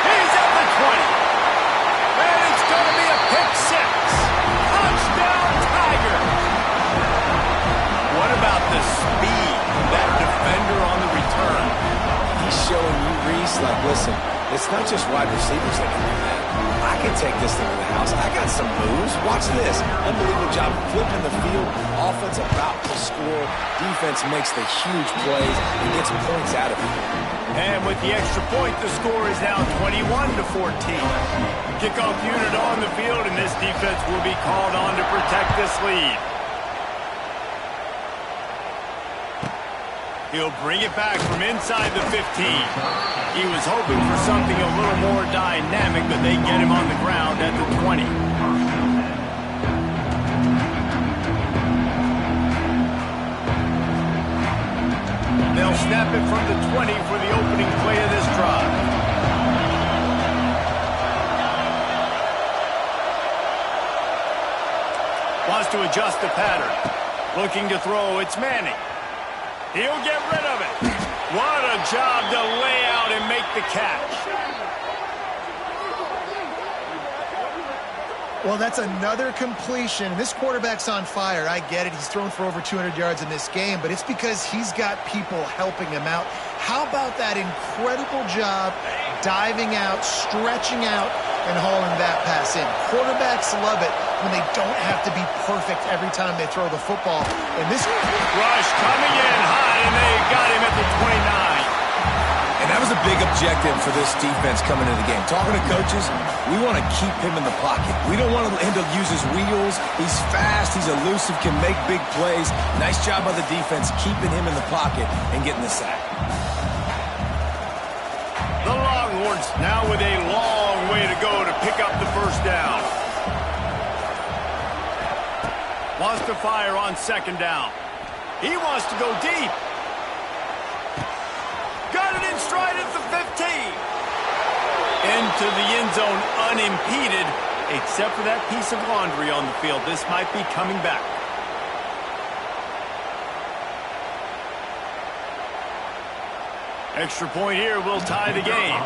He's at the 20. And it's going to be a pick six. Touchdown, Tigers. What about the speed of that defender on the return? He's showing you, Reese, like, listen, it's not just wide receivers that can do that. I can take this thing to the house. I got some moves. Watch this. Unbelievable job flipping the field. Offense about to score. Defense makes the huge plays and gets points out of it. And with the extra point, the score is now 21-14. Kickoff unit on the field, and this defense will be called on to protect this lead. He'll bring it back from inside the 15. He was hoping for something a little more dynamic, but they get him on the ground at the 20. They'll snap it from the 20 for the opening play of this drive. Wants to adjust the pattern. Looking to throw, it's Manning. He'll get rid of it. What a job to lay out and make the catch. Well, that's another completion. This quarterback's on fire. I get it. He's thrown for over 200 yards in this game, but it's because he's got people helping him out. How about that incredible job diving out, stretching out, and hauling that pass in? Quarterbacks love it when they don't have to be perfect every time they throw the football. And this rush coming in high, and they got him at the 29. And that was a big objective for this defense coming into the game. Talking to coaches, we want to keep him in the pocket. We don't want him to use his wheels. He's fast, he's elusive, can make big plays. Nice job by the defense keeping him in the pocket and getting the sack. The Longhorns now with a long way to go to pick up the first down. Wants to fire on second down. He wants to go deep. Got it in stride at the 15. Into the end zone unimpeded, except for that piece of laundry on the field. This might be coming back. Extra point here will tie the game.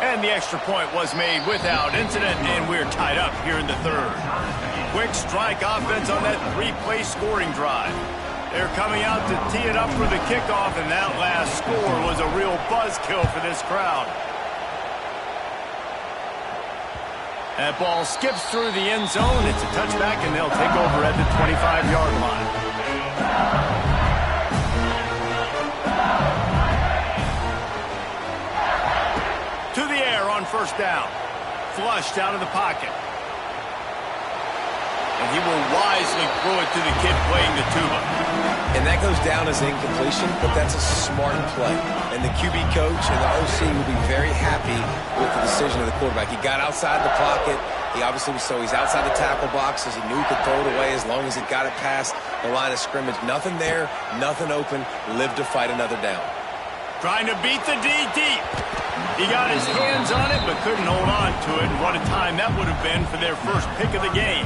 And the extra point was made without incident, and we're tied up here in the third. Quick strike offense on that three-play scoring drive. They're coming out to tee it up for the kickoff, and that last score was a real buzzkill for this crowd. That ball skips through the end zone. It's a touchback, and they'll take over at the 25-yard line. To the air on first down. Flushed out of the pocket. And he will wisely throw it to the kid playing the tuba. And that goes down as incompletion, but that's a smart play. And the QB coach and the OC will be very happy with the decision of the quarterback. He got outside the pocket. He obviously he's outside the tackle boxes. He knew he could throw it away as long as it got it past the line of scrimmage. Nothing there, nothing open. Lived to fight another down. Trying to beat the D deep. He got his hands on it, but couldn't hold on to it. And what a time that would have been for their first pick of the game.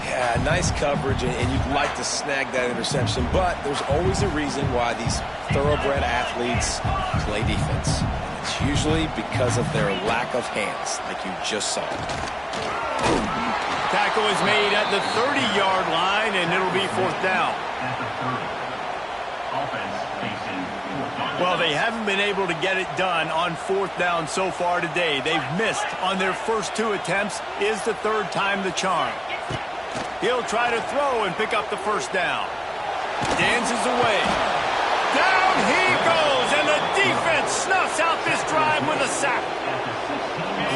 Yeah, nice coverage, and you'd like to snag that interception, but there's always a reason why these thoroughbred athletes play defense. It's usually because of their lack of hands, like you just saw. Tackle is made at the 30-yard line, and it'll be fourth down. At the 30. Offense facing fourth down. Well, they haven't been able to get it done on fourth down so far today. They've missed on their first two attempts. Is the third time the charm. He'll try to throw and pick up the first down. Dances away. Down he goes, and the defense snuffs out this drive with a sack.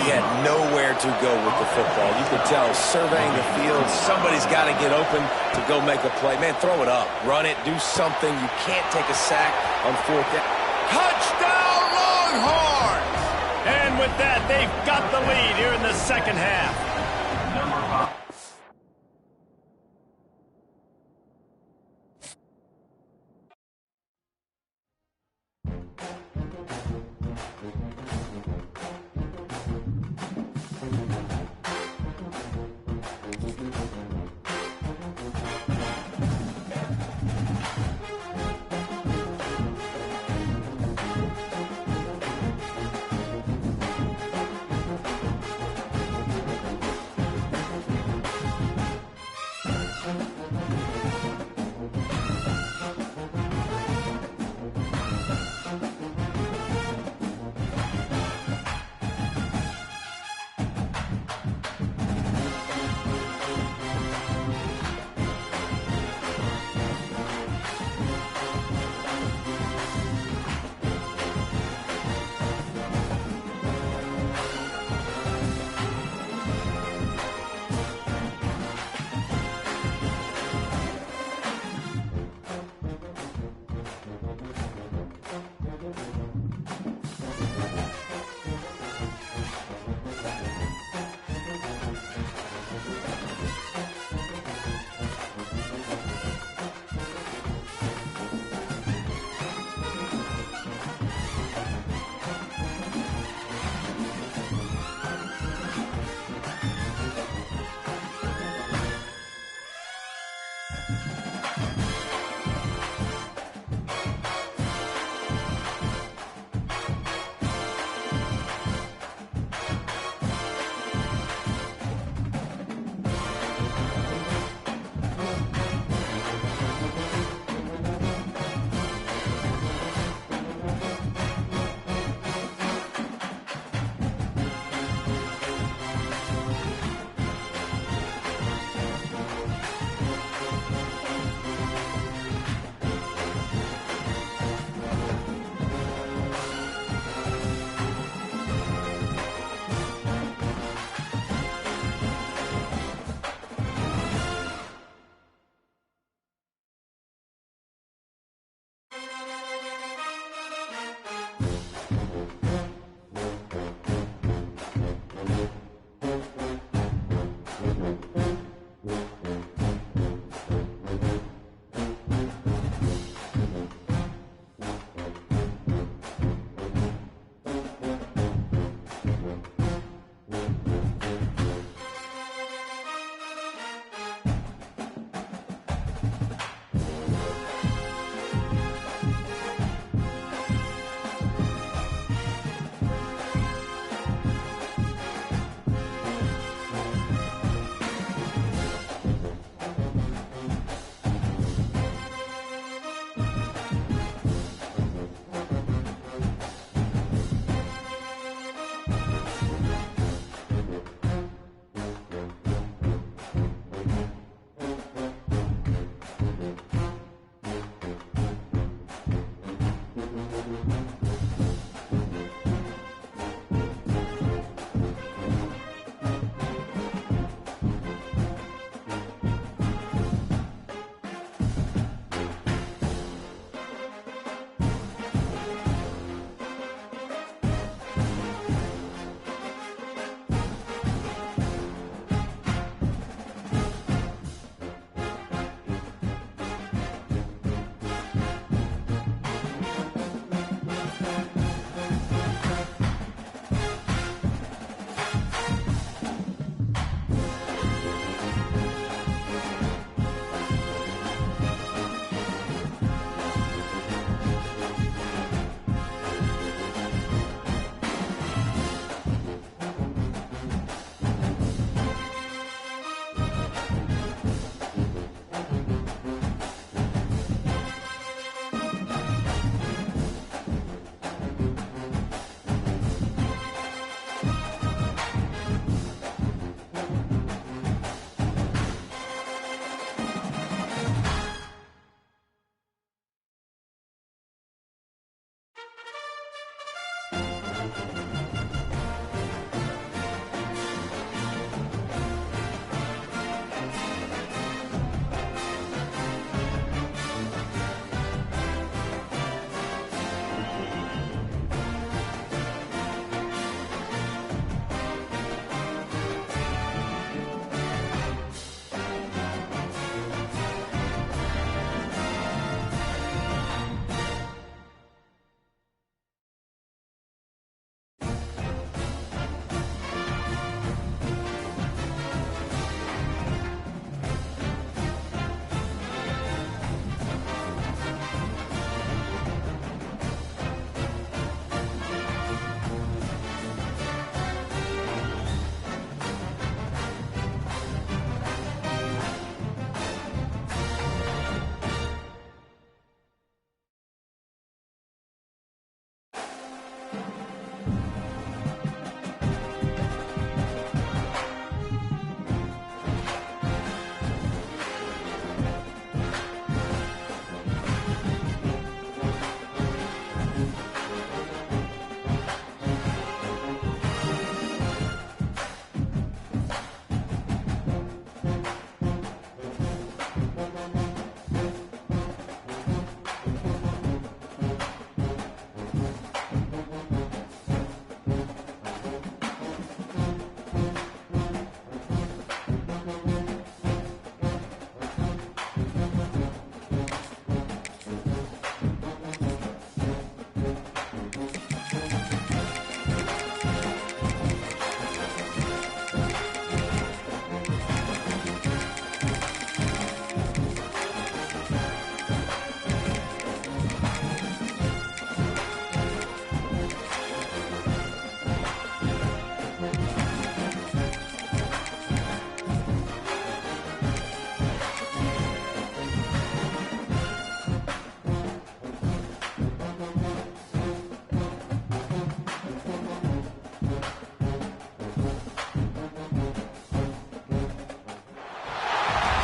He had nowhere to go with the football. You could tell, surveying the field, somebody's got to get open to go make a play. Man, throw it up. Run it. Do something. You can't take a sack on fourth down. Touchdown, Longhorns! And with that, they've got the lead here in the second half. Number 5.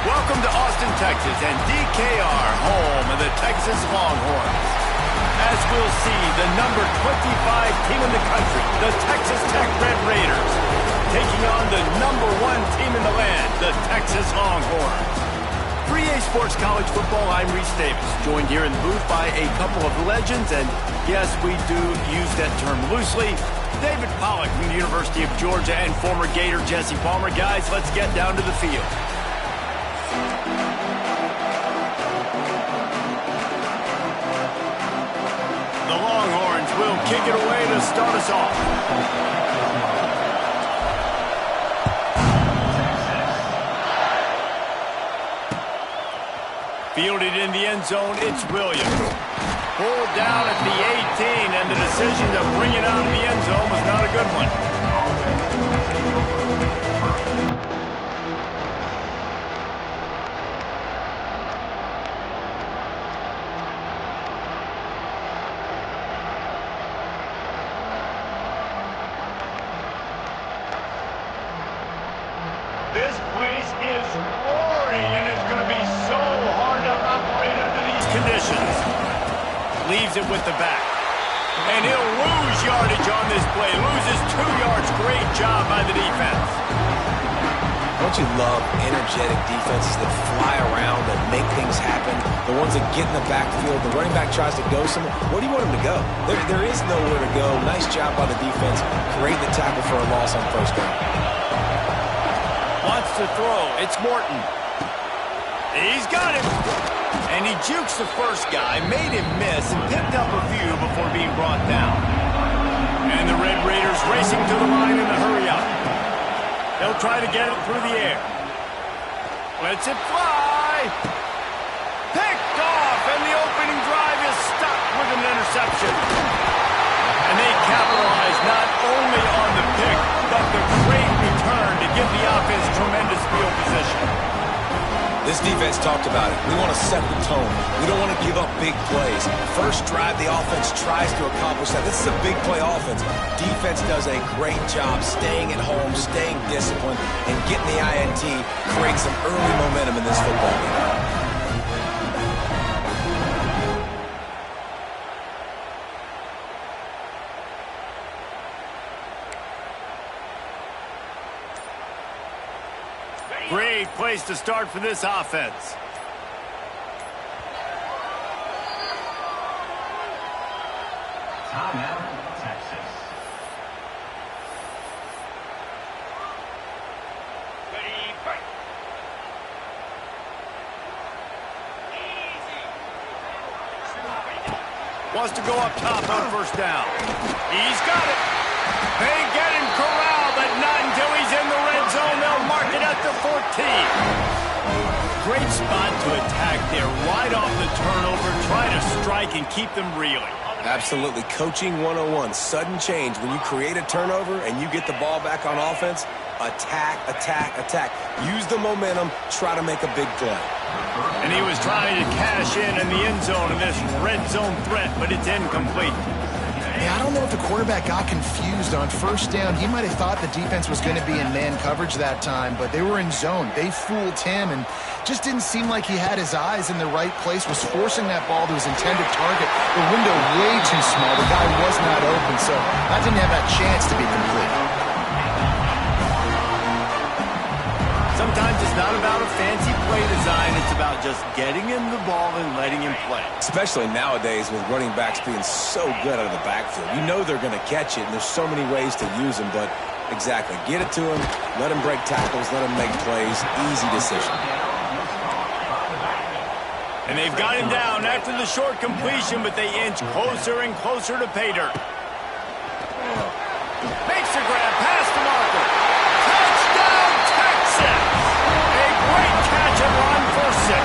Welcome to Austin, Texas, and DKR, home of the Texas Longhorns. As we'll see, the number 25 team in the country, the Texas Tech Red Raiders, taking on the number 1 team in the land, the Texas Longhorns. For EA Sports College Football, I'm Reese Davis, joined here in the booth by a couple of legends, and yes, we do use that term loosely. David Pollack from the University of Georgia and former Gator Jesse Palmer. Guys, let's get down to the field. The Longhorns will kick it away to start us off. Fielded in the end zone, it's Williams. Pulled down at the 18, and the decision to bring it out of the end zone was not a good one. This place is roaring, and it's going to be so hard to operate under these conditions. Leaves it with the back. And he'll lose yardage on this play. Loses 2 yards. Great job by the defense. Don't you love energetic defenses that fly around, that make things happen? The ones that get in the backfield, the running back tries to go somewhere. Where do you want him to go? There is nowhere to go. Nice job by the defense. Great the tackle for a loss on first down. Wants to throw. It's Morton. He's got him. And he jukes the first guy, made him miss, and picked up a few before being brought down. And the Red Raiders racing to the line in a hurry up. They'll try to get it through the air. Lets it fly. Picked off, and the opening drive is stuck with an interception. And they capitalize not only on the pick, but the great return to give the offense tremendous field position. This defense talked about it. We want to set the tone. We don't want to give up big plays. First drive, the offense tries to accomplish that. This is a big play offense. Defense does a great job staying at home, staying disciplined, and getting the INT, create some early momentum in this football game. Great place to start for this offense. Timeout, Texas. Ready, break. Easy. Wants to go up top on first down. He's got it. They get him corralled, but not until he's in the red zone. They'll mark it at the 14. Great spot to attack there. Right off the turnover. Try to strike and keep them reeling. Absolutely. Coaching 101. Sudden change. When you create a turnover and you get the ball back on offense, attack, attack, attack. Use the momentum. Try to make a big play. And he was trying to cash in the end zone in this red zone threat, but it's incomplete. Yeah, I don't know if the quarterback got confused on first down. He might have thought the defense was going to be in man coverage that time, but they were in zone. They fooled him and just didn't seem like he had his eyes in the right place, was forcing that ball to his intended target. The window way too small. The guy was not open, so that didn't have that chance to be complete. Sometimes it's not about a fancy play design. It's about just getting him the ball and letting him play. Especially nowadays with running backs being so good out of the backfield. You know they're going to catch it, and there's so many ways to use them, but exactly. Get it to him, let him break tackles, let him make plays. Easy decision. And they've got him down after the short completion, but they inch closer and closer to pay dirt. Makes the grab, pass to Marker. Touchdown, Texas! A great catch and run for 6.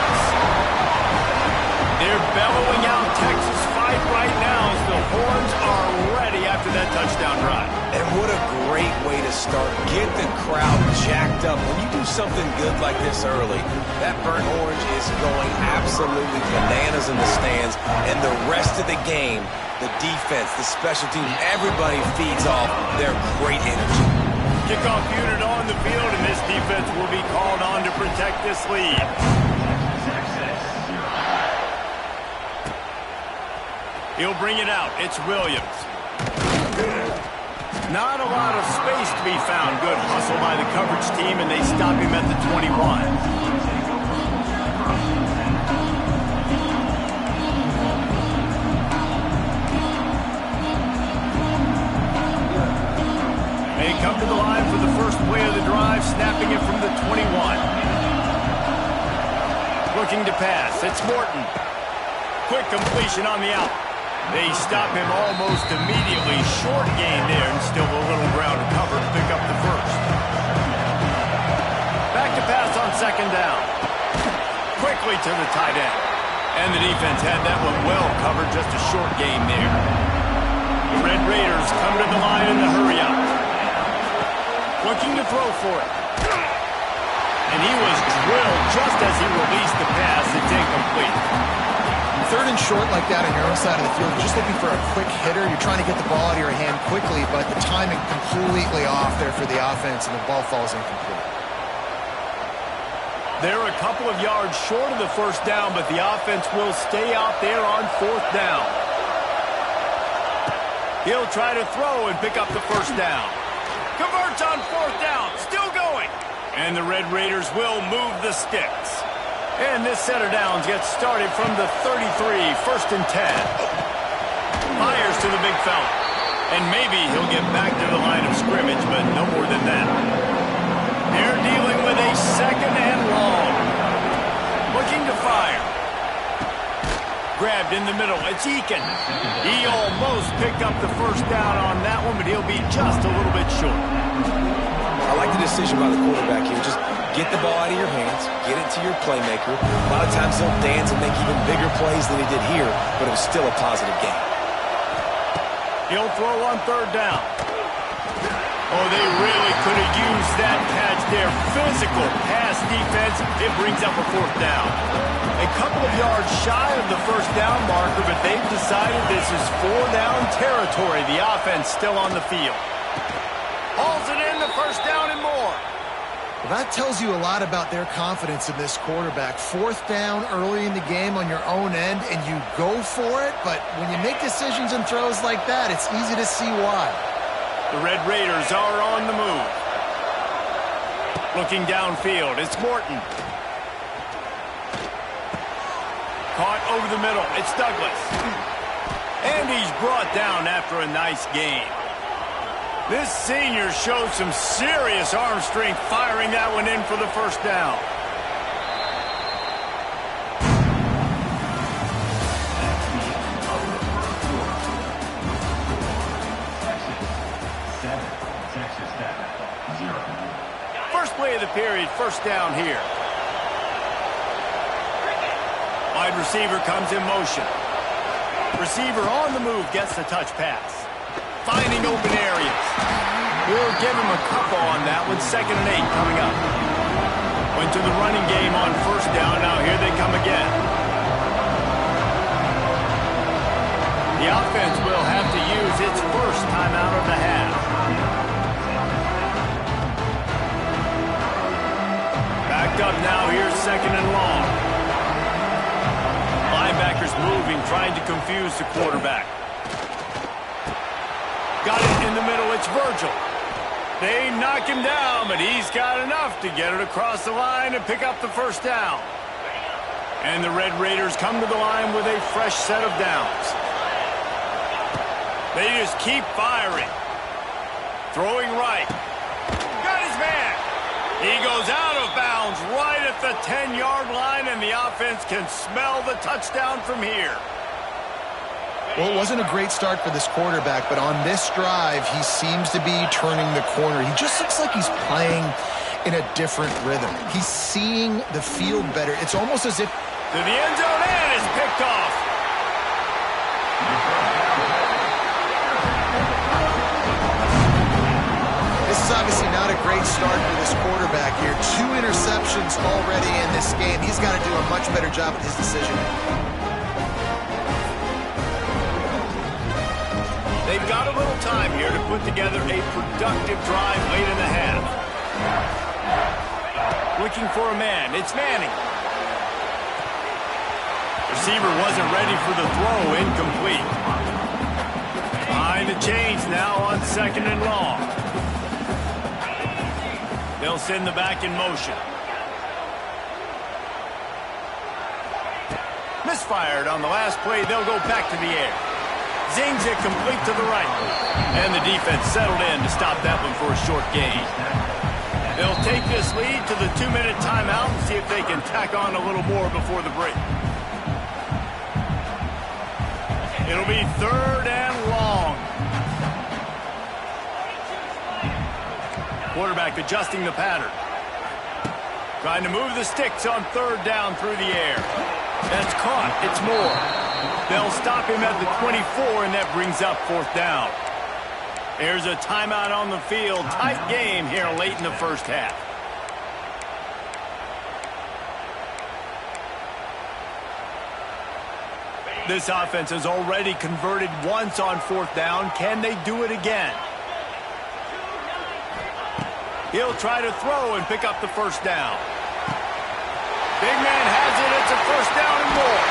They're bellowing out Texas fight right now as the horns are ready after that touchdown drive. And what a great way to start. Get the crowd jacked up. When you do something good like this early, that burnt orange is going absolutely bananas in the stands. And the rest of the game, the defense, the special teams, everybody feeds off their great energy. Kickoff unit on the field, and this defense will be called on to protect this lead. He'll bring it out. It's Williams. Not a lot of space to be found. Good hustle by the coverage team, and they stop him at the 21. They come to the line for the first play of the drive, snapping it from the 21. Looking to pass. It's Morton. Quick completion on the out. They stop him almost immediately. Short gain there, and still a little ground to cover to pick up the first. Back to pass on second down. Quickly to the tight end. And the defense had that one well covered, just a short gain there. The Red Raiders come to the line in the hurry up. Looking to throw for it. And he was drilled just as he released the pass. It's incomplete. Third and short like that on your own side of the field, you're just looking for a quick hitter. You're trying to get the ball out of your hand quickly, but the timing completely off there for the offense, and the ball falls incomplete. They're a couple of yards short of the first down, but the offense will stay out there on fourth down. He'll try to throw and pick up the first down. Converts on fourth down, still going. And the Red Raiders will move the sticks. And this set of downs gets started from the 33, first and 10. Fires to the big fella. And maybe he'll get back to the line of scrimmage, but no more than that. They're dealing with a second and long. Looking to fire. Grabbed in the middle. It's Eakin. He almost picked up the first down on that one, but he'll be just a little bit short. I like the decision by the quarterback here. Just get the ball out of your hands, get it to your playmaker. A lot of times he'll dance and make even bigger plays than he did here, but it was still a positive game. He'll throw on third down. Oh, they really could have used that catch there. Physical pass defense. It brings up a fourth down. A couple of yards shy of the first down marker, but they've decided this is four-down territory. The offense still on the field. Hauls it in, the first down and more. Well, that tells you a lot about their confidence in this quarterback. Fourth down early in the game on your own end, and you go for it, but when you make decisions and throws like that, it's easy to see why. The Red Raiders are on the move. Looking downfield, it's Morton. Caught over the middle, it's Douglas. And he's brought down after a nice gain. This senior showed some serious arm strength firing that one in for the first down. First play of the period, first down here. Wide receiver comes in motion. Receiver on the move gets the touch pass. Finding open areas. We'll give him a couple on that one. 2nd and 8 coming up. Went to the running game on first down. Now here they come again. The offense will have to use its first timeout of the half. Backed up now. Here's 2nd and long. Linebackers moving, trying to confuse the quarterback. Got it in the middle, it's Virgil. They knock him down, but he's got enough to get it across the line and pick up the first down. And the Red Raiders come to the line with a fresh set of downs. They just keep firing. Throwing right. Got his man. He goes out of bounds right at the 10-yard line, and the offense can smell the touchdown from here. Well, it wasn't a great start for this quarterback, but on this drive, he seems to be turning the corner. He just looks like he's playing in a different rhythm. He's seeing the field better. It's almost as if... To the end zone, and it's picked off. This is obviously not a great start for this quarterback here. 2 interceptions already in this game. He's got to do a much better job with his decision. They've got a little time here to put together a productive drive late in the half. Looking for a man. It's Manning. Receiver wasn't ready for the throw. Incomplete. Behind the chains now on 2nd and long. They'll send the back in motion. Misfired on the last play. They'll go back to the air. Zings it complete to the right. And the defense settled in to stop that one for a short gain. They'll take this lead to the 2-minute timeout and see if they can tack on a little more before the break. It'll be 3rd and long. Quarterback adjusting the pattern. Trying to move the sticks on 3rd down through the air. That's caught. It's Moore. They'll stop him at the 24, and that brings up 4th down. There's a timeout on the field. Tight game here late in the first half. This offense has already converted once on 4th down. Can they do it again? He'll try to throw and pick up the first down. Big man has it. It's a first down and more.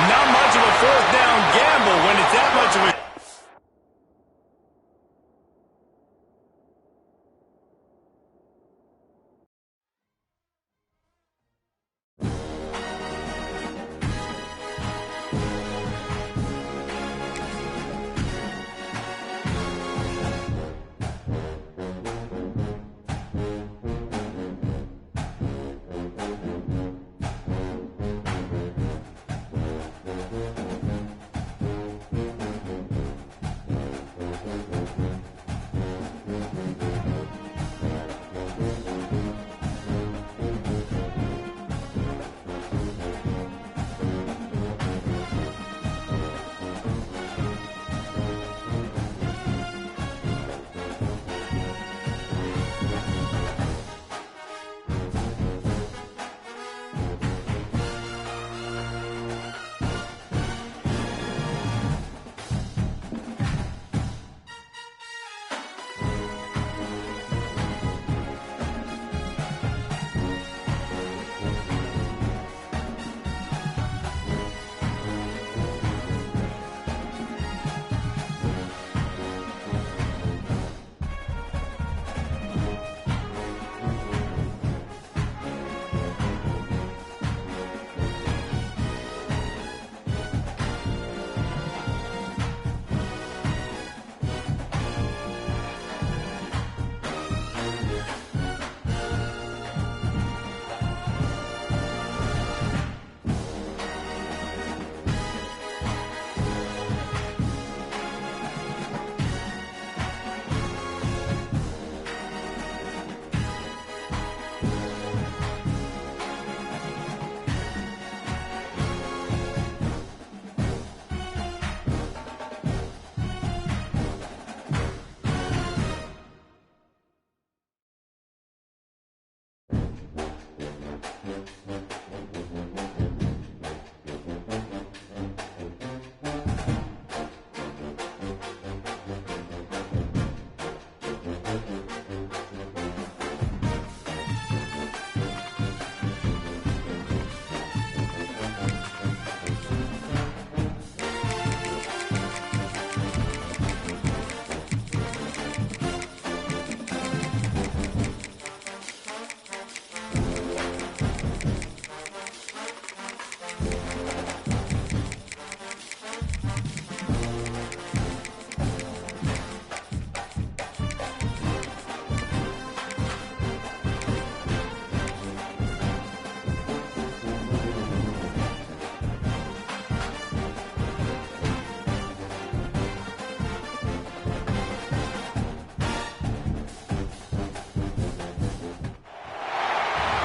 Not much of a 4th down gamble when it's that much of a...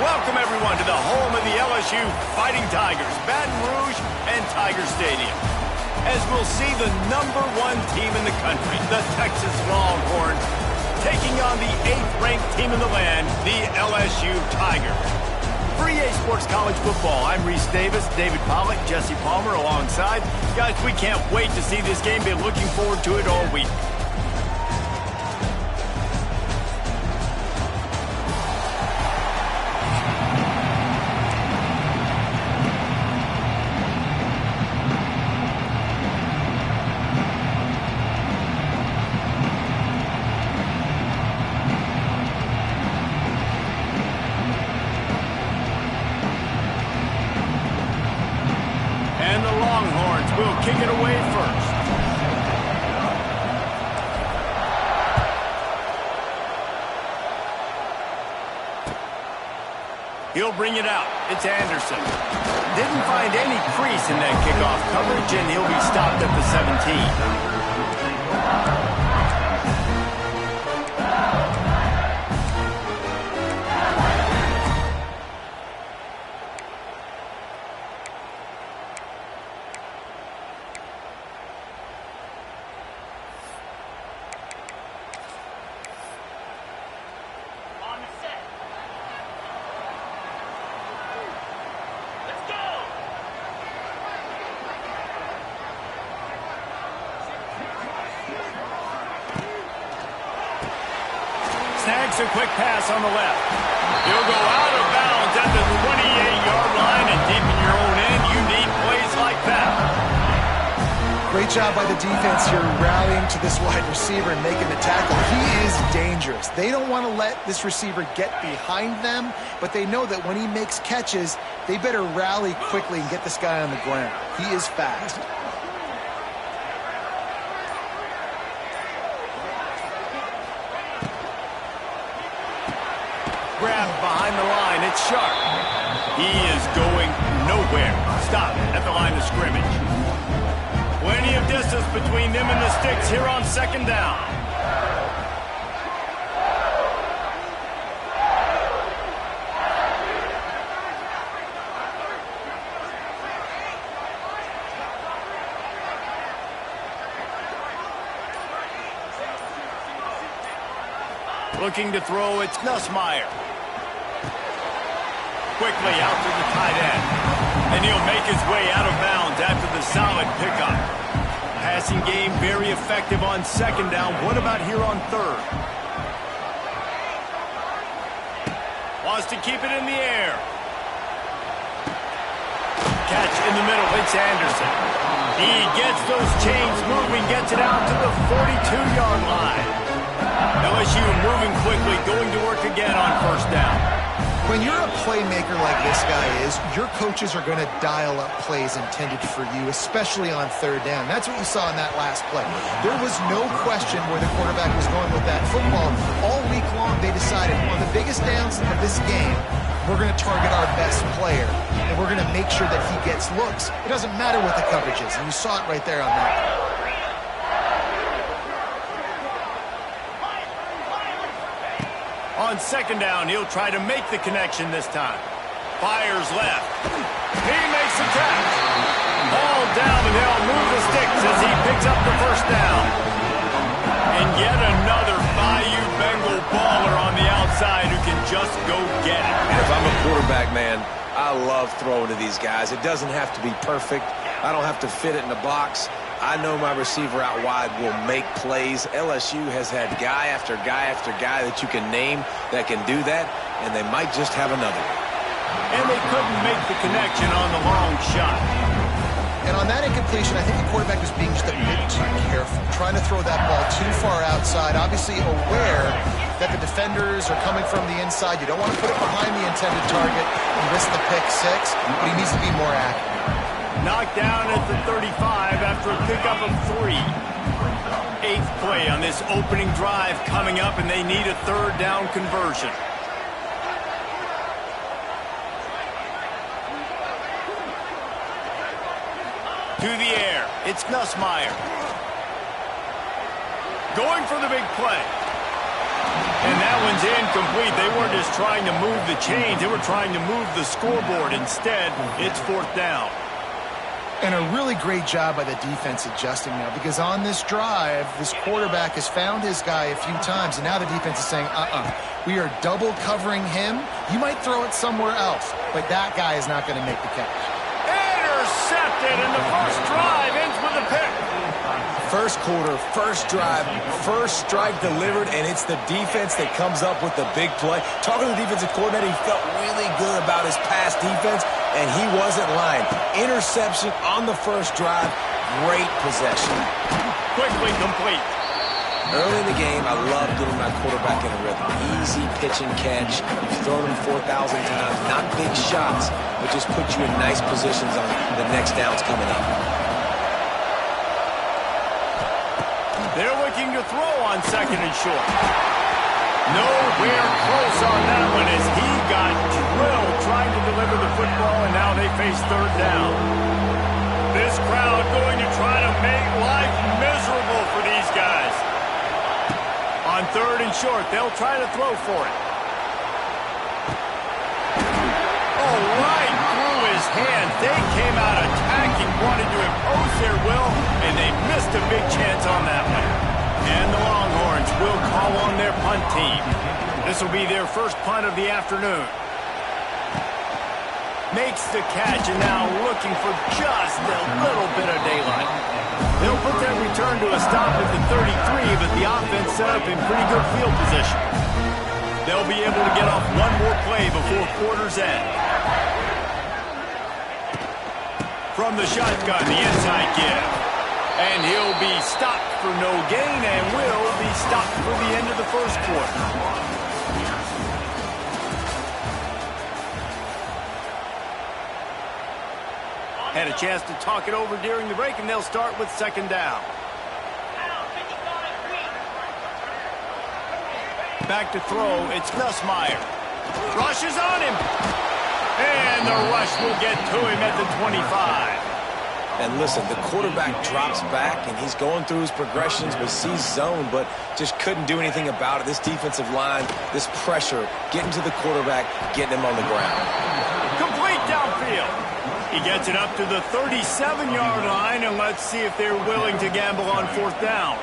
Welcome, everyone, to the home of the LSU Fighting Tigers, Baton Rouge and Tiger Stadium. As we'll see the #1 team in the country, the Texas Longhorns, taking on the 8th-ranked team in the land, the LSU Tigers. For EA Sports College Football, I'm Reese Davis, David Pollack, Jesse Palmer alongside. Guys, we can't wait to see this game. Been looking forward to it all week. And the Longhorns will kick it away first. He'll bring it out. It's Anderson. Didn't find any crease in that kickoff coverage, and he'll be stopped at the 17. Snags a quick pass on the left. He'll go out of bounds at the 28-yard line, and deep in your own end, you need plays like that. Great job by the defense here rallying to this wide receiver and making the tackle. He is dangerous. They don't want to let this receiver get behind them, but they know that when he makes catches, they better rally quickly and get this guy on the ground. He is fast. Grab behind the line. It's Sharp. He is going nowhere. Stop at the line of scrimmage. Plenty of distance between them and the sticks here on 2nd down. Looking to throw, it's Nussmeier. Quickly out to the tight end. And he'll make his way out of bounds after the solid pickup. Passing game very effective on 2nd down. What about here on 3rd? Wants to keep it in the air. Catch in the middle. It's Anderson. He gets those chains moving, gets it out to the 42-yard line. LSU moving quickly, going to work again on 1st down. When you're a playmaker like this guy is, your coaches are going to dial up plays intended for you, especially on 3rd down. That's what you saw in that last play. There was no question where the quarterback was going with that football. All week long, they decided on the biggest downs of this game, we're going to target our best player, and we're going to make sure that he gets looks. It doesn't matter what the coverage is, and you saw it right there on that. On 2nd down, he'll try to make the connection this time. Fires left. He makes the catch. Ball down, and they'll move the sticks as he picks up the 1st down. And yet another Bayou Bengal baller on the outside who can just go get it. And if I'm a quarterback, man, I love throwing to these guys. It doesn't have to be perfect. I don't have to fit it in the box. I know my receiver out wide will make plays. LSU has had guy after guy after guy that you can name that can do that, and they might just have another one. And they couldn't make the connection on the long shot. And on that incompletion, I think the quarterback was being just a bit too careful, trying to throw that ball too far outside, obviously aware that the defenders are coming from the inside. You don't want to put it behind the intended target and risk the pick 6, but he needs to be more accurate. Knocked down at the 35 after a pickup of 3. 8th play on this opening drive coming up, and they need a 3rd down conversion. To the air, it's Nussmeier. Going for the big play. And that one's is incomplete. They weren't just trying to move the chains. They were trying to move the scoreboard. Instead, it's fourth down. And a really great job by the defense adjusting now, because on this drive, this quarterback has found his guy a few times, and now the defense is saying, we are double covering him. You might throw it somewhere else, but that guy is not going to make the catch. Intercepted, and the first drive ends with a pick. First quarter, first drive, first strike delivered, and it's the defense that comes up with the big play. Talking to the defensive coordinator, he felt really good about his pass defense, and he wasn't lying. Interception on the first drive, great possession. Quickly complete. Early in the game, I love getting my quarterback in a rhythm. Easy pitch and catch. You've thrown him 4,000 times. Not big shots, but just put you in nice positions on the next downs coming up. They're looking to throw on second and short. Nowhere close on that one as he got drilled trying to deliver the football, and now they face third down. This crowd going to try to make life miserable for these guys. On third and short, they'll try to throw for it. Oh, right through his hands. They came out attacking, wanted to impose their will, and they missed a big chance on that one. And the Longhorns will call on their punt team. This will be their first punt of the afternoon. Makes the catch, and now looking for just a little bit of daylight. They'll put that return to a stop at the 33, but the offense set up in pretty good field position. They'll be able to get off one more play before quarter's end. From the shotgun, the inside give. And he'll be stopped for no gain and will be stopped for the end of the first quarter. Had a chance to talk it over during the break, and they'll start with second down. Back to throw, it's Nussmeier. Rushes on him. And the rush will get to him at the 25. And listen, the quarterback drops back, and he's going through his progressions, but sees zone, but just couldn't do anything about it. This defensive line, this pressure, getting to the quarterback, getting him on the ground. Complete downfield. He gets it up to the 37-yard line, and let's see if they're willing to gamble on fourth down.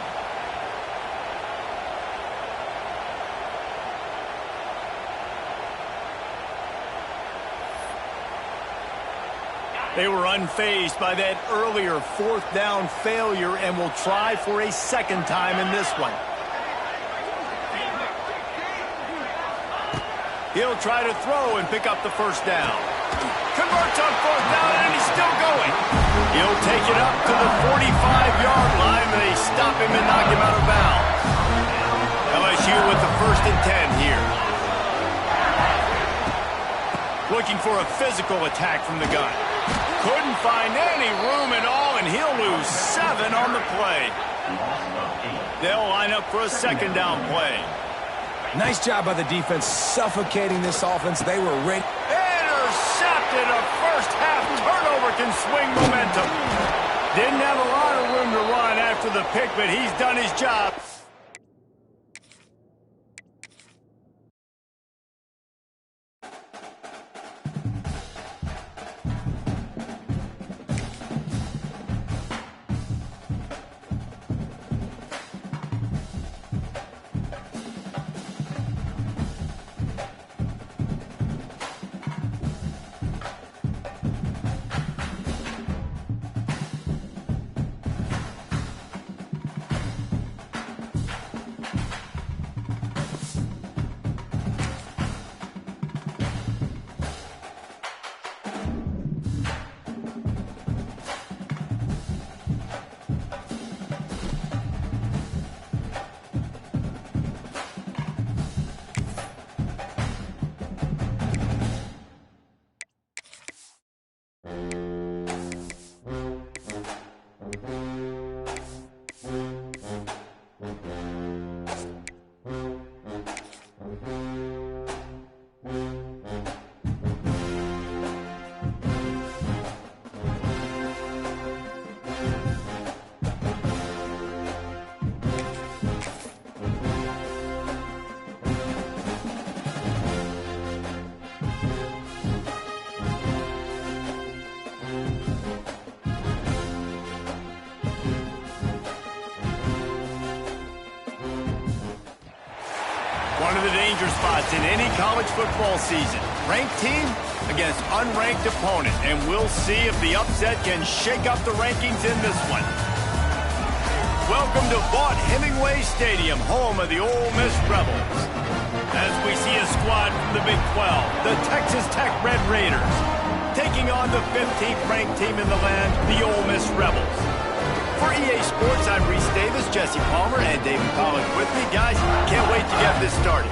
They were unfazed by that earlier fourth down failure and will try for a second time in this one. He'll try to throw and pick up the first down. Converts on fourth down, and he's still going. He'll take it up to the 45-yard line, and they stop him and knock him out of bounds. LSU with the 1st and 10 here. Looking for a physical attack from the gun. Couldn't find any room at all, and he'll lose 7 on the play. They'll line up for a second down play. Nice job by the defense suffocating this offense. They were ready. Intercepted. A first-half turnover can swing momentum. Didn't have a lot of room to run after the pick, but he's done his job. One of the danger spots in any college football season. Ranked team against unranked opponent. And we'll see if the upset can shake up the rankings in this one. Welcome to Vaught-Hemingway Stadium, home of the Ole Miss Rebels. As we see a squad from the Big 12, the Texas Tech Red Raiders, taking on the 15th ranked team in the land, the Ole Miss Rebels. For EA Sports, I'm Reese Davis, Jesse Palmer, and David Pollack with me. Guys, can't wait to get this started.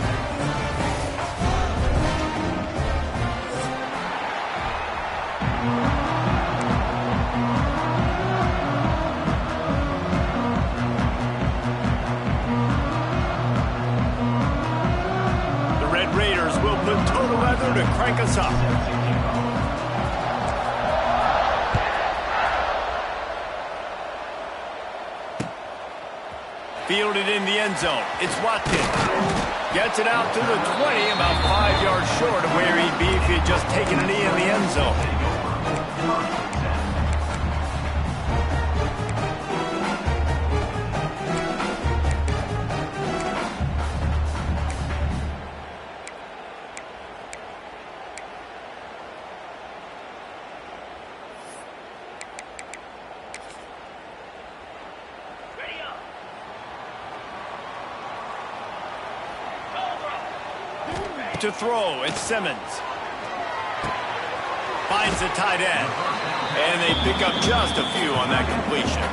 The Red Raiders will put total weather to crank us up. Fielded in the end zone. It's Watkins. Gets it out to the 20, about 5 yards short of where he'd be if he had just taken a knee in the end zone. To throw, it's Simmons. Finds the tight end. And they pick up just a few on that completion.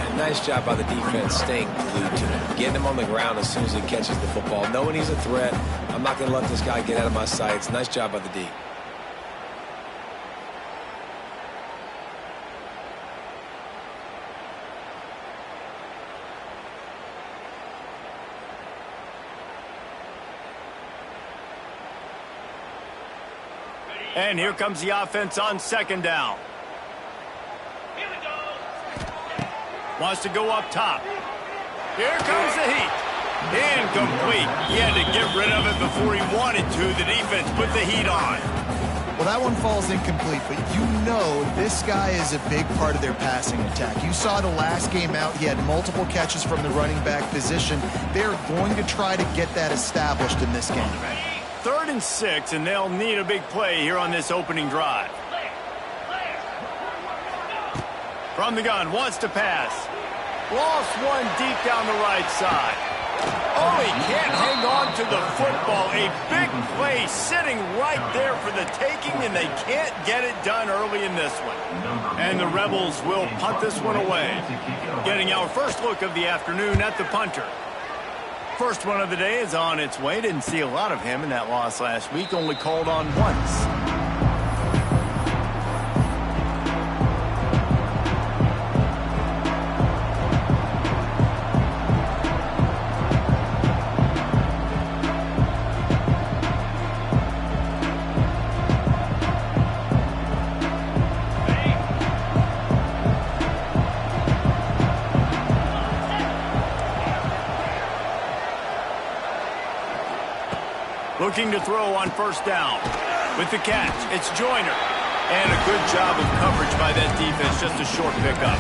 And nice job by the defense staying glued to him. Getting him on the ground as soon as he catches the football. Knowing he's a threat, I'm not going to let this guy get out of my sights. Nice job by the D. And here comes the offense on second down. Here we go. Wants to go up top. Here comes the heat. Incomplete. He had to get rid of it before he wanted to. The defense put the heat on. Well, that one falls incomplete, but you know this guy is a big part of their passing attack. You saw the last game out, he had multiple catches from the running back position. They're going to try to get that established in this game. 3rd and 6, and they'll need a big play here on this opening drive. From the gun, wants to pass. Lost one deep down the right side. Oh, he can't hang on to the football. A big play sitting right there for the taking, and they can't get it done early in this one. And the Rebels will punt this one away. Getting our first look of the afternoon at the punter. First one of the day is on its way. Didn't see a lot of him in that loss last week. Only called on once. Looking to throw on first down. With the catch, it's Joyner. And a good job of coverage by that defense, just a short pickup.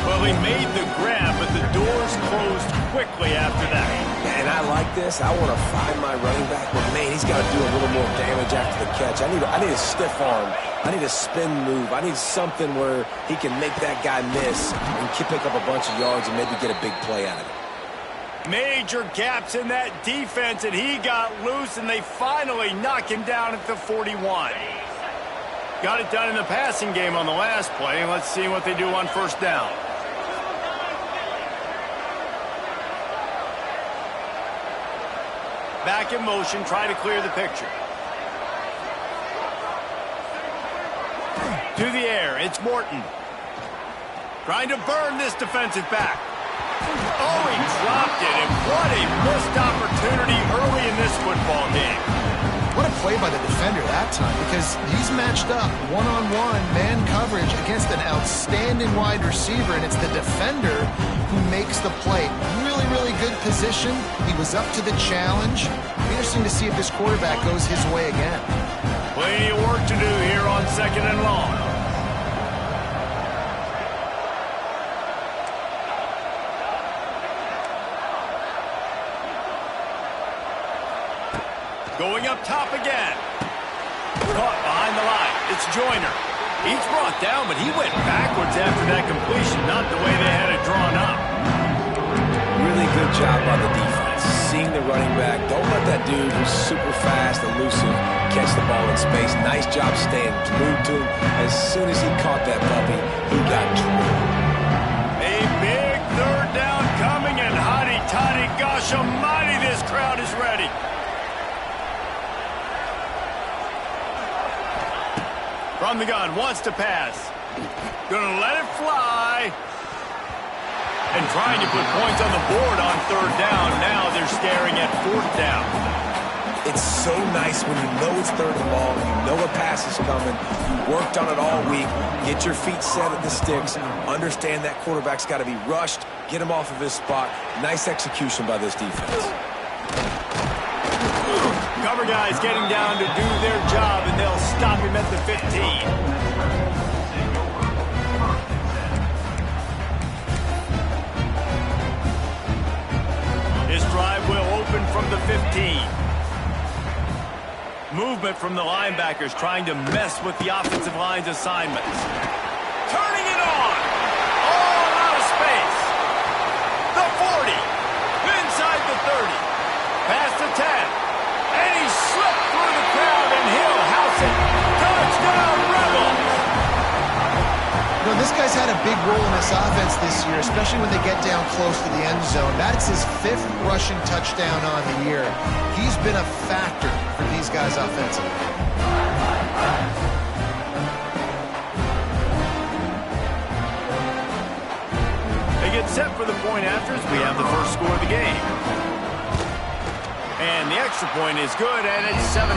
Well, he made the grab, but the doors closed quickly after that. And I like this. I want to find my running back, but man, he's got to do a little more damage after the catch. I need a stiff arm. I need a spin move. I need something where he can make that guy miss and pick up a bunch of yards and maybe get a big play out of it. Major gaps in that defense, and he got loose, and they finally knock him down at the 41. Got it done in the passing game on the last play. Let's see what they do on first down. Back in motion, try to clear the picture. To the air, it's Morton. Trying to burn this defensive back. Oh, he dropped it, and what a missed opportunity early in this football game. What a play by the defender that time, because he's matched up one-on-one man coverage against an outstanding wide receiver, and it's the defender who makes the play. Really, really good position. He was up to the challenge. Interesting to see if this quarterback goes his way again. Plenty of work to do here on second and long. Going up top again. Caught behind the line. It's Joyner. He's brought down, but he went backwards after that completion, not the way they had it drawn up. Really good job by the defense. Seeing the running back. Don't let that dude who's super fast, elusive, catch the ball in space. Nice job staying glued to him. As soon as he caught that puppy, he got drilled. A big third down coming, and hotty toddy, gosh almighty, this crowd is ready. From the gun, wants to pass. Gonna let it fly. And trying to put points on the board on third down. Now they're staring at fourth down. It's so nice when you know it's third and long, you know a pass is coming, you worked on it all week, get your feet set at the sticks, understand that quarterback's got to be rushed, get him off of his spot. Nice execution by this defense. Cover guys getting down to do their job, and they'll stop him at the 15. This drive will open from the 15. Movement from the linebackers trying to mess with the offensive line's assignments. Turning it on. All out of space. The 40. Inside the 30. Past the 10. And he slipped through the crowd, and he'll house it. Touchdown, Rebels! You know, this guy's had a big role in this offense this year, especially when they get down close to the end zone. That's his 5th rushing touchdown on the year. He's been a factor for these guys offensively. They get set for the point after as we have the first score of the game. And the extra point is good, and it's 7-0.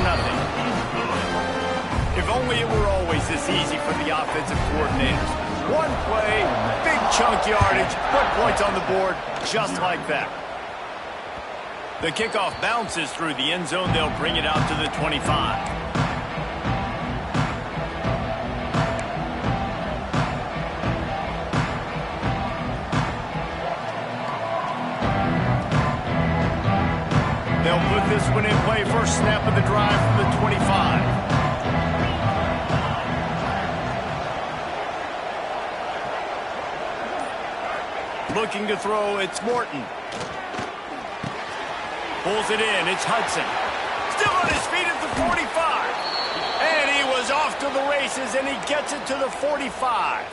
If only it were always this easy for the offensive coordinators. One play, big chunk yardage, put points on the board just like that. The kickoff bounces through the end zone. They'll bring it out to the 25. They'll put this one in play. First snap of the drive from the 25. Looking to throw, it's Morton. Pulls it in, it's Hudson. Still on his feet at the 45. And he was off to the races, and he gets it to the 45.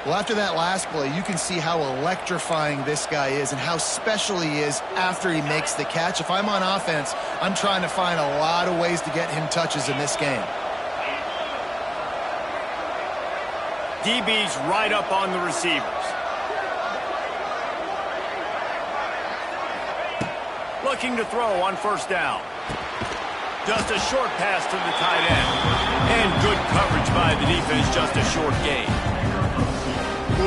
Well, after that last play, you can see how electrifying this guy is and how special he is after he makes the catch. If I'm on offense, I'm trying to find a lot of ways to get him touches in this game. DB's right up on the receivers. Looking to throw on first down. Just a short pass to the tight end. And good coverage by the defense, just a short gain.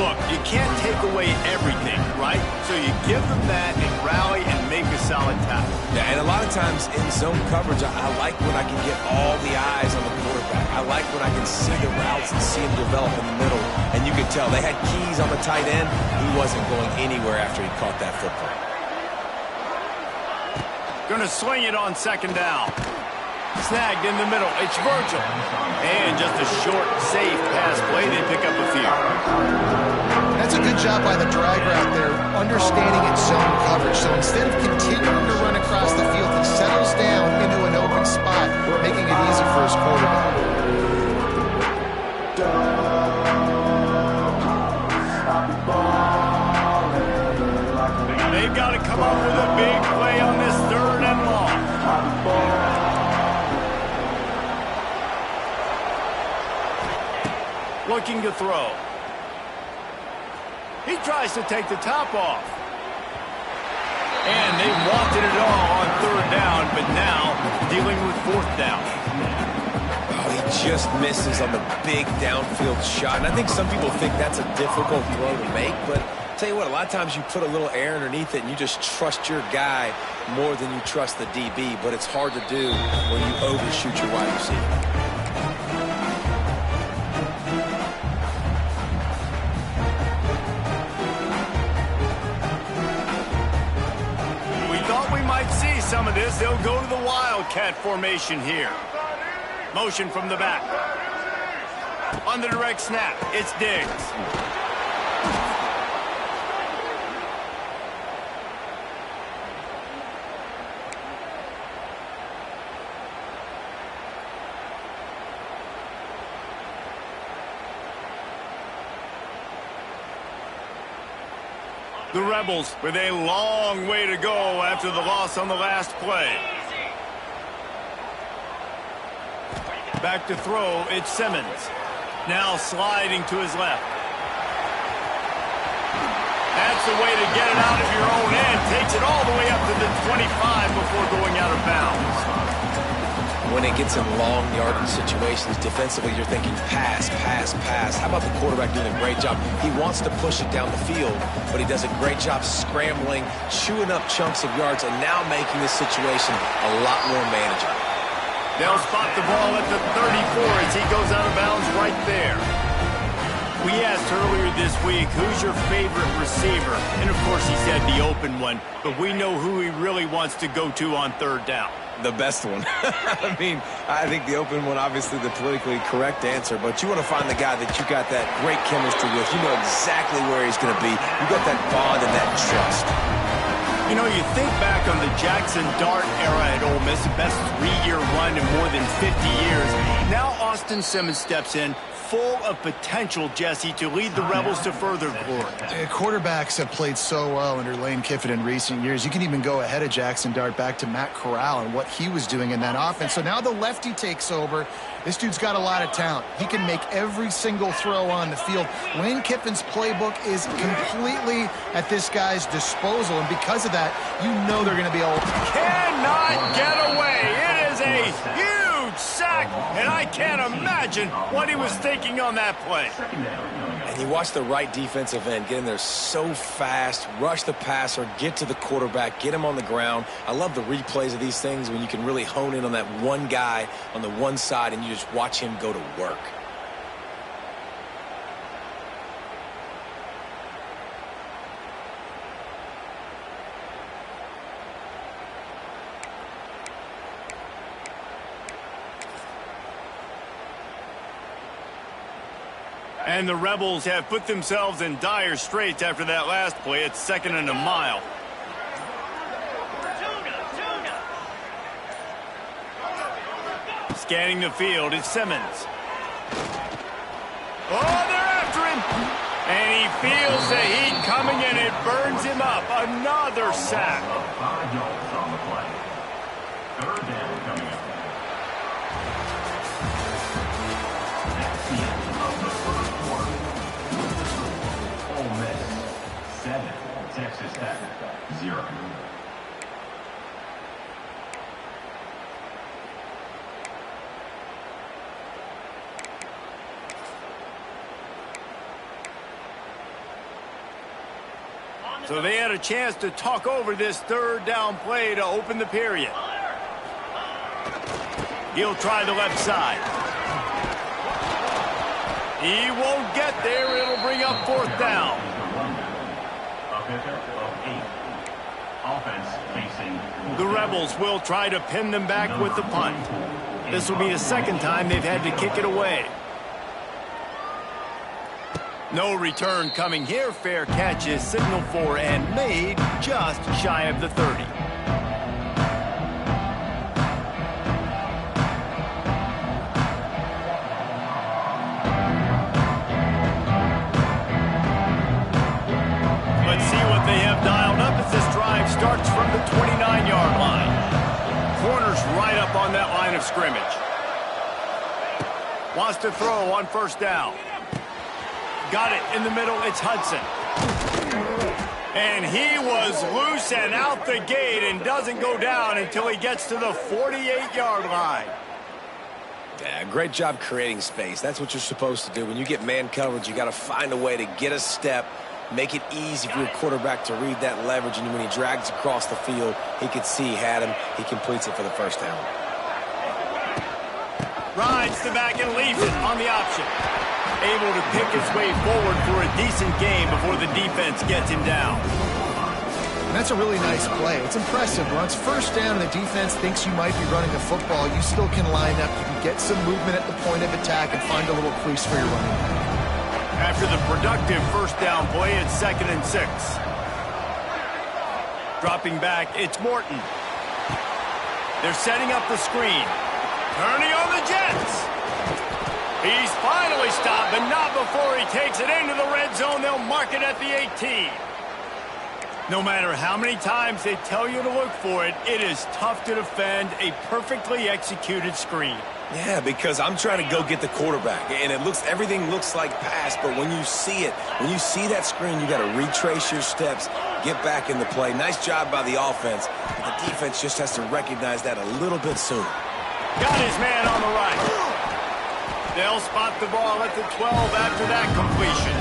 Look, you can't take away everything, right? So you give them that and rally and make a solid tackle. Yeah, and a lot of times in zone coverage, I like when I can get all the eyes on the quarterback. I like when I can see the routes and see him develop in the middle. And you could tell they had keys on the tight end. He wasn't going anywhere after he caught that football. Gonna swing it on second down. Snagged in the middle. It's Virgil. And just a short, safe pass play. They pick up a few. That's a good job by the drag route there, understanding its zone coverage. So instead of continuing to run across the field, he settles down into an open spot, making it easy for his quarterback. They've got to come up with a big play on this third and long. Looking to throw. He tries to take the top off. And they wanted it all on third down, but now dealing with fourth down. Oh, he just misses on the big downfield shot. And I think some people think that's a difficult throw to make, but I'll tell you what, a lot of times you put a little air underneath it and you just trust your guy more than you trust the DB, but it's hard to do when you overshoot your wide receiver. some of this, they'll go to the Wildcat formation here. Motion from the back. On the direct snap, it's Diggs. The Rebels with a long way to go after the loss on the last play. Back to throw, it's Simmons. Now sliding to his left. That's the way to get it out of your own end. Takes it all the way up to the 25 before going out of bounds. When it gets in long yardage situations, defensively, you're thinking pass, pass, pass. How about the quarterback doing a great job? He wants to push it down the field, but he does a great job scrambling, chewing up chunks of yards, and now making this situation a lot more manageable. They'll spot the ball at the 34 as he goes out of bounds right there. We asked earlier this week, who's your favorite receiver? And, of course, he said the open one, but we know who he really wants to go to on third down. The best one. I mean, I think the open one, obviously the politically correct answer, but you want to find the guy that you got that great chemistry with. You know exactly where he's going to be. You got that bond and that trust. You know, you think back on the Jackson Dart era at Ole Miss, the best three-year run in more than 50 years. Now Austin Simmons steps in, full of potential, Jesse, to lead the Rebels to further glory. Quarterbacks have played so well under Lane Kiffin in recent years. You can even go ahead of Jackson Dart back to Matt Corral and what he was doing in that offense. So now the lefty takes over. This dude's got a lot of talent. He can make every single throw on the field. Lane Kiffin's playbook is completely at this guy's disposal, and because of that, you know they're going to be able to... Cannot get away. It is a huge sack, and I can't imagine what he was thinking on that play. And you watch the right defensive end get in there so fast, rush the passer, get to the quarterback, get him on the ground. I love the replays of these things when you can really hone in on that one guy on the one side and you just watch him go to work. And the Rebels have put themselves in dire straits after that last play. It's 2nd and a mile. Scanning the field, it's Simmons. Oh, they're after him! And he feels the heat coming and it burns him up. Another sack. 5 yards on the play. Third down coming up. That's the end of the first quarter. Ole Miss 7, Texas Tech 0. So they had a chance to talk over this third down play to open the period. He'll try the left side. He won't get there. It'll bring up 4th down. A pickup of 8. Offense facing The Rebels will try to pin them back with the punt. This will be the 2nd time they've had to kick it away. No return coming here. Fair catch is signaled for and made just shy of the 30. Let's see what they have dialed up as this drive starts from the 29-yard line. Corners right up on that line of scrimmage. Wants to throw on 1st down. Got it in the middle, it's Hudson. And he was loose and out the gate and doesn't go down until he gets to the 48-yard line. Yeah, great job creating space. That's what you're supposed to do. When you get man coverage, you got to find a way to get a step, make it easy for your quarterback to read that leverage, and when he drags across the field, he could see he had him. He completes it for the 1st down. Rides the back and leaves it on the option. Able to pick his way forward for a decent game before the defense gets him down. And that's a really nice play. It's impressive. Once first down and the defense thinks you might be running the football, you still can line up. You can get some movement at the point of attack and find a little crease for your running back. After the productive first down play, it's 2nd and 6. Dropping back, it's Morton. They're setting up the screen. Turning on the Jets. He's finally stopped, but not before he takes it into the red zone. They'll mark it at the 18. No matter how many times they tell you to look for it, it is tough to defend a perfectly executed screen. Yeah, because I'm trying to go get the quarterback, and everything looks like pass, but when you see it, when you see that screen, you got to retrace your steps, get back in the play. Nice job by the offense, but the defense just has to recognize that a little bit sooner. Got his man on the right. They'll spot the ball at the 12 after that completion.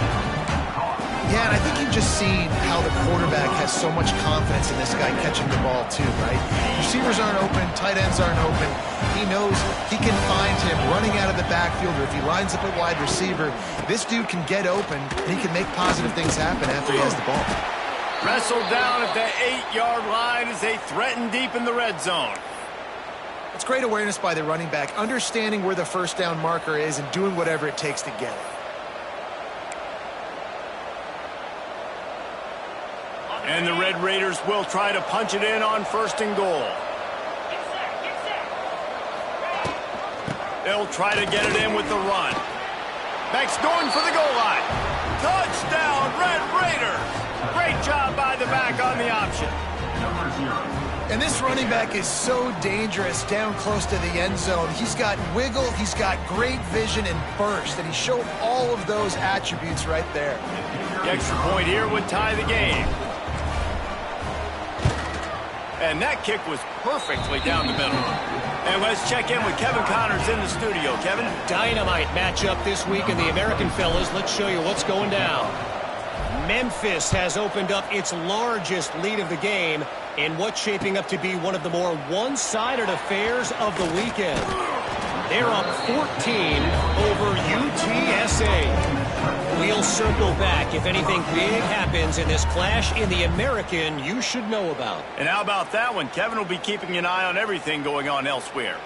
Yeah, and I think you've just seen how the quarterback has so much confidence in this guy catching the ball too, right? Receivers aren't open, tight ends aren't open. He knows he can find him running out of the backfield, or if he lines up at wide receiver, this dude can get open, and he can make positive things happen after he has the ball. Wrestled down at the 8-yard line as they threaten deep in the red zone. It's great awareness by the running back, understanding where the first down marker is and doing whatever it takes to get it. And the Red Raiders will try to punch it in on 1st and goal. They'll try to get it in with the run. Max going for the goal line. Touchdown, Red Raiders! Great job by the back on the option. And this running back is so dangerous down close to the end zone. He's got wiggle, he's got great vision and burst, and he showed all of those attributes right there. The extra point here would tie the game. And that kick was perfectly down the middle. And let's check in with Kevin Connors in the studio. Kevin? Dynamite matchup this week in the American, fellas. Let's show you what's going down. Memphis has opened up its largest lead of the game in what's shaping up to be one of the more one-sided affairs of the weekend. They're up 14 over UTSA. We'll circle back if anything big happens in this clash in the American you should know about. And how about that one? Kevin will be keeping an eye on everything going on elsewhere.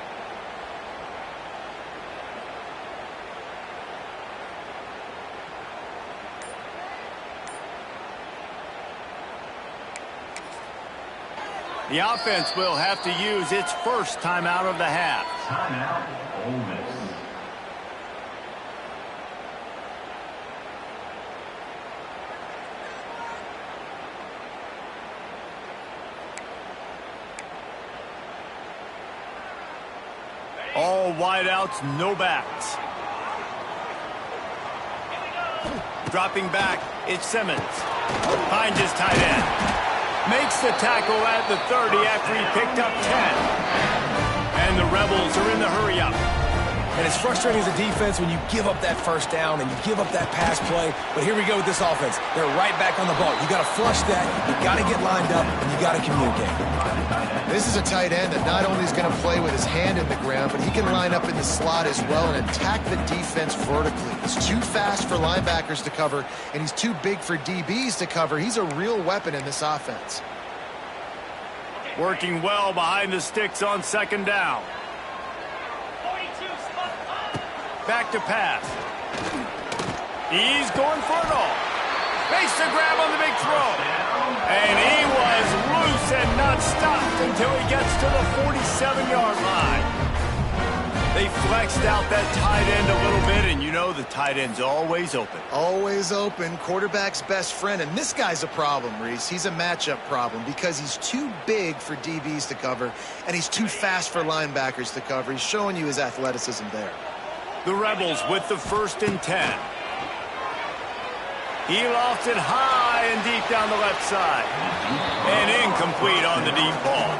The offense will have to use its first timeout of the half. Timeout, Ole Miss. All wideouts, no backs. Dropping back, it's Simmons. Finds his tight end. Makes the tackle at the 30 after he picked up 10. And the Rebels are in the hurry-up. And it's frustrating as a defense when you give up that first down and you give up that pass play. But here we go with this offense. They're right back on the ball. You got to flush that, you got to get lined up, and you got to communicate. This is a tight end that not only is going to play with his hand in the ground, but he can line up in the slot as well and attack the defense vertically. He's too fast for linebackers to cover, and he's too big for DBs to cover. He's a real weapon in this offense. Working well behind the sticks on 2nd down. Back to pass. He's going for it all. Makes the grab on the big throw. And he was loose and not stopped until he gets to the 47-yard line. They flexed out that tight end a little bit, and you know the tight end's always open. Always open, quarterback's best friend. And this guy's a problem, Reese. He's a matchup problem because he's too big for DBs to cover, and he's too fast for linebackers to cover. He's showing you his athleticism there. The Rebels with the 1st and 10. He lofted high and deep down the left side. And incomplete on the deep ball.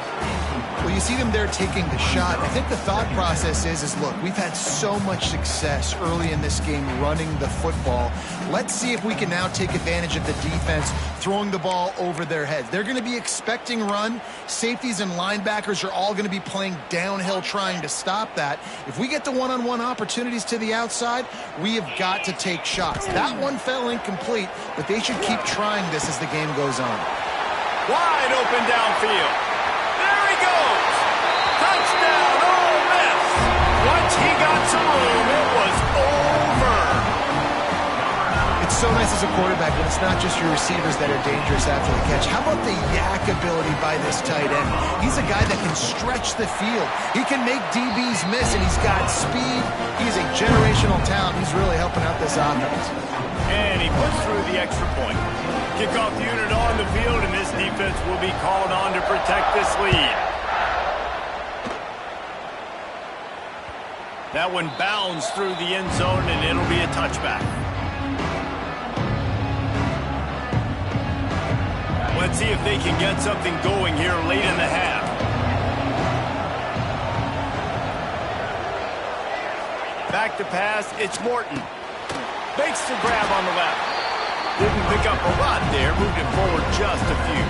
Well, you see them there taking the shot. I think the thought process is look, we've had so much success early in this game running the football. Let's see if we can now take advantage of the defense throwing the ball over their heads. They're going to be expecting run. Safeties and linebackers are all going to be playing downhill trying to stop that. If we get the one-on-one opportunities to the outside, we have got to take shots. That one fell incomplete, but they should keep trying this as the game goes on. Wide open downfield. There he goes. Touchdown, Ole Miss. Once he got some room, it was over. It's so nice as a quarterback when it's not just your receivers that are dangerous after the catch. How about the yak ability by this tight end? He's a guy that can stretch the field. He can make DBs miss, and he's got speed. He's a generational talent. He's really helping out this offense. And he puts through the extra point. Kickoff unit on the field, and this defense will be called on to protect this lead. That one bounds through the end zone, and it'll be a touchback. Let's see if they can get something going here late in the half. Back to pass, it's Morton. Makes the grab on the left. Didn't pick up a lot there, moved it forward just a few.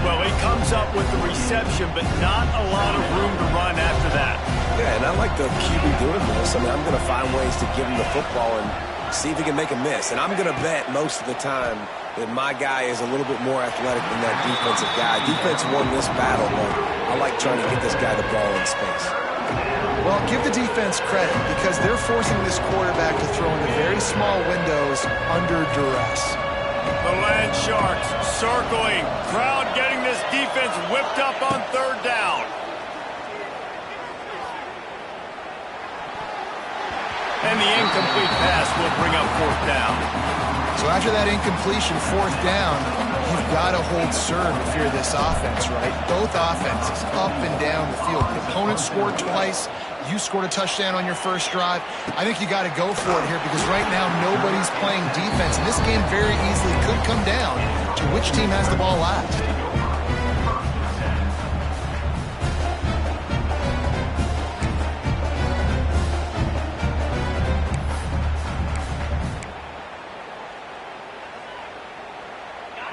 Well, he comes up with the reception, but not a lot of room to run after that. Yeah, and I like the QB doing this. I mean, I'm going to find ways to give him the football and see if he can make a miss. And I'm going to bet most of the time that my guy is a little bit more athletic than that defensive guy. Defense won this battle, but I like trying to get this guy the ball in space. Well, give the defense credit because they're forcing this quarterback to throw into very small windows under duress. The Land Sharks circling. Crowd getting this defense whipped up on third down. And the incomplete pass will bring up fourth down. So after that incompletion, fourth down, you've got to hold serve if you're this offense, right? Both offenses up and down the field. The opponent scored twice. You scored a touchdown on your first drive. I think you got to go for it here because right now nobody's playing defense. And this game very easily could come down to which team has the ball last.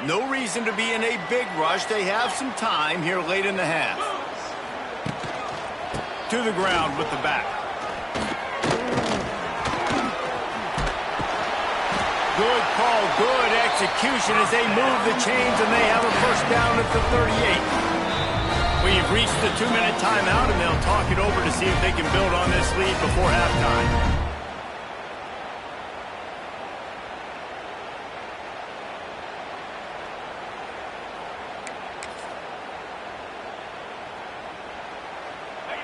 No reason to be in a big rush. They have some time here late in the half. To the ground with the back. Good call, good execution as they move the chains and they have a first down at the 38. We've reached the 2-minute timeout and they'll talk it over to see if they can build on this lead before halftime.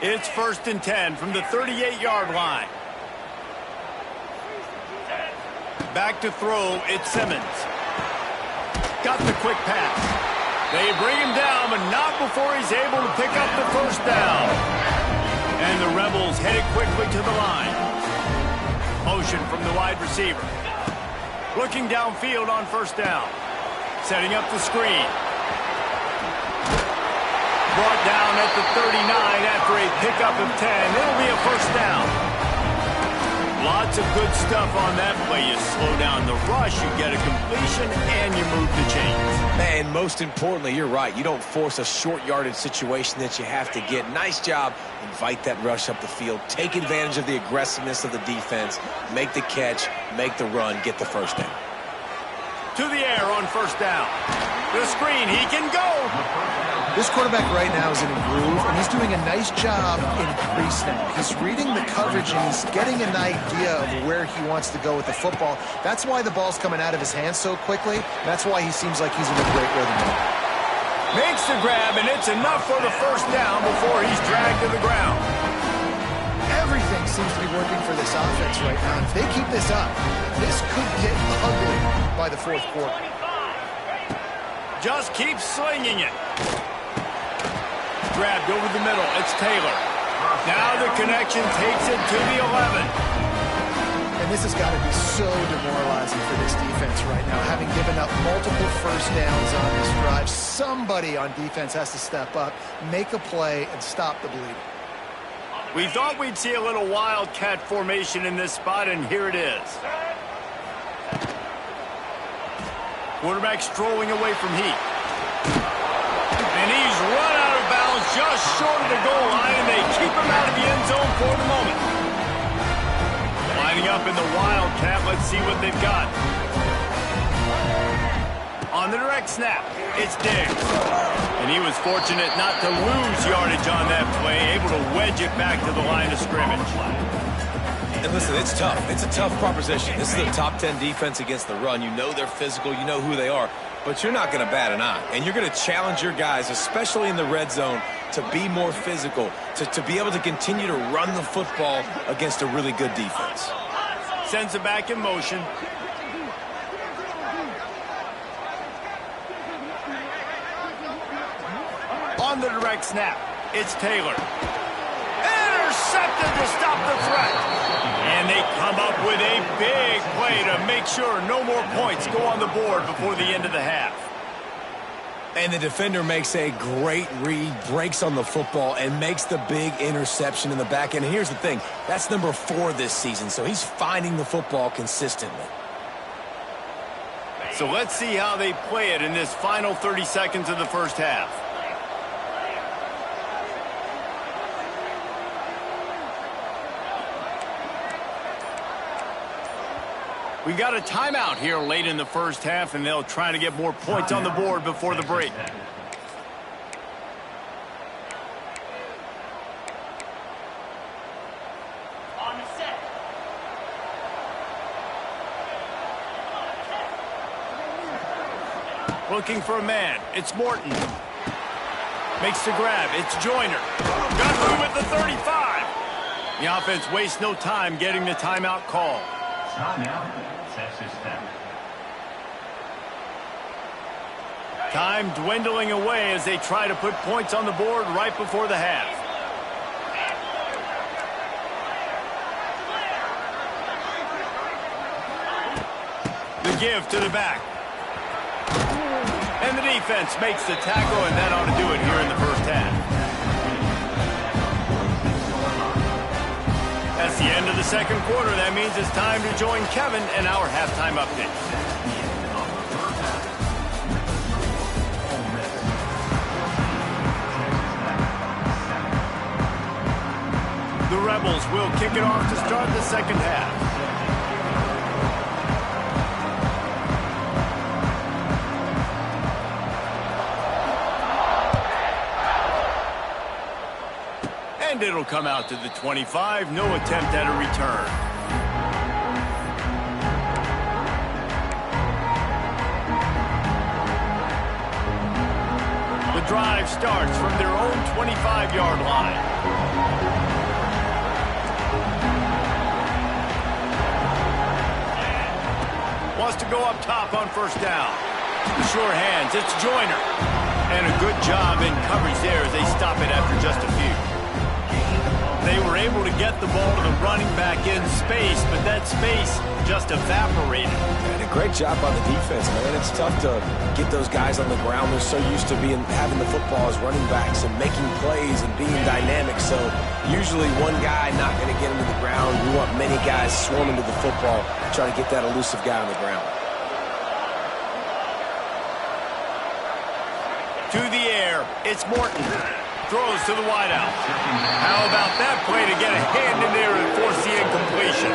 It's 1st and 10 from the 38-yard line. Back to throw, it's Simmons. Got the quick pass. They bring him down, but not before he's able to pick up the first down. And the Rebels headed quickly to the line. Motion from the wide receiver. Looking downfield on first down. Setting up the screen. Brought down at the 39 after a pickup of 10. It'll be a first down. Lots of good stuff on that play. You slow down the rush, you get a completion, and you move the chains. And most importantly, you're right. You don't force a short yardage situation that you have to get. Nice job. Invite that rush up the field. Take advantage of the aggressiveness of the defense. Make the catch, make the run, get the first down. To the air on first down. The screen, he can go. This quarterback right now is in a groove, and he's doing a nice job in pre-snap. He's reading the coverage, and he's getting an idea of where he wants to go with the football. That's why the ball's coming out of his hands so quickly. That's why he seems like he's in a great rhythm now. Makes the grab, and it's enough for the first down before he's dragged to the ground. Everything seems to be working for this offense right now. If they keep this up, this could get ugly by the fourth quarter. Just keep slinging it. Grabbed over the middle. It's Taylor. Now the connection takes it to the 11. And this has got to be so demoralizing for this defense right now. Having given up multiple first downs on this drive, somebody on defense has to step up, make a play, and stop the bleeding. We thought we'd see a little wildcat formation in this spot, and here it is. Quarterback strolling away from Heat. And he's run out of bounds just short of the goal line, and they keep him out of the end zone for the moment. Lining up in the wildcat, let's see what they've got. On On the direct snap, it's Diggs. And he was fortunate not to lose yardage on that play, able to wedge it back to the line of scrimmage. And listen, it's tough. It's a tough proposition. This is a top 10 defense against the run. You know they're physical. You know who they are. But you're not going to bat an eye. And you're going to challenge your guys, especially in the red zone, to be more physical, to be able to continue to run the football against a really good defense. Sends it back in motion. On the direct snap, it's Taylor. Intercepted to stop the threat. And they come up with a big play to make sure no more points go on the board before the end of the half. And the defender makes a great read, breaks on the football, and makes the big interception in the back end. And here's the thing, that's number 4 this season, so he's finding the football consistently. So let's see how they play it in this final 30 seconds of the first half. We got a timeout here late in the first half, and they'll try to get more points on the board before the break. On the set. Looking for a man. It's Morton. Makes the grab. It's Joyner. Got through with the 35. The offense wastes no time getting the timeout call. Timeout, Texas Tech. Time dwindling away as they try to put points on the board right before the half. The give to the back. And the defense makes the tackle, and that ought to do it here in the first half. That's the end of the second quarter. That means it's time to join Kevin in our halftime update. The Rebels will kick it off to start the second half. And it'll come out to the 25. No attempt at a return. The drive starts from their own 25-yard line. Wants to go up top on first down. Sure hands, it's Joyner. And a good job in coverage there as they stop it after just a few. They were able to get the ball to the running back in space, but that space just evaporated. And a great job by the defense, man. It's tough to get those guys on the ground. They're so used to having the football as running backs and making plays and being dynamic. So usually one guy not going to get into the ground. We want many guys swarming to the football, try to get that elusive guy on the ground. To the air, it's Morton. Throws to the wideout. How about that play to get a hand in there and force the incompletion?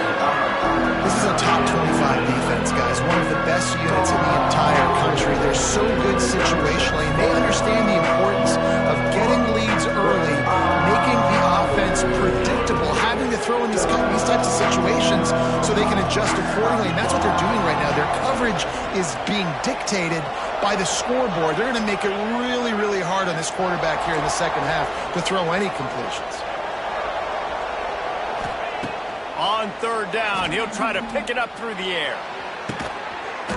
This is a top 25 defense, guys. One of the best units in the entire country. They're so good situationally, and they understand the importance of getting leads early, making the offense predictable, having to throw in these types of situations so they can adjust accordingly. And that's what they're doing right now. Their coverage is being dictated by the scoreboard. They're going to make it really, really hard on this quarterback here in the second half to throw any completions. On third down, he'll try to pick it up through the air.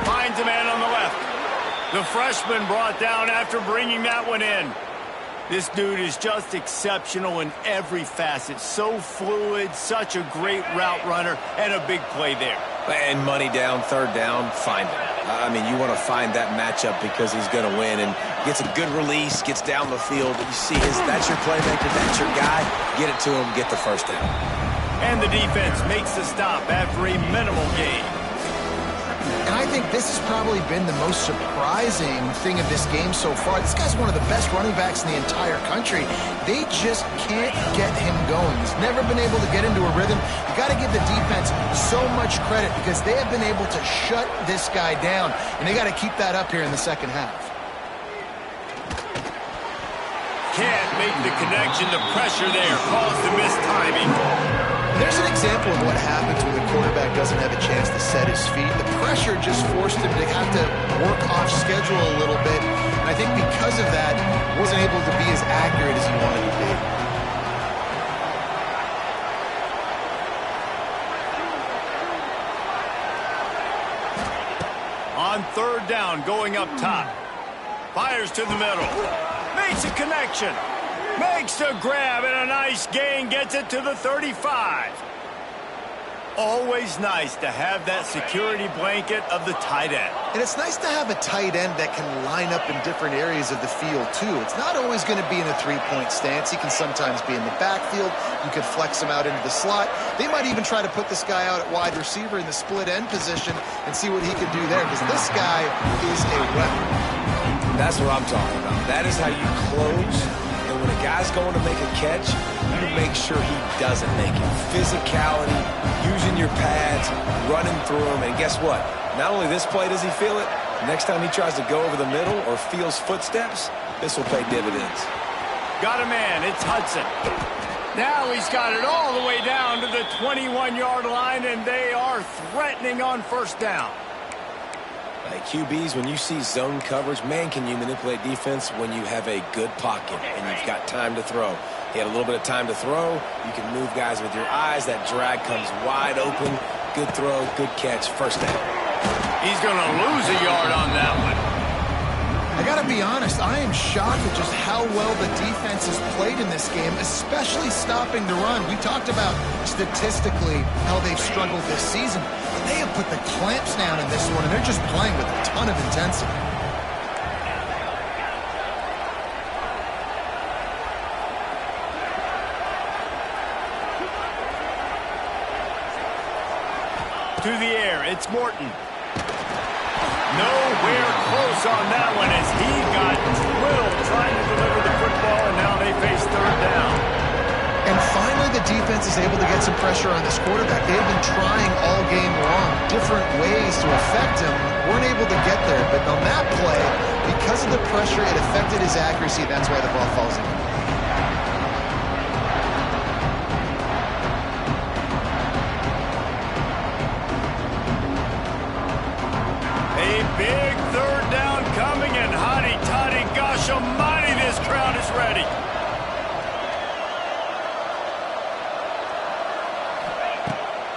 Finds a man on the left. The freshman brought down after bringing that one in. This dude is just exceptional in every facet. So fluid, such a great route runner, and a big play there. And money down, third down, find him. I mean, you want to find that matchup because he's going to win. And gets a good release, gets down the field. You see, that's your playmaker, that's your guy. Get it to him, get the first down. And the defense makes the stop after a minimal gain. And I think this has probably been the most surprising thing of this game so far. This guy's one of the best running backs in the entire country. They just can't get him going. He's never been able to get into a rhythm. You got to give the defense so much credit because they have been able to shut this guy down, and they got to keep that up here in the second half. Can't make the connection. The pressure there caused the missed timing. There's an example of what happens when the quarterback doesn't have a chance to set his feet. The pressure just forced him to have to work off schedule a little bit. And I think because of that, wasn't able to be as accurate as he wanted to be. On third down, going up top. Fires to the middle. Makes a connection. Makes a grab and a nice gain. Gets it to the 35. Always nice to have that security blanket of the tight end. And it's nice to have a tight end that can line up in different areas of the field, too. It's not always going to be in a three-point stance. He can sometimes be in the backfield. You can flex him out into the slot. They might even try to put this guy out at wide receiver in the split end position and see what he can do there, because this guy is a weapon. That's what I'm talking about. That is how you close. And when a guy's going to make a catch, you make sure he doesn't make it. Physicality, using your pads, running through him. And guess what? Not only this play does he feel it, next time he tries to go over the middle or feels footsteps, this will pay dividends. Got a man. It's Hudson. Now he's got it all the way down to the 21-yard line, and they are threatening on first down. QBs, when you see zone coverage, man, can you manipulate defense when you have a good pocket and you've got time to throw. He had a little bit of time to throw. You can move guys with your eyes. That drag comes wide open. Good throw, good catch, first down. He's going to lose a yard on that one. I got to be honest, I am shocked at just how well the defense has played in this game, especially stopping the run. We talked about statistically how they've struggled this season. But they have put the clamps down in this one, and they're just playing with a ton of intensity. To the air, it's Morton. Nowhere close on that one as he got drilled trying to deliver the football, and now they face third down. And finally, the defense is able to get some pressure on this quarterback. They've been trying all game long, different ways to affect him. Weren't able to get there, but on that play, because of the pressure, it affected his accuracy. That's why the ball falls in. Big third down coming, and hotty toddy, gosh almighty, this crowd is ready.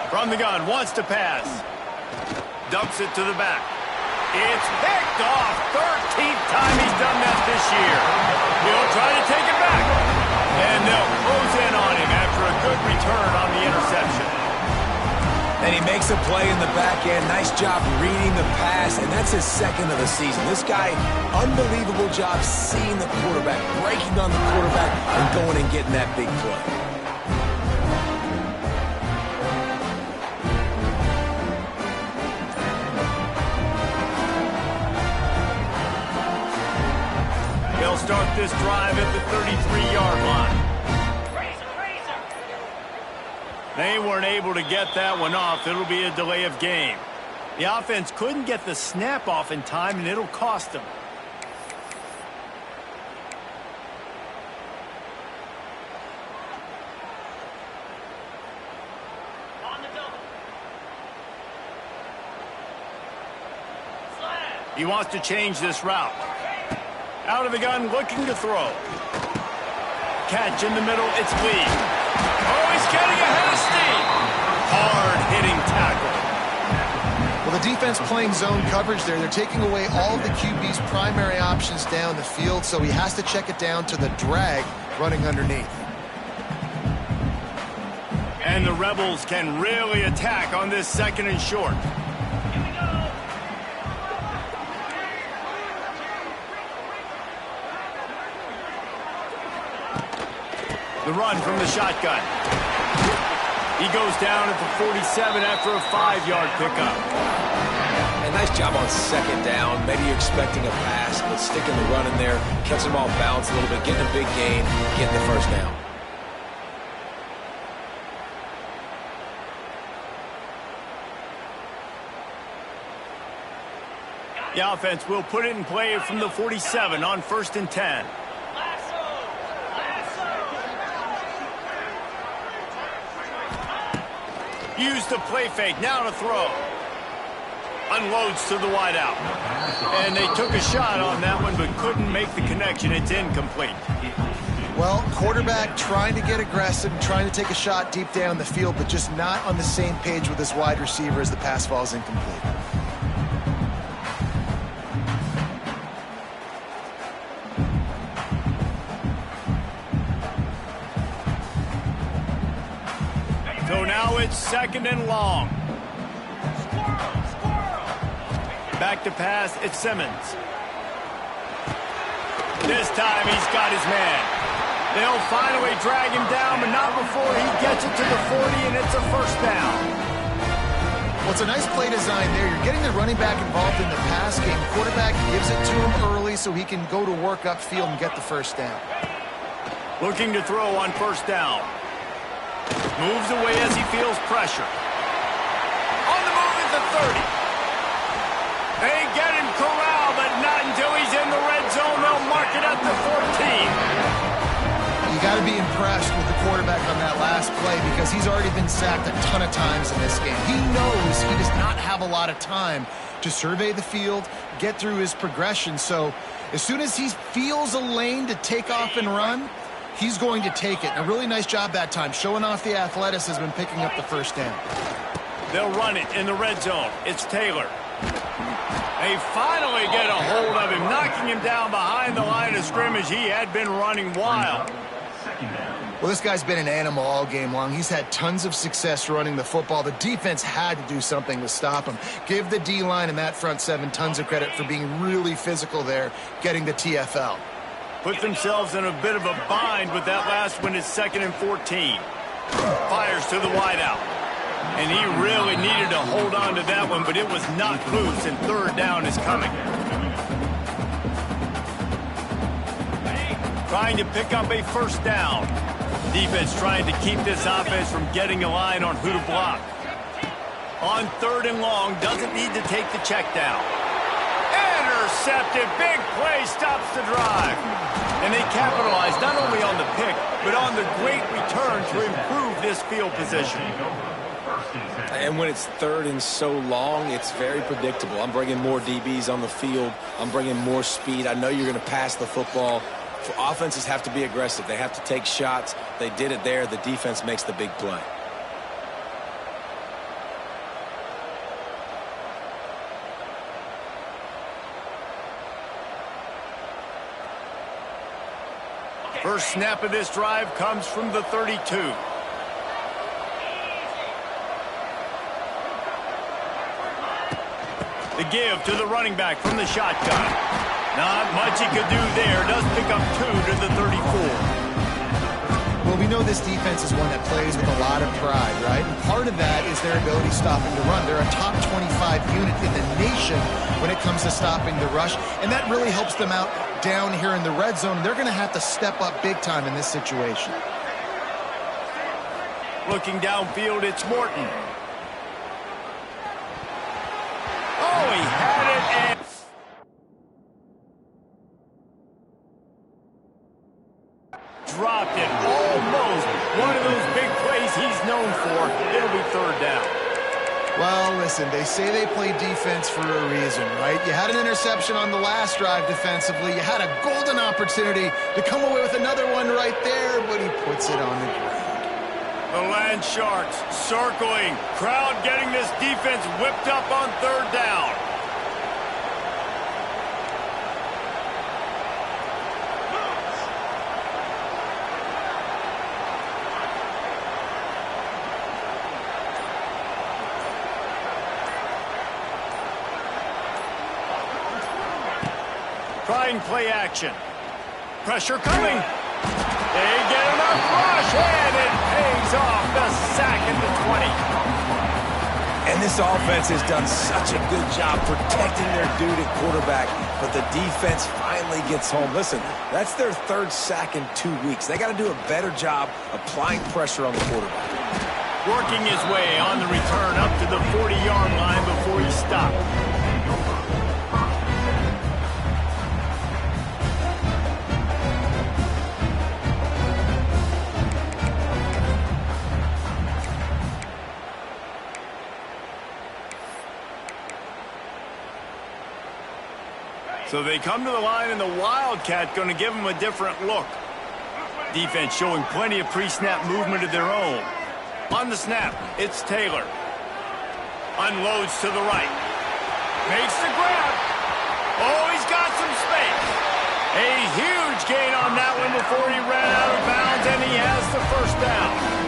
From the gun, wants to pass. Dumps it to the back. It's picked off. 13th time he's done that this year. He'll try to take it back. And they'll close in on him after a good return on the interception. And he makes a play in the back end. Nice job reading the pass, and that's his second of the season. This guy, unbelievable job seeing the quarterback, breaking on the quarterback, and going and getting that big play. They'll start this drive at the 33-yard line. They weren't able to get that one off. It'll be a delay of game. The offense couldn't get the snap off in time, and it'll cost them. On the double. Slam. He wants to change this route. Out of the gun, looking to throw. Catch in the middle, it's Lee. Oh, he's getting ahead of steam. Hard-hitting tackle. Well, the defense playing zone coverage there. They're taking away all of the QB's primary options down the field, so he has to check it down to the drag running underneath. And the Rebels can really attack on this second and short. The run from the shotgun. He goes down at the 47 after a 5-yard pickup. And Nice job on second down. Maybe you're expecting a pass, but sticking the run in there, catching them off balance a little bit, getting a big gain, getting the first down. The offense will put it in play from the 47 on 1st and 10. Use the play fake, now to throw. Unloads to the wideout. And they took a shot on that one, but couldn't make the connection. It's incomplete. Well, quarterback trying to get aggressive, trying to take a shot deep down the field, but just not on the same page with his wide receiver as the pass falls incomplete. So now it's 2nd and long. Back to pass, it's Simmons. This time he's got his man. They'll finally drag him down, but not before he gets it to the 40, and it's a first down. Well, it's a nice play design there. You're getting the running back involved in the pass game. Quarterback gives it to him early so he can go to work upfield and get the first down. Looking to throw on 1st down. Moves away as he feels pressure. On the move at the 30. They get him corralled, but not until he's in the red zone. They'll mark it at the 14. You got to be impressed with the quarterback on that last play because he's already been sacked a ton of times in this game. He knows he does not have a lot of time to survey the field, get through his progression. So as soon as he feels a lane to take off and run, he's going to take it. A really nice job that time, showing off the athleticism and picking up the first down. They'll run it in the red zone. It's Taylor. They finally get a hold of him, knocking him down behind the line of scrimmage. He had been running wild. Well, this guy's been an animal all game long. He's had tons of success running the football. The defense had to do something to stop him. Give the D-line and that front seven tons of credit for being really physical there, getting the TFL. Put themselves in a bit of a bind with that last one. It's 2nd and 14. Fires to the wideout. And he really needed to hold on to that one, but it was knocked loose, and 3rd down is coming. Trying to pick up a first down. Defense trying to keep this offense from getting a line on who to block. On 3rd and long, doesn't need to take the check down. Intercepted, big play, stops the drive. And they capitalize not only on the pick, but on the great return to improve this field position. And when it's 3rd and so long, it's very predictable. I'm bringing more DBs on the field. I'm bringing more speed. I know you're going to pass the football. Offenses have to be aggressive. They have to take shots. They did it there. The defense makes the big play. First snap of this drive comes from the 32. The give to the running back from the shotgun. Not much he could do there. Does pick up 2 to the 34. Well, we know this defense is one that plays with a lot of pride, right? And part of that is their ability stopping the run. They're a top 25 unit in the nation when it comes to stopping the rush, and that really helps them out down here in the red zone. They're going to have to step up big time in this situation. Looking downfield, it's Morton. Oh, he had it and... dropped it almost. One of those big plays he's known for. It'll be 3rd down. Well, listen, they say they play defense for a reason, right? You had an interception on the last drive defensively. You had a golden opportunity to come away with another one right there, but he puts it on the ground. The Land Sharks circling. Crowd getting this defense whipped up on 3rd down. Trying play action. Pressure coming. They get enough rush, and it pays off. The sack at the 20. And this offense has done such a good job protecting their dude at quarterback, but the defense finally gets home. Listen, that's their third sack in 2 weeks. They got to do a better job applying pressure on the quarterback. Working his way on the return up to the 40-yard line before he stopped. So they come to the line, and the Wildcat going to give them a different look. Defense showing plenty of pre-snap movement of their own. On the snap, it's Taylor. Unloads to the right. Makes the grab. Oh, he's got some space. A huge gain on that one before he ran out of bounds, and he has the first down.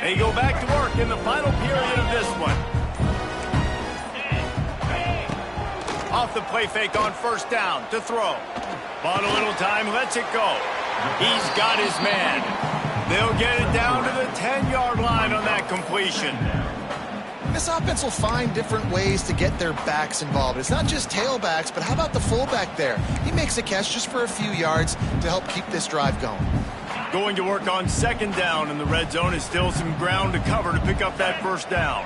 They go back to work in the final period of this one. Off the play fake on first down to throw. Bought a little time, lets it go. He's got his man. They'll get it down to the 10-yard line on that completion. This offense will find different ways to get their backs involved. It's not just tailbacks, but how about the fullback there? He makes a catch just for a few yards to help keep this drive going. Going to work on second down, and the red zone is still some ground to cover to pick up that first down.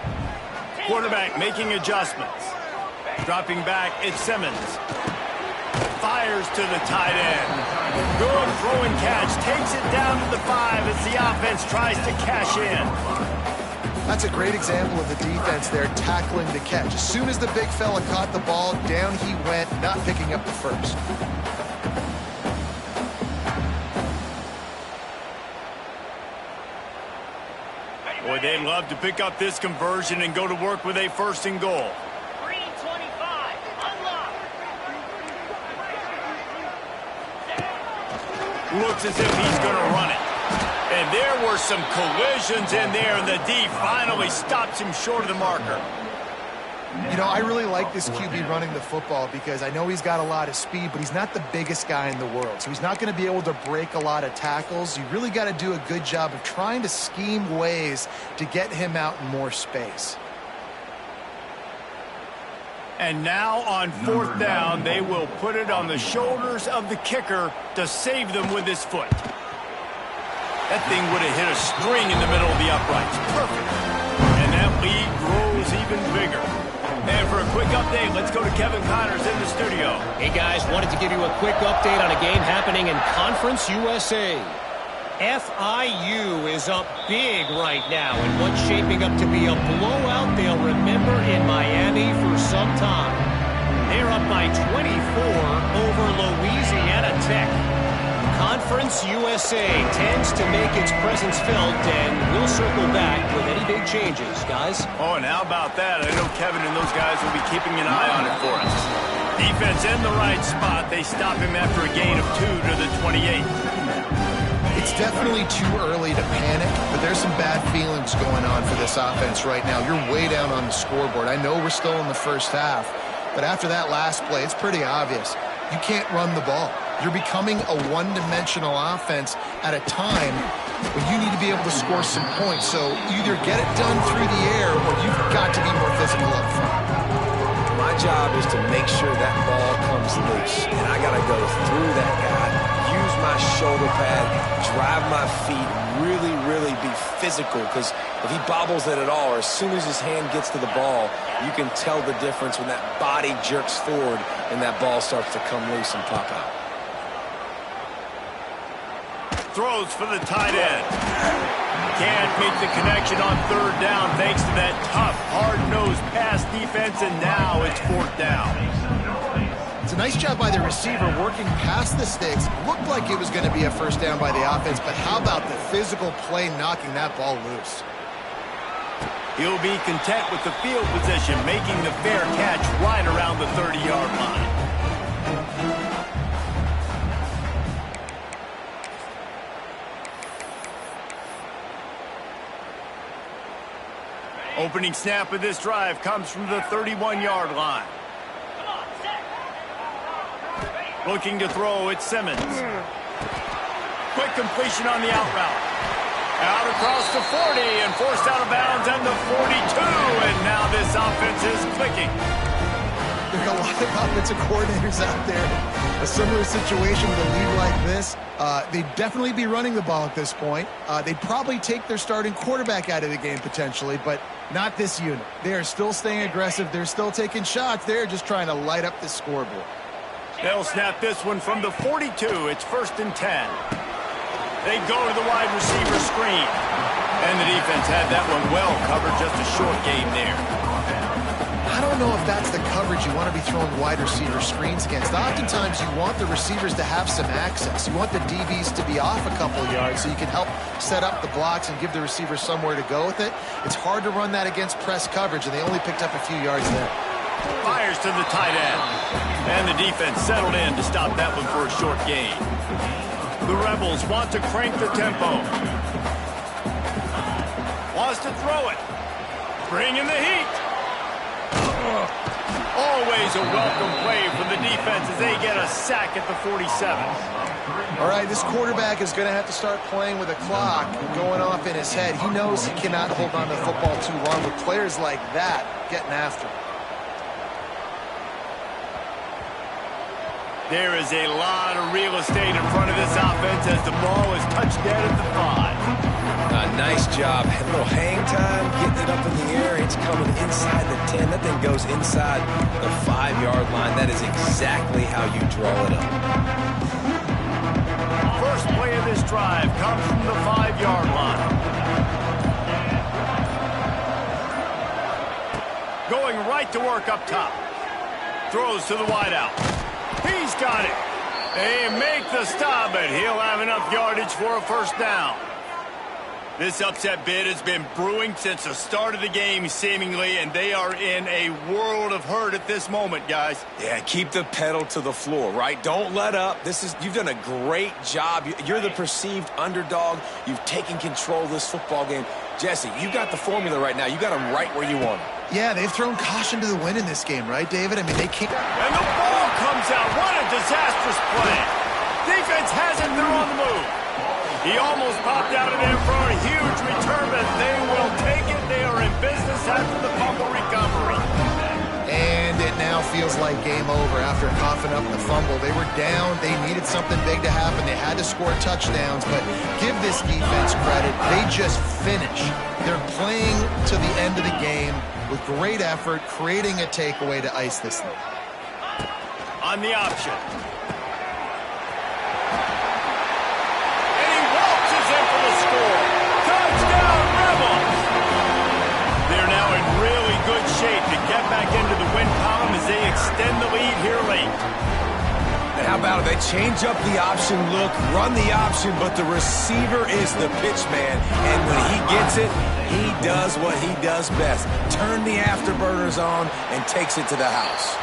Quarterback making adjustments. Dropping back, it's Simmons. Fires to the tight end. Good throw and catch. Takes it down to the 5 as the offense tries to cash in. That's a great example of the defense there tackling the catch. As soon as the big fella caught the ball, down he went, not picking up the first. Boy, they'd love to pick up this conversion and go to work with a first and goal. Green 25, unlock. Looks as if he's going to run it. And there were some collisions in there, and the D finally stops him short of the marker. You know, I really like this QB running the football because I know he's got a lot of speed, but he's not the biggest guy in the world. So he's not going to be able to break a lot of tackles. You really got to do a good job of trying to scheme ways to get him out in more space. And now on fourth down, they will put it on the shoulders of the kicker to save them with his foot. That thing would have hit a string in the middle of the uprights. Perfect. And that lead grows even bigger. And for a quick update, let's go to Kevin Connors in the studio. Hey, guys, wanted to give you a quick update on a game happening in Conference USA. FIU is up big right now in what's shaping up to be a blowout they'll remember in Miami for some time. They're up by 24 over Louisiana Tech. Conference USA tends to make its presence felt, and we'll circle back with any big changes, guys. Oh, and how about that? I know Kevin and those guys will be keeping an eye on it for us. Defense in the right spot. They stop him after a gain of 2 to the 28. It's definitely too early to panic, but there's some bad feelings going on for this offense right now. You're way down on the scoreboard. I know we're still in the first half, but after that last play, it's pretty obvious. You can't run the ball. You're becoming a one-dimensional offense at a time when you need to be able to score some points. So either get it done through the air or you've got to be more physical up front. My job is to make sure that ball comes loose, and I got to go through that guy, use my shoulder pad, drive my feet, really be physical, because if he bobbles it at all, or as soon as his hand gets to the ball, you can tell the difference when that body jerks forward and that ball starts to come loose and pop out. Throws for the tight end. Can't make the connection on third down thanks to that tough hard-nosed pass defense, and now it's 4th down. It's a nice job by the receiver working past the sticks. Looked like it was going to be a first down by the offense, but how about the physical play knocking that ball loose? He'll be content with the field position, making the fair catch right around the 30-yard line. Opening snap of this drive comes from the 31-yard line. Looking to throw, it's Simmons. Quick completion on the out route. Out across the 40 and forced out of bounds and the 42. And now this offense is clicking. There are a lot of offensive coordinators out there. A similar situation with a lead like this. They'd definitely be running the ball at this point. They'd probably take their starting quarterback out of the game potentially, but not this unit. They are still staying aggressive. They're still taking shots. They're just trying to light up the scoreboard. They'll snap this one from the 42. It's 1st and 10. They go to the wide receiver screen. And the defense had that one well covered. Just a short game there. I don't know if that's the coverage you want to be throwing wide receiver screens against. Oftentimes, you want the receivers to have some access. You want the DBs to be off a couple of yards so you can help set up the blocks and give the receivers somewhere to go with it. It's hard to run that against press coverage, and they only picked up a few yards there. Fires to the tight end. And the defense settled in to stop that one for a short gain. The Rebels want to crank the tempo. Wants to throw it. Bring in the heat. Always a welcome play for the defense as they get a sack at the 47. All right, this quarterback is going to have to start playing with a clock going off in his head. He knows he cannot hold on to the football too long with players like that getting after him. There is a lot of real estate in front of this offense as the ball is touched dead at the 5. Nice job. A little hang time, getting it up in the air. It's coming inside the 10. That thing goes inside the 5-yard line. That is exactly how you draw it up. First play of this drive comes from the 5-yard line. Going right to work up top. Throws to the wideout. He's got it. They make the stop, but he'll have enough yardage for a first down. This upset bid has been brewing since the start of the game, seemingly, and they are in a world of hurt at this moment, guys. Yeah, keep the pedal to the floor, right? Don't let up. You've done a great job. You're the perceived underdog. You've taken control of this football game. Jesse, you got the formula right now. You got them right where you want them. Yeah, they've thrown caution to the wind in this game, right, David? I mean, they can't... And the ball comes out. What a disastrous play. Defense has it. They're on the move. He almost popped out of there for a huge return, but they will take it. They are in business after the fumble recovery. And it now feels like game over after coughing up the fumble. They were down. They needed something big to happen. They had to score touchdowns, but give this defense credit. They just finish. They're playing to the end of the game with great effort, creating a takeaway to ice this thing. On the option. And he waltzes in for the score. Touchdown, Rebels! They're now in really good shape to get back into the win column as they extend the lead here late. And how about it? They change up the option look, run the option, but the receiver is the pitch man. And when he gets it, he does what he does best. Turn the afterburners on and takes it to the house.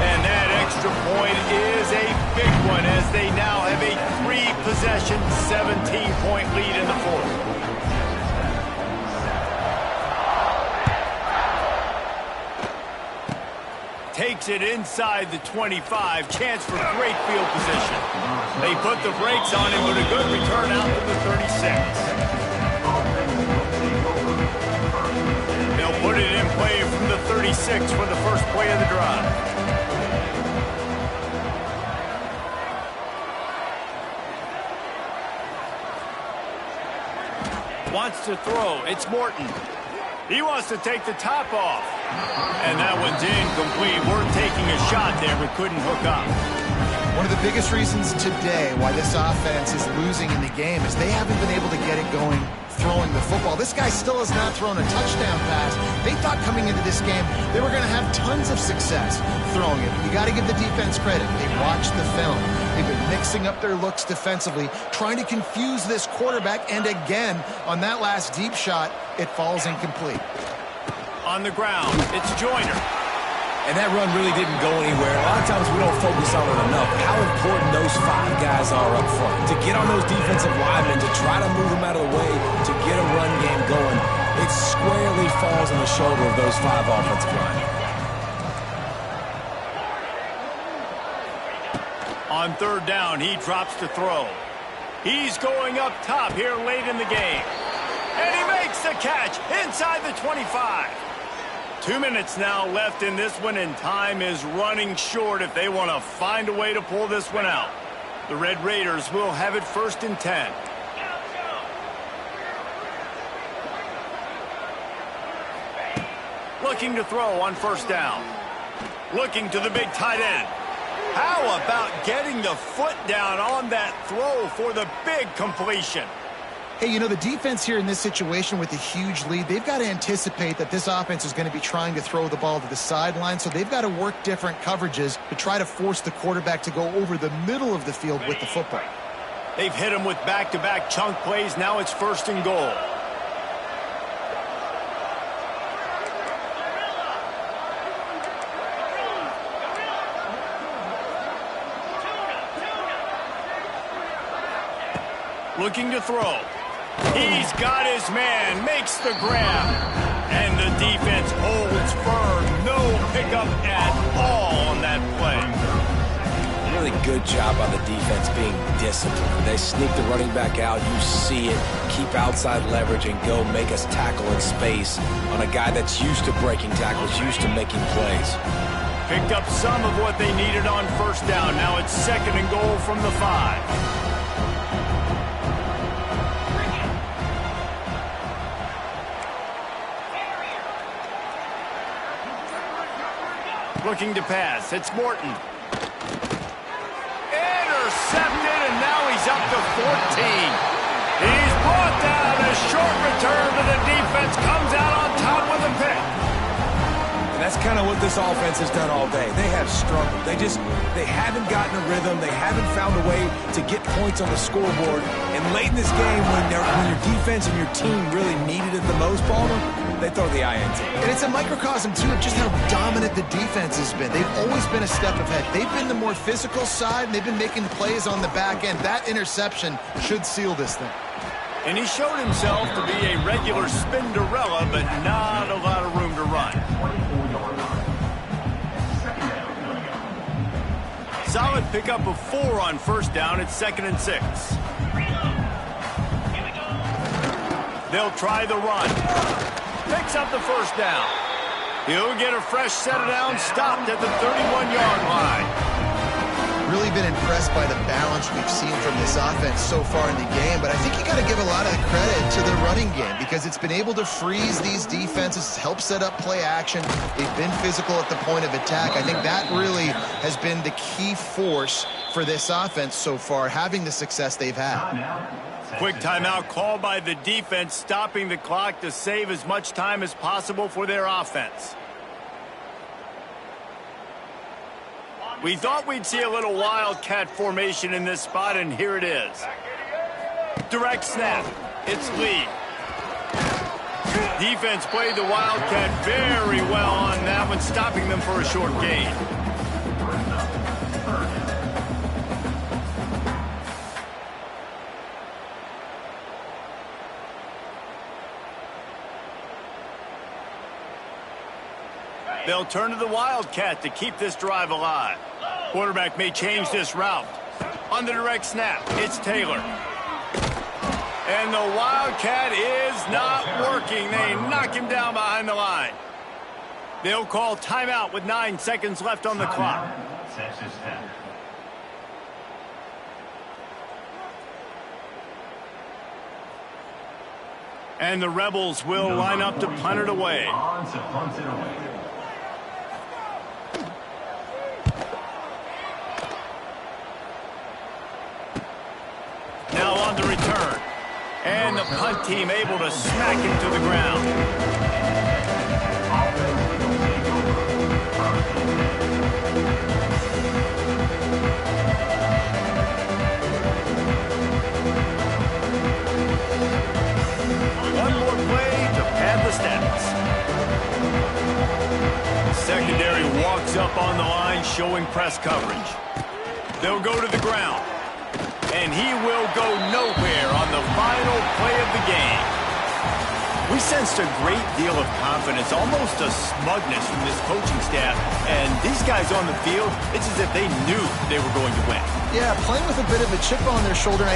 And that extra point is a big one as they now have a 3-possession, 17-point lead in the fourth. Takes it inside the 25. Chance for great field position. They put the brakes on him with a good return out to the 36. They'll put it in play from the 36 for the first play of the drive. Wants to throw. It's Morton. He wants to take the top off. And that one's incomplete. We're taking a shot there, but couldn't hook up. One of the biggest reasons today why this offense is losing in the game is they haven't been able to get it going throwing the football. This guy still has not thrown a touchdown pass. They thought coming into this game they were going to have tons of success throwing it. You got to give the defense credit. They watched the film. They've been mixing up their looks defensively, trying to confuse this quarterback, and again, on that last deep shot, it falls incomplete. On the ground, it's Joyner. And that run really didn't go anywhere. A lot of times we don't focus on it enough. How important those 5 guys are up front. To get on those defensive linemen, to try to move them out of the way, to get a run game going, it squarely falls on the shoulder of those 5 offensive linemen. On third down, he drops to throw. He's going up top here late in the game. And he makes the catch inside the 25. 2 minutes now left in this one, and time is running short if they want to find a way to pull this one out. The Red Raiders will have it 1st and 10. Looking to throw on 1st down. Looking to the big tight end. How about getting the foot down on that throw for the big completion? Hey, you know, the defense here in this situation with a huge lead, they've got to anticipate that this offense is going to be trying to throw the ball to the sideline, so they've got to work different coverages to try to force the quarterback to go over the middle of the field with the football. They've hit him with back-to-back chunk plays. Now it's 1st and goal. Looking to throw. He's got his man, makes the grab, and the defense holds firm. No pickup at all on that play. Really good job on the defense being disciplined. They sneak the running back out, you see it, keep outside leverage, and go make us tackle in space on a guy that's used to breaking tackles, used to making plays. Picked up some of what they needed on 1st down. Now it's 2nd and goal from the 5. Looking to pass. It's Morton. Intercepted, and now he's up to 14. He's brought down. A short return to the defense. Comes out on top with a pick. And that's kind of what this offense has done all day. They have struggled. They haven't gotten a rhythm. They haven't found a way to get points on the scoreboard. And late in this game, when your defense and your team really needed it the most, Palmer, they throw the INT. And it's a microcosm, too, of just how dominant the defense has been. They've always been a step ahead. They've been the more physical side, and they've been making plays on the back end. That interception should seal this thing. And he showed himself to be a regular Spinderella, but not a lot of room to run. Solid pickup of 4 on 1st down. It's 2nd and 6. They'll try the run. Picks up the 1st down. He'll get a fresh set of downs, stopped at the 31-yard line. Really been impressed by the balance we've seen from this offense so far in the game, but I think you got to give a lot of the credit to the running game because it's been able to freeze these defenses, help set up play action. They've been physical at the point of attack. I think that really has been the key force for this offense so far, having the success they've had. Quick timeout called by the defense, stopping the clock to save as much time as possible for their offense. We thought we'd see a little wildcat formation in this spot, and here it is. Direct snap. It's Lee. Defense played the wildcat very well on that one, stopping them for a short gain. They'll turn to the Wildcat to keep this drive alive. Quarterback may change this route. On the direct snap, it's Taylor. And the Wildcat is not working. They knock him down behind the line. They'll call timeout with 9 seconds left on the clock. Texas Tech. And the Rebels will line up to punt it away. On to punt it away. And the punt team able to smack him to the ground. One more play to pad the stats. Secondary walks up on the line, showing press coverage. They'll go to the ground. And he will go nowhere on the final play of the game. We sensed a great deal of confidence, almost a smugness from this coaching staff. And these guys on the field, it's as if they knew they were going to win. Yeah, playing with a bit of a chip on their shoulder. And I